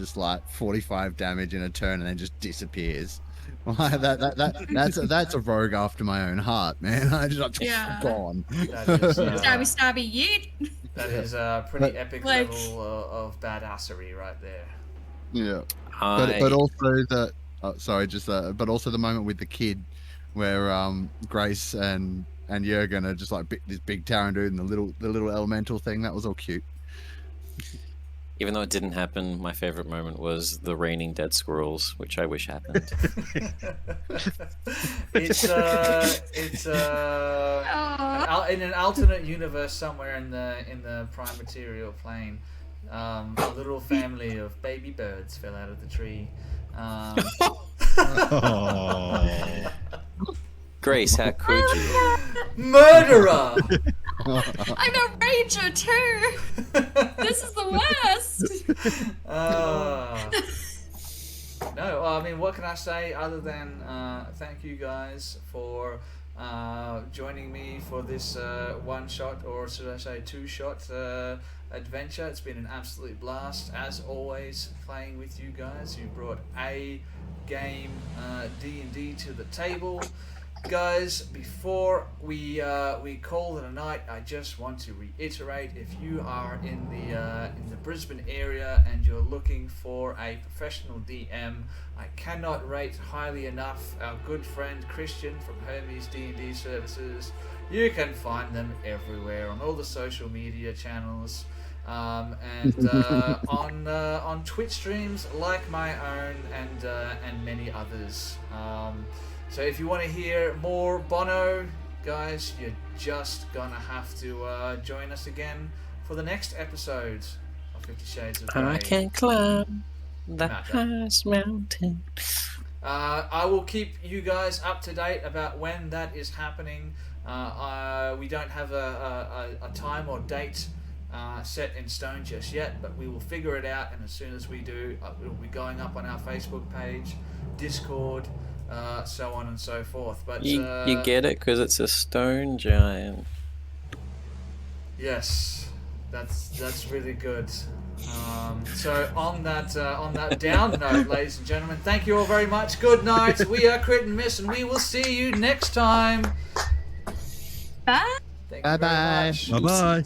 45 damage in a turn and then just disappears. That's a rogue after my own heart, man. I just gone. That is, Stabby yeet. That is a pretty epic level of badassery right there. Yeah, but also but also the moment with the kid, where Grace and Jurgen are just like this big towering dude and the little elemental thing. That was all cute. Even though it didn't happen, my favorite moment was the raining dead squirrels, which I wish happened. It's in an alternate universe somewhere in the prime material plane. A little family of baby birds fell out of the tree. Grace, how could you? Murderer! I'm a ranger too. This is the worst. No, I mean, what can I say other than thank you guys for joining me for this one-shot, or should I say two-shot adventure. It's been an absolute blast, as always, playing with you guys. You brought a game D&D to the table. Guys, before we call it a night, I just want to reiterate: if you are in the Brisbane area and you're looking for a professional DM, I cannot rate highly enough our good friend Christian from Hermes D&D Services. You can find them everywhere on all the social media channels, and on Twitch streams like my own and many others. So if you want to hear more Bono, guys, you're just gonna have to join us again for the next episode of 50 Shades of Grey. I can climb the highest mountain. I will keep you guys up to date about when that is happening. We don't have a time or date set in stone just yet, but we will figure it out, and as soon as we do, it will be going up on our Facebook page, Discord, so on and so forth. But you get it because it's a stone giant. Yes, that's really good. So on that down note, ladies and gentlemen, thank you all very much. Good night. We are Crit and Miss, and we will see you next time. Bye. Thank you very much. Bye bye.